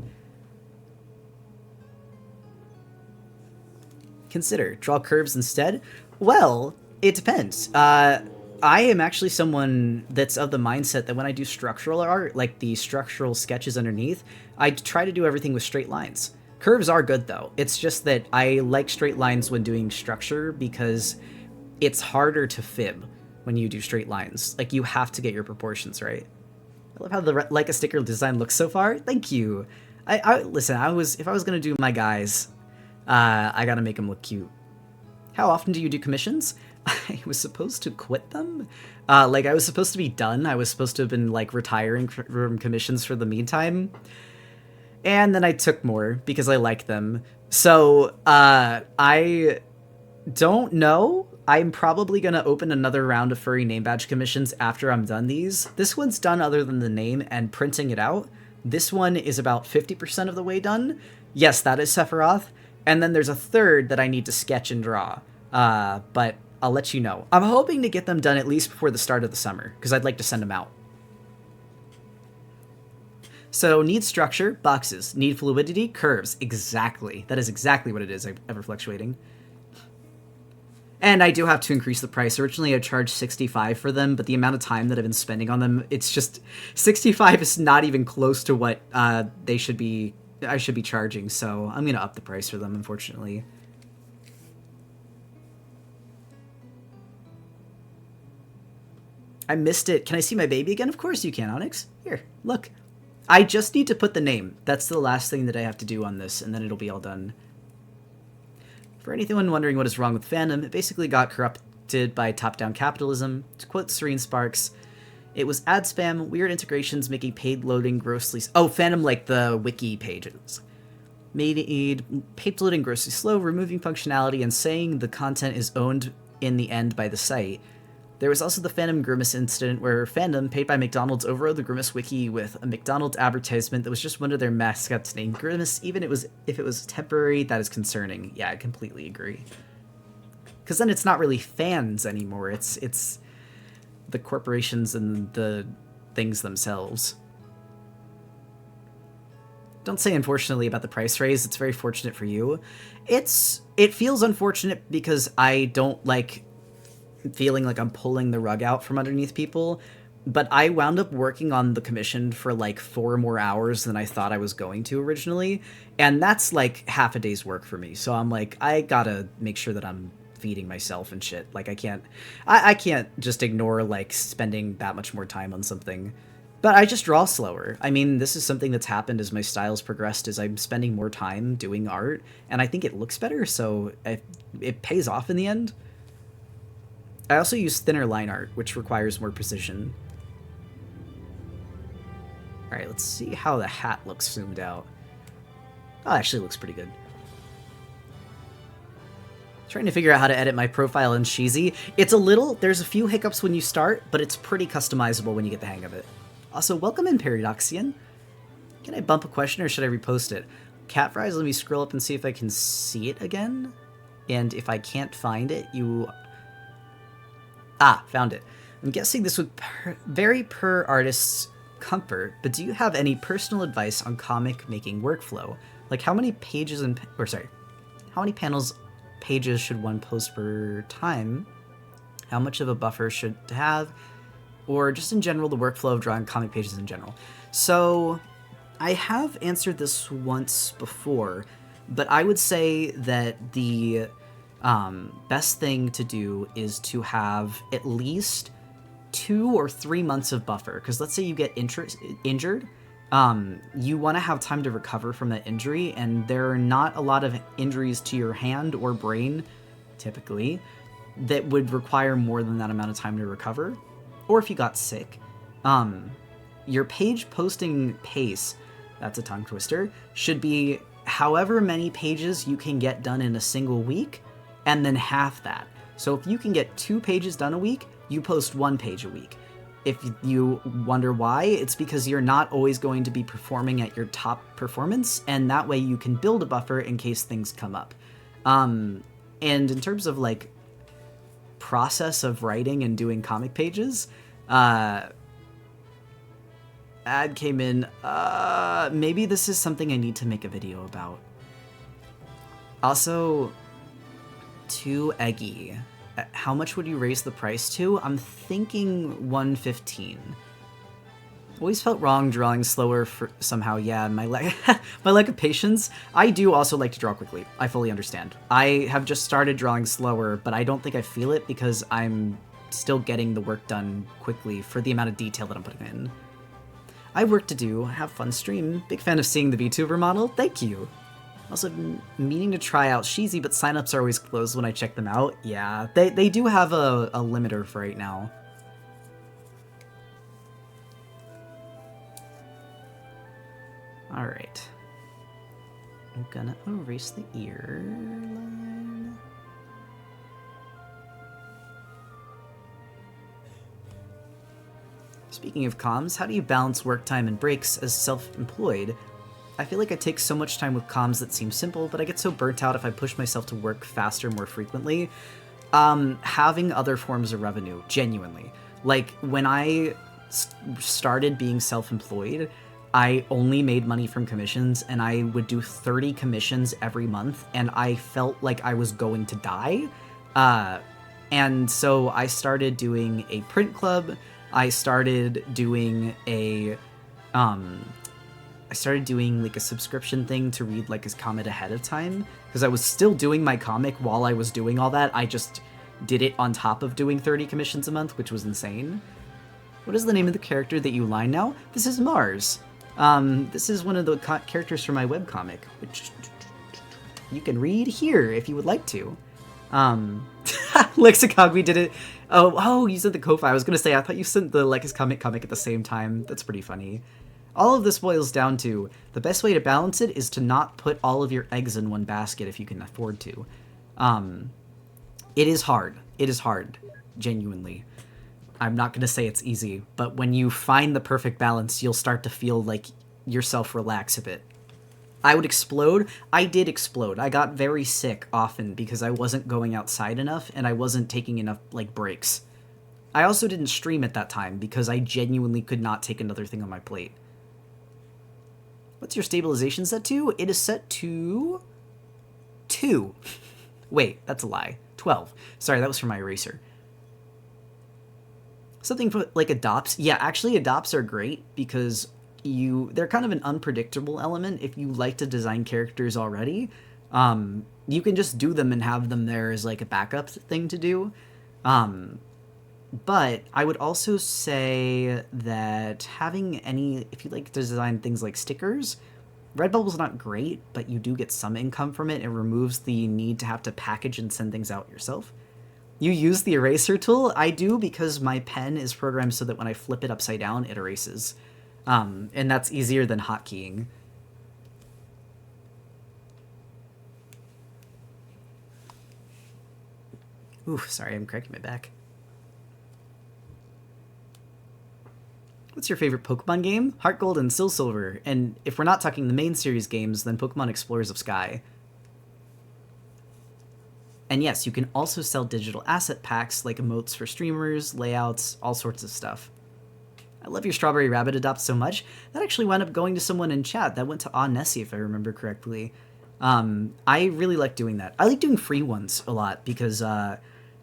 Consider draw curves instead. Well, it depends. I am actually someone that's of the mindset that when I do structural art, like the structural sketches underneath, I try to do everything with straight lines. Curves are good though. It's just that I like straight lines when doing structure because it's harder to fib when you do straight lines. Like, you have to get your proportions right. I love how the Like a Sticker design looks so far. Thank you. Listen, if I was gonna do my guys, I gotta make them look cute. How often do you do commissions? I was supposed to quit them. Like, I was supposed to be done. I was supposed to have been, like, retiring from commissions for the meantime. And then I took more because I like them. So, I don't know. I'm probably going to open another round of furry name badge commissions after I'm done these. This one's done other than the name and printing it out. This one is about 50% of the way done. Yes, that is Sephiroth. And then there's a third that I need to sketch and draw. But I'll let you know. I'm hoping to get them done at least before the start of the summer, because I'd like to send them out. So need structure, boxes. Need fluidity, curves. Exactly. That is exactly what it is, ever fluctuating. And I do have to increase the price. Originally I charged 65 for them, but the amount of time that I've been spending on them, it's just 65 is not even close to what I should be charging, so I'm gonna up the price for them, unfortunately. I missed it. Can I see my baby again? Of course you can, Onyx. Here, look. I just need to put the name. That's the last thing that I have to do on this, and then it'll be all done. For anyone wondering what is wrong with fandom, it basically got corrupted by top-down capitalism. To quote Serene Sparks, it was ad spam, weird integrations making paid loading grossly... Oh, fandom like the wiki pages. Made paid loading grossly slow, removing functionality, and saying the content is owned in the end by the site. There was also the Fandom Grimace incident where fandom, paid by McDonald's, overrode the Grimace wiki with a McDonald's advertisement that was just one of their mascots named Grimace. Even if it was temporary, that is concerning. Yeah, I completely agree. Because then it's not really fans anymore. It's the corporations and the things themselves. Don't say unfortunately about the price raise. It's very fortunate for you. It feels unfortunate because I don't like feeling like I'm pulling the rug out from underneath people, but I wound up working on the commission for like 4 more hours than I thought I was going to originally, and that's like half a day's work for me. So I'm like, I gotta make sure that I'm feeding myself and shit. Like I can't just ignore like spending that much more time on something. But I just draw slower. I mean, this is something that's happened as my style's progressed, as I'm spending more time doing art, and I think it looks better, so it pays off in the end. I also use thinner line art, which requires more precision. Alright, let's see how the hat looks zoomed out. Oh, it actually looks pretty good. Trying to figure out how to edit my profile in Sheezy. There's a few hiccups when you start, but it's pretty customizable when you get the hang of it. Also, welcome in, Paradoxian. Can I bump a question or should I repost it? Cat fries, let me scroll up and see if I can see it again. And if I can't find it, found it. I'm guessing this would vary per artist's comfort, but do you have any personal advice on comic making workflow? Like how many pages should one post per time? How much of a buffer should have? Or just in general, the workflow of drawing comic pages in general. So I have answered this once before, but I would say that the best thing to do is to have at least 2 or 3 months of buffer. Because let's say you get injured, you want to have time to recover from that injury, and there are not a lot of injuries to your hand or brain, typically, that would require more than that amount of time to recover. Or if you got sick, your page posting pace, that's a tongue twister, should be however many pages you can get done in a single week, and then half that. So if you can get 2 pages done a week, you post 1 page a week. If you wonder why, it's because you're not always going to be performing at your top performance, and that way you can build a buffer in case things come up. And in terms of like process of writing and doing comic pages, ad came in, maybe this is something I need to make a video about. Also, too eggy. How much would you raise the price to? I'm thinking 115. Always felt wrong drawing slower for somehow. Yeah, my lack of patience. I do also like to draw quickly. I fully understand. I have just started drawing slower, but I don't think I feel it because I'm still getting the work done quickly for the amount of detail that I'm putting in. I have work to do. Have fun stream. Big fan of seeing the VTuber model. Thank you. Also, meaning to try out Sheezy, but signups are always closed when I check them out. Yeah, they do have a limiter for right now. Alright. I'm gonna erase the ear line. Speaking of comms, how do you balance work time and breaks as self-employed? I feel like I take so much time with comms that seem simple, but I get so burnt out if I push myself to work faster more frequently. Having other forms of revenue, genuinely. Like, when I started being self-employed, I only made money from commissions, and I would do 30 commissions every month, and I felt like I was going to die. And so I started doing a print club. I started doing a like a subscription thing to read like a comic ahead of time, because I was still doing my comic while I was doing all that. I just did it on top of doing 30 commissions a month, which was insane. What is the name of the character that you line now? This is Mars. This is one of the characters from my webcomic, which you can read here if you would like to. Lexicon, we did it. Oh, you sent the Ko-Fi. I was going to say, I thought you sent the Lexicon comic at the same time. That's pretty funny. All of this boils down to, the best way to balance it is to not put all of your eggs in one basket if you can afford to. It is hard. It is hard. Genuinely. I'm not going to say it's easy, but when you find the perfect balance, you'll start to feel like yourself relax a bit. I would explode. I did explode. I got very sick often because I wasn't going outside enough and I wasn't taking enough, like, breaks. I also didn't stream at that time because I genuinely could not take another thing on my plate. What's your stabilization set to? It is set to 2. Wait, that's a lie. 12. Sorry, that was for my eraser. Something for, like, adopts. Yeah, actually, adopts are great because they're kind of an unpredictable element. If you like to design characters already, you can just do them and have them there as, like, a backup thing to do. But I would also say that if you like to design things like stickers, Redbubble's not great, but you do get some income from it. It removes the need to have to package and send things out yourself. You use the eraser tool? I do, because my pen is programmed so that when I flip it upside down, it erases. And that's easier than hotkeying. Ooh, sorry, I'm cracking my back. What's your favorite Pokemon game? Heart Gold and Soul Silver. And if we're not talking the main series games, then Pokemon Explorers of Skye. And yes, you can also sell digital asset packs like emotes for streamers, layouts, all sorts of stuff. I love your Strawberry Rabbit adopt so much. That actually wound up going to someone in chat. That went to Nessie, if I remember correctly. I really like doing that. I like doing free ones a lot because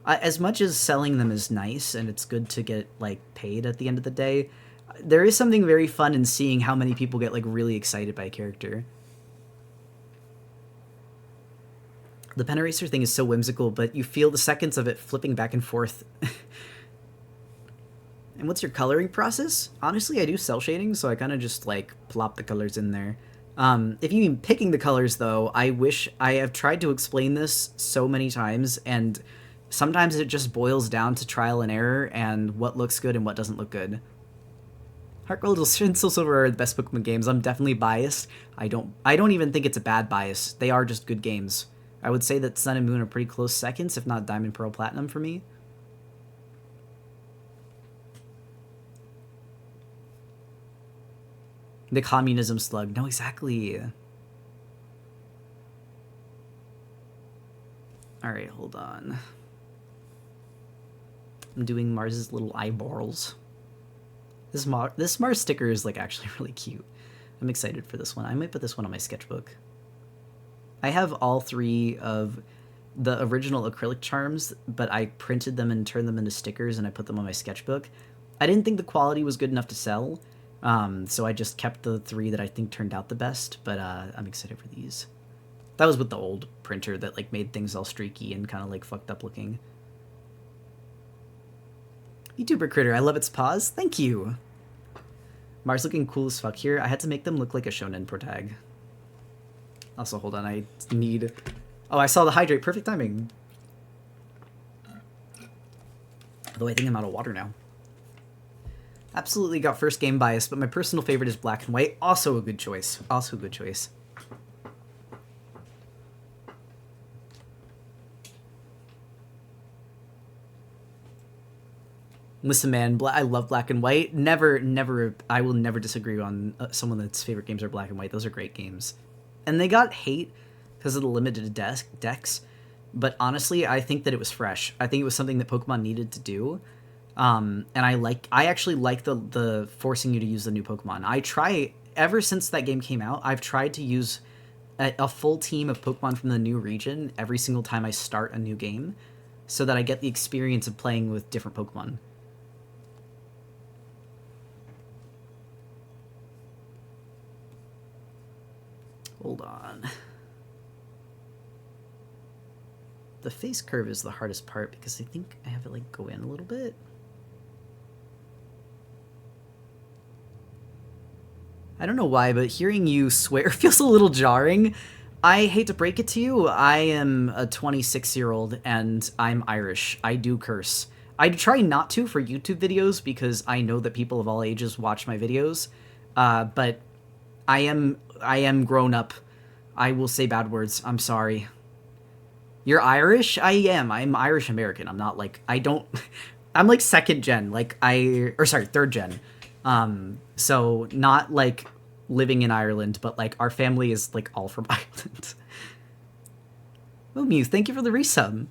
as much as selling them is nice and it's good to get like paid at the end of the day, there is something very fun in seeing how many people get like really excited by a character. The pen eraser thing is so whimsical, but you feel the seconds of it flipping back and forth. And what's your coloring process? Honestly, I do cell shading, so I kind of just like plop the colors in there. If you mean picking the colors, though, I have tried to explain this so many times, and sometimes it just boils down to trial and error and what looks good and what doesn't look good. Heart Gold and Soul Silver are the best Pokemon games. I'm definitely biased. I don't even think it's a bad bias. They are just good games. I would say that Sun and Moon are pretty close seconds, if not Diamond, Pearl, Platinum for me. The communism slug. No, exactly. Alright, hold on. I'm doing Mars's little eyeballs. This Mars sticker is like actually really cute. I'm excited for this one. I might put this one on my sketchbook. I have all 3 of the original acrylic charms, but I printed them and turned them into stickers and I put them on my sketchbook. I didn't think the quality was good enough to sell, so I just kept the 3 that I think turned out the best, but I'm excited for these. That was with the old printer that like made things all streaky and kind of like fucked up looking. YouTuber Critter, I love its paws. Thank you. Mars looking cool as fuck here. I had to make them look like a shonen protag. Also, hold on, I need... Oh, I saw the hydrate. Perfect timing. Although I think I'm out of water now. Absolutely got first game bias, but my personal favorite is Black and White. Also a good choice. Also a good choice. Listen, man, I love Black and White. I will never disagree on someone that's favorite games are Black and White. Those are great games. And they got hate because of the limited decks, but honestly, I think that it was fresh. I think it was something that Pokemon needed to do. And I actually like the forcing you to use the new Pokemon. I try ever since that game came out, I've tried to use a full team of Pokemon from the new region every single time I start a new game, so that I get the experience of playing with different Pokemon. Hold on. The face curve is the hardest part because I think I have it like go in a little bit. I don't know why, but hearing you swear feels a little jarring. I hate to break it to you, I am a 26-year-old and I'm Irish. I do curse. I try not to for YouTube videos because I know that people of all ages watch my videos, but I am grown up. I will say bad words. I'm sorry. You're Irish? I am. I'm Irish American. I'm not like, I don't, I'm like second gen, like third gen. So not like living in Ireland, but like our family is like all from Ireland. Oh, Mew, thank you for the resub.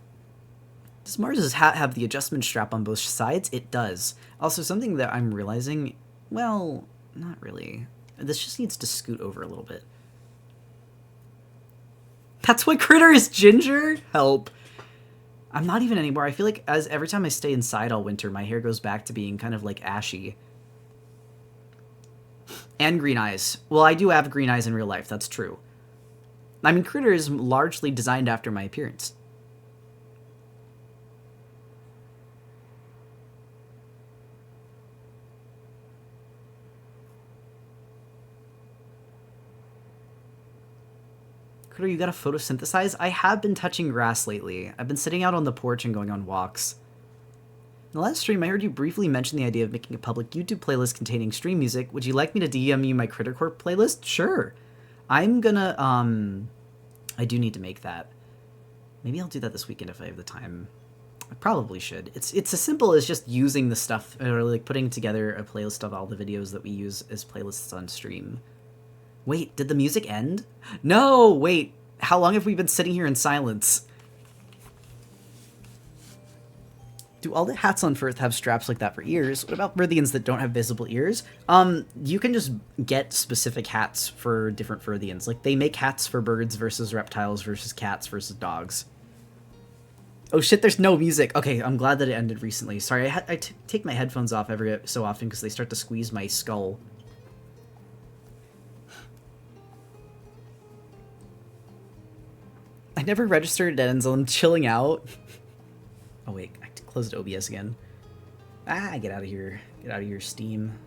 Does Mars's hat have the adjustment strap on both sides? It does. Also, something that I'm realizing, well, not really. This just needs to scoot over a little bit. That's why Critter is ginger? Help. I'm not even anymore. I feel like every time I stay inside all winter, my hair goes back to being kind of like ashy. And green eyes. Well, I do have green eyes in real life, that's true. I mean, Critter is largely designed after my appearance. Critter, you gotta photosynthesize? I have been touching grass lately. I've been sitting out on the porch and going on walks. In the last stream, I heard you briefly mention the idea of making a public YouTube playlist containing stream music. Would you like me to DM you my Critter Corp playlist? Sure. I'm gonna, I do need to make that. Maybe I'll do that this weekend if I have the time. I probably should. It's as simple as just using the stuff, or like putting together a playlist of all the videos that we use as playlists on stream. Wait, did the music end? No, wait. How long have we been sitting here in silence? Do all the hats on Firth have straps like that for ears? What about Furthians that don't have visible ears? You can just get specific hats for different Furthians. Like, they make hats for birds versus reptiles versus cats versus dogs. Oh shit, there's no music. Okay, I'm glad that it ended recently. Sorry, I take my headphones off every so often because they start to squeeze my skull. I never registered at Enzo. I'm chilling out. Oh wait, I closed OBS again. Ah, get out of here. Get out of here, Steam.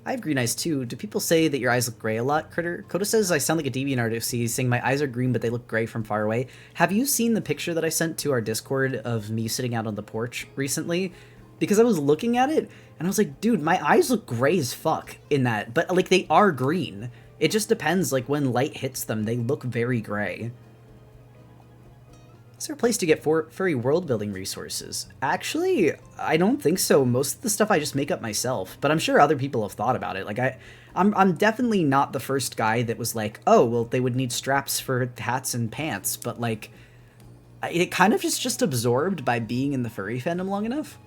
I have green eyes too. Do people say that your eyes look gray a lot, Critter? Coda says I sound like a DeviantArt saying my eyes are green but they look gray from far away. Have you seen the picture that I sent to our Discord of me sitting out on the porch recently? Because I was looking at it and I was like, dude, my eyes look gray as fuck in that. But like, they are green. It just depends, like when light hits them, they look very gray. Is there a place to get furry world-building resources? Actually, I don't think so. Most of the stuff I just make up myself, but I'm sure other people have thought about it. Like, I'm definitely not the first guy that was like, oh, well, they would need straps for hats and pants, but like, it kind of is just absorbed by being in the furry fandom long enough.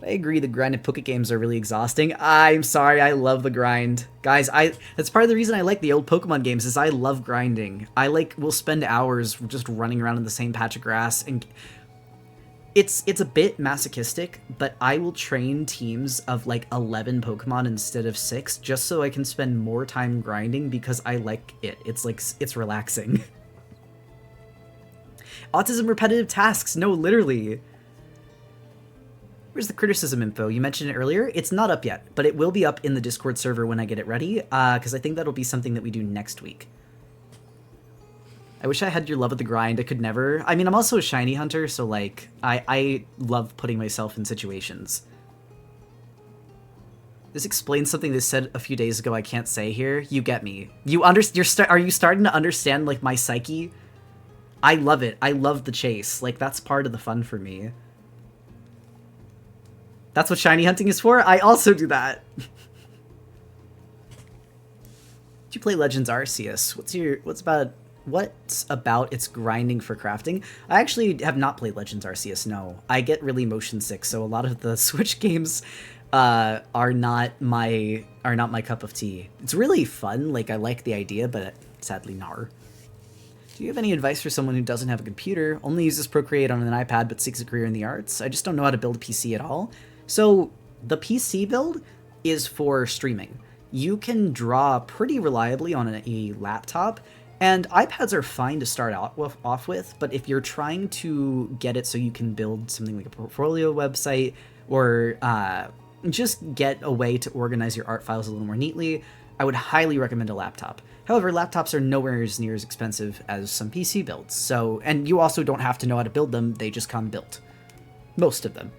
I agree, the grind and Poké games are really exhausting. I'm sorry, I love the grind. Guys, that's part of the reason I like the old Pokemon games, is I love grinding. Will spend hours just running around in the same patch of grass, and it's a bit masochistic, but I will train teams of like 11 Pokemon instead of 6, just so I can spend more time grinding because I like it. It's relaxing. Autism repetitive tasks, no, literally. Where's the criticism info? You mentioned it earlier. It's not up yet, but it will be up in the Discord server when I get it ready, because I think that'll be something that we do next week. I wish I had your love of the grind. I could never. I mean, I'm also a shiny hunter, so like, I love putting myself in situations. This explains something they said a few days ago I can't say here. You get me. Are you starting to understand, like, my psyche? I love it. I love the chase. Like, that's part of the fun for me. That's what shiny hunting is for? I also do that. Did you play Legends Arceus? what's about its grinding for crafting. I actually have not played Legends Arceus, no. I get really motion sick, so a lot of the Switch games are not my cup of tea. It's really fun, like I like the idea, but sadly nar. Do you have any advice for someone who doesn't have a computer, only uses Procreate on an iPad but seeks a career in the arts? I just don't know how to build a PC at all. So the PC build is for streaming. You can draw pretty reliably on a laptop, and iPads are fine to start off with, but if you're trying to get it so you can build something like a portfolio website or just get a way to organize your art files a little more neatly, I would highly recommend a laptop. However, laptops are nowhere near as expensive as some PC builds, so, and you also don't have to know how to build them, they just come built. Most of them.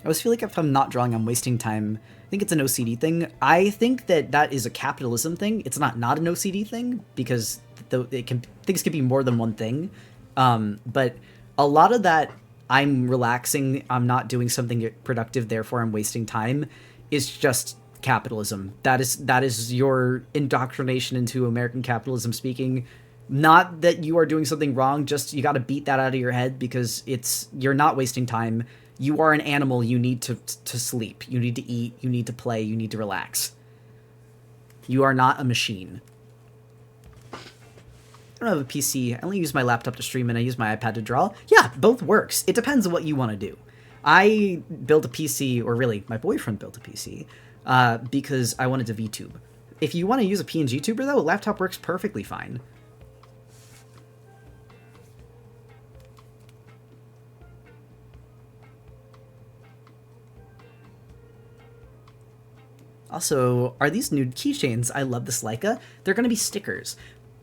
I always feel like if I'm not drawing, I'm wasting time. I think it's an OCD thing. I think that is a capitalism thing. It's not an OCD thing, because things can be more than one thing. But a lot of that, I'm relaxing, I'm not doing something productive, therefore I'm wasting time, is just capitalism. That is your indoctrination into American capitalism speaking. Not that you are doing something wrong, just you got to beat that out of your head, because you're not wasting time. You are an animal. You need to sleep. You need to eat. You need to play. You need to relax. You are not a machine. I don't have a PC. I only use my laptop to stream, and I use my iPad to draw. Yeah, both works. It depends on what you want to do. I built a PC, or really, my boyfriend built a PC, because I wanted to VTube. If you want to use a PNG tuber, though, a laptop works perfectly fine. Also, are these nude keychains? I love this Leica. They're going to be stickers.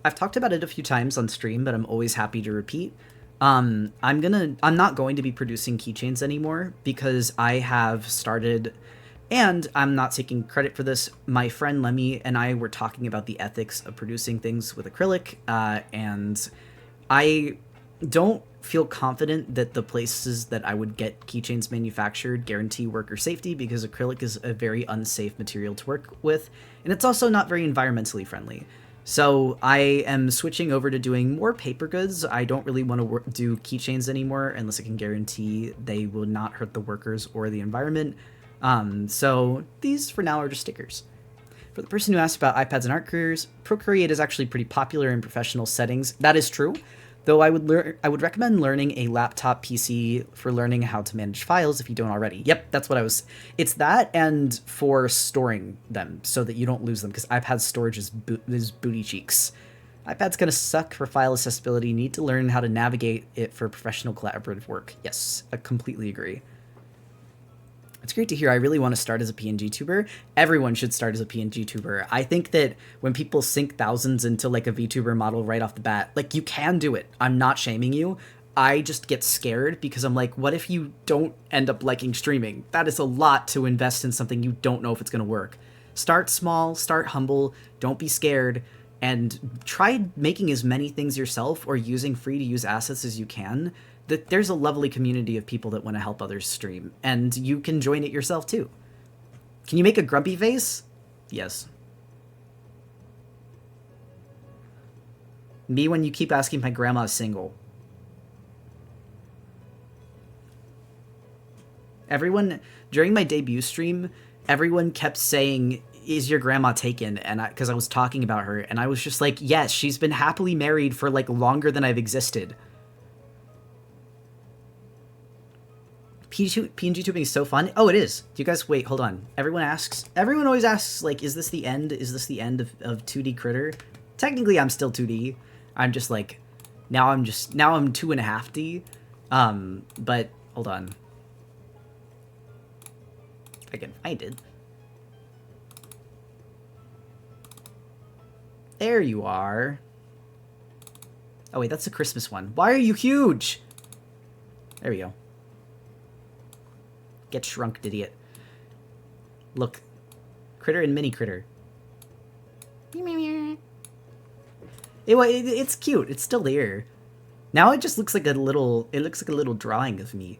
I've talked about it a few times on stream, but I'm always happy to repeat. I'm not going to be producing keychains anymore, because I have started, and I'm not taking credit for this. My friend Lemmy and I were talking about the ethics of producing things with acrylic, and I don't feel confident that the places that I would get keychains manufactured guarantee worker safety, because acrylic is a very unsafe material to work with, and it's also not very environmentally friendly. So I am switching over to doing more paper goods. I don't really want to do keychains anymore unless I can guarantee they will not hurt the workers or the environment. So these for now are just stickers. For the person who asked about iPads and art careers, Procreate is actually pretty popular in professional settings. That is true. Though I would recommend learning a laptop PC for learning how to manage files if you don't already. Yep, that's what I was... It's that, and for storing them so that you don't lose them, because iPad storage is booty cheeks. iPad's gonna suck for file accessibility. Need to learn how to navigate it for professional collaborative work. Yes, I completely agree. It's great to hear. I really want to start as a PNG tuber. Everyone should start as a PNG tuber. I think that when people sink thousands into like a VTuber model right off the bat, like, you can do it. I'm not shaming you. I just get scared because I'm like, what if you don't end up liking streaming? That is a lot to invest in something you don't know if it's going to work. Start small, start humble, don't be scared, and try making as many things yourself or using free to use assets as you can. There's a lovely community of people that want to help others stream, and you can join it yourself too. Can you make a grumpy face? Yes. Me when you keep asking if my grandma's single. Everyone, during my debut stream, everyone kept saying, is your grandma taken? And because I was talking about her, and I was just like, yes, she's been happily married for like longer than I've existed. PNG tubing is so fun. Oh, it is. Do you guys... Wait, hold on. Everyone always asks, like, is this the end? Is this the end of 2D Critter? Technically, I'm still 2D. I'm just, like... Now I'm 2.5D. But, hold on. I can find it. There you are. Oh, wait, that's the Christmas one. Why are you huge? There we go. Get shrunk, idiot. Look. Critter and mini critter. It's cute. It's still there. Now it just looks like a little... It looks like a little drawing of me.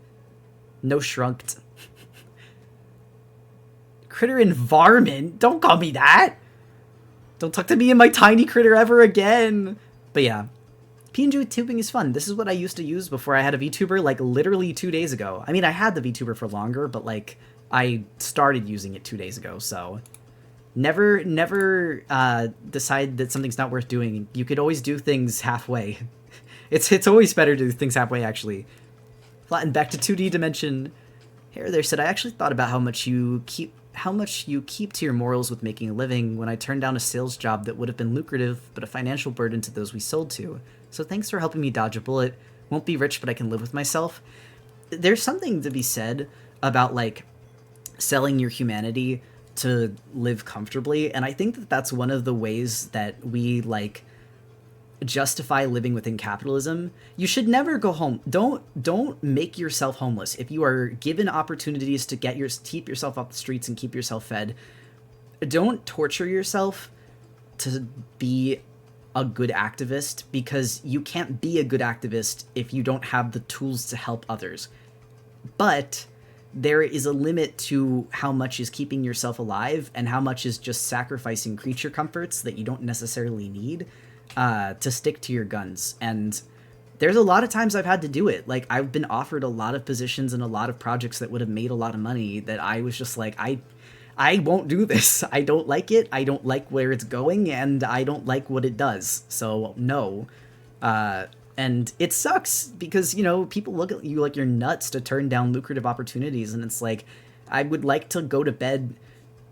No shrunked. Critter and varmint? Don't call me that! Don't talk to me and my tiny critter ever again. But yeah, PNG Vtubing is fun. This is what I used to use before I had a VTuber, like literally 2 days ago. I mean, I had the VTuber for longer, but like I started using it 2 days ago, so never decide that something's not worth doing. You could always do things halfway. It's always better to do things halfway, actually. Flatten back to 2D dimension. Hair there said, I actually thought about how much you keep to your morals with making a living when I turned down a sales job that would have been lucrative, but a financial burden to those we sold to. So thanks for helping me dodge a bullet. Won't be rich, but I can live with myself. There's something to be said about, like, selling your humanity to live comfortably, and I think that that's one of the ways that we, like, justify living within capitalism. You should never go home. Don't make yourself homeless. If you are given opportunities to keep yourself off the streets and keep yourself fed, don't torture yourself to be a good activist, because you can't be a good activist if you don't have the tools to help others. But there is a limit to how much is keeping yourself alive and how much is just sacrificing creature comforts that you don't necessarily need to stick to your guns. And there's a lot of times I've had to do it. Like, I've been offered a lot of positions and a lot of projects that would have made a lot of money that I was just like, I won't do this. I don't like it. I don't like where it's going, and I don't like what it does. So no. And it sucks because, you know, people look at you like you're nuts to turn down lucrative opportunities, and it's like, I would like to go to bed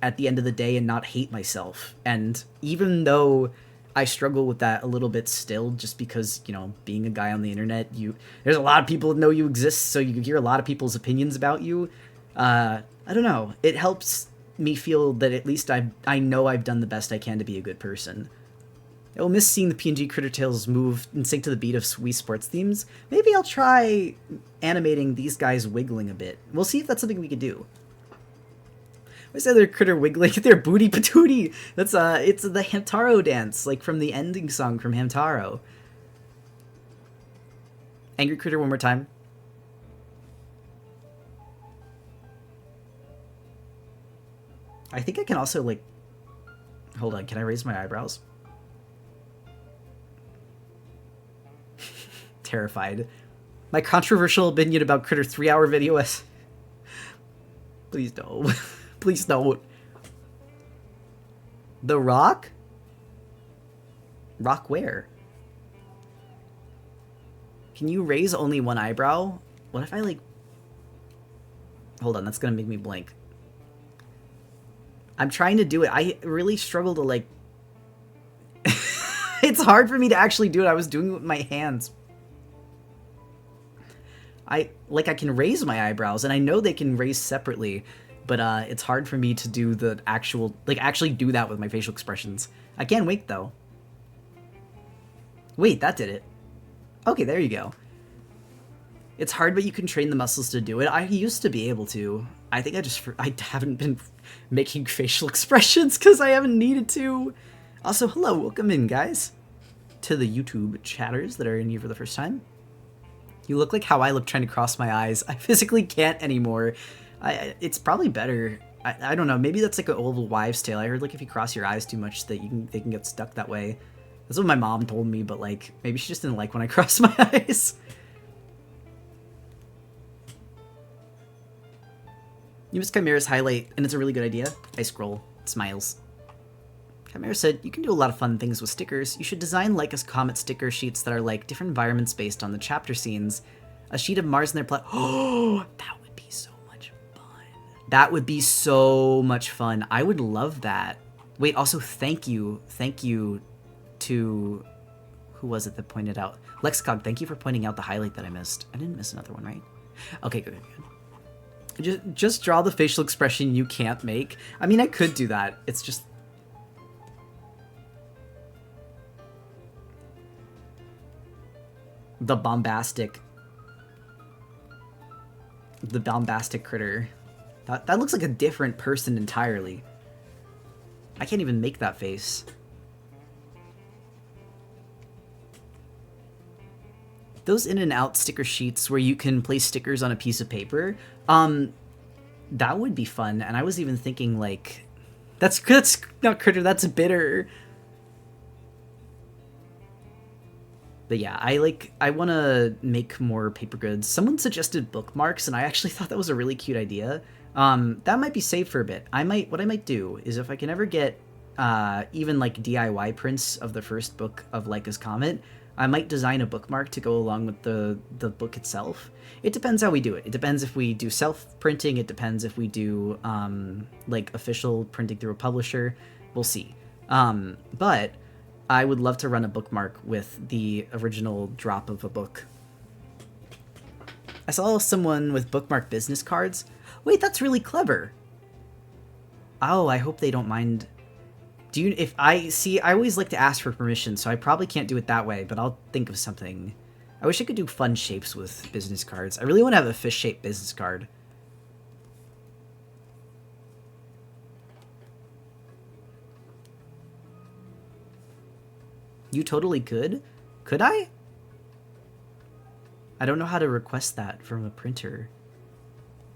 at the end of the day and not hate myself. And even though I struggle with that a little bit still, just because, you know, being a guy on the internet, there's a lot of people that know you exist, so you hear a lot of people's opinions about you. I don't know. It helps me feel that at least I know I've done the best I can to be a good person. I will miss seeing the PNG Critter Tales move and sync to the beat of Wii Sports themes. Maybe I'll try animating these guys wiggling a bit. We'll see if that's something we could do. What's the other critter wiggling? Their booty patootie! That's it's the Hamtaro dance, like from the ending song from Hamtaro. Angry critter one more time. I think I can also, like, hold on, can I raise my eyebrows? Terrified. My controversial opinion about Critter 3-hour video is... Please don't. Please don't. The Rock? Rock where? Can you raise only one eyebrow? What if I, like... Hold on, that's gonna make me blink. I'm trying to do it. I really struggle to, like... It's hard for me to actually do it. I was doing it with my hands. I can raise my eyebrows, and I know they can raise separately, but it's hard for me to do the actual, like, actually do that with my facial expressions. I can't wait, though. Wait, that did it. Okay, there you go. It's hard, but you can train the muscles to do it. I used to be able to. I think I haven't been making facial expressions because I haven't needed to. Also, hello, welcome in, guys, to the YouTube chatters that are in here for the first time. You look like how I look trying to cross my eyes. I physically can't anymore. It's probably better. I don't know. Maybe that's like an old wives' tale. I heard, like, if you cross your eyes too much, that they can get stuck that way. That's what my mom told me, but, like, maybe she just didn't like when I crossed my eyes. You missed Chimera's highlight, and it's a really good idea. I scroll. Smiles. Chimera said, you can do a lot of fun things with stickers. You should design like a comet sticker sheets that are like different environments based on the chapter scenes. A sheet of Mars and their planet. Oh, that would be so much fun. That would be so much fun. I would love that. Wait, also thank you. Thank you to... Who was it that pointed out? Lexcog, thank you for pointing out the highlight that I missed. I didn't miss another one, right? Okay, good. Just draw the facial expression you can't make. I mean, I could do that. It's just... The bombastic critter. That looks like a different person entirely. I can't even make that face. Those in and out sticker sheets where you can place stickers on a piece of paper, that would be fun. And I was even thinking, like, that's not critter, that's bitter. But yeah, I want to make more paper goods. Someone suggested bookmarks, and I actually thought that was a really cute idea. That might be saved for a bit. What I might do is if I can ever get even like DIY prints of the first book of Leica's Comet, I might design a bookmark to go along with the book itself. It depends how we do it. It depends if we do self-printing. It depends if we do like official printing through a publisher. We'll see. But I would love to run a bookmark with the original drop of a book. I saw someone with bookmark business cards. Wait, that's really clever. Oh, I hope they don't mind. I always like to ask for permission, so I probably can't do it that way, but I'll think of something. I wish I could do fun shapes with business cards. I really want to have a fish-shaped business card. You totally could? Could I? I don't know how to request that from a printer.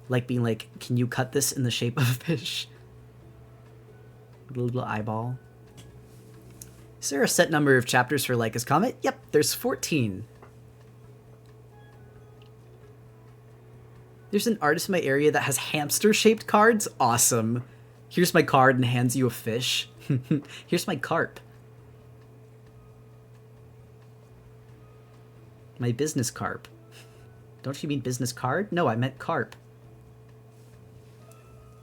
Like being like, can you cut this in the shape of a fish? Little eyeball. Is there a set number of chapters for Leica's Comet? Yep, there's 14. There's an artist in my area that has hamster-shaped cards? Awesome. Here's my card and hands you a fish. Here's my carp. My business carp. Don't you mean business card? No, I meant carp.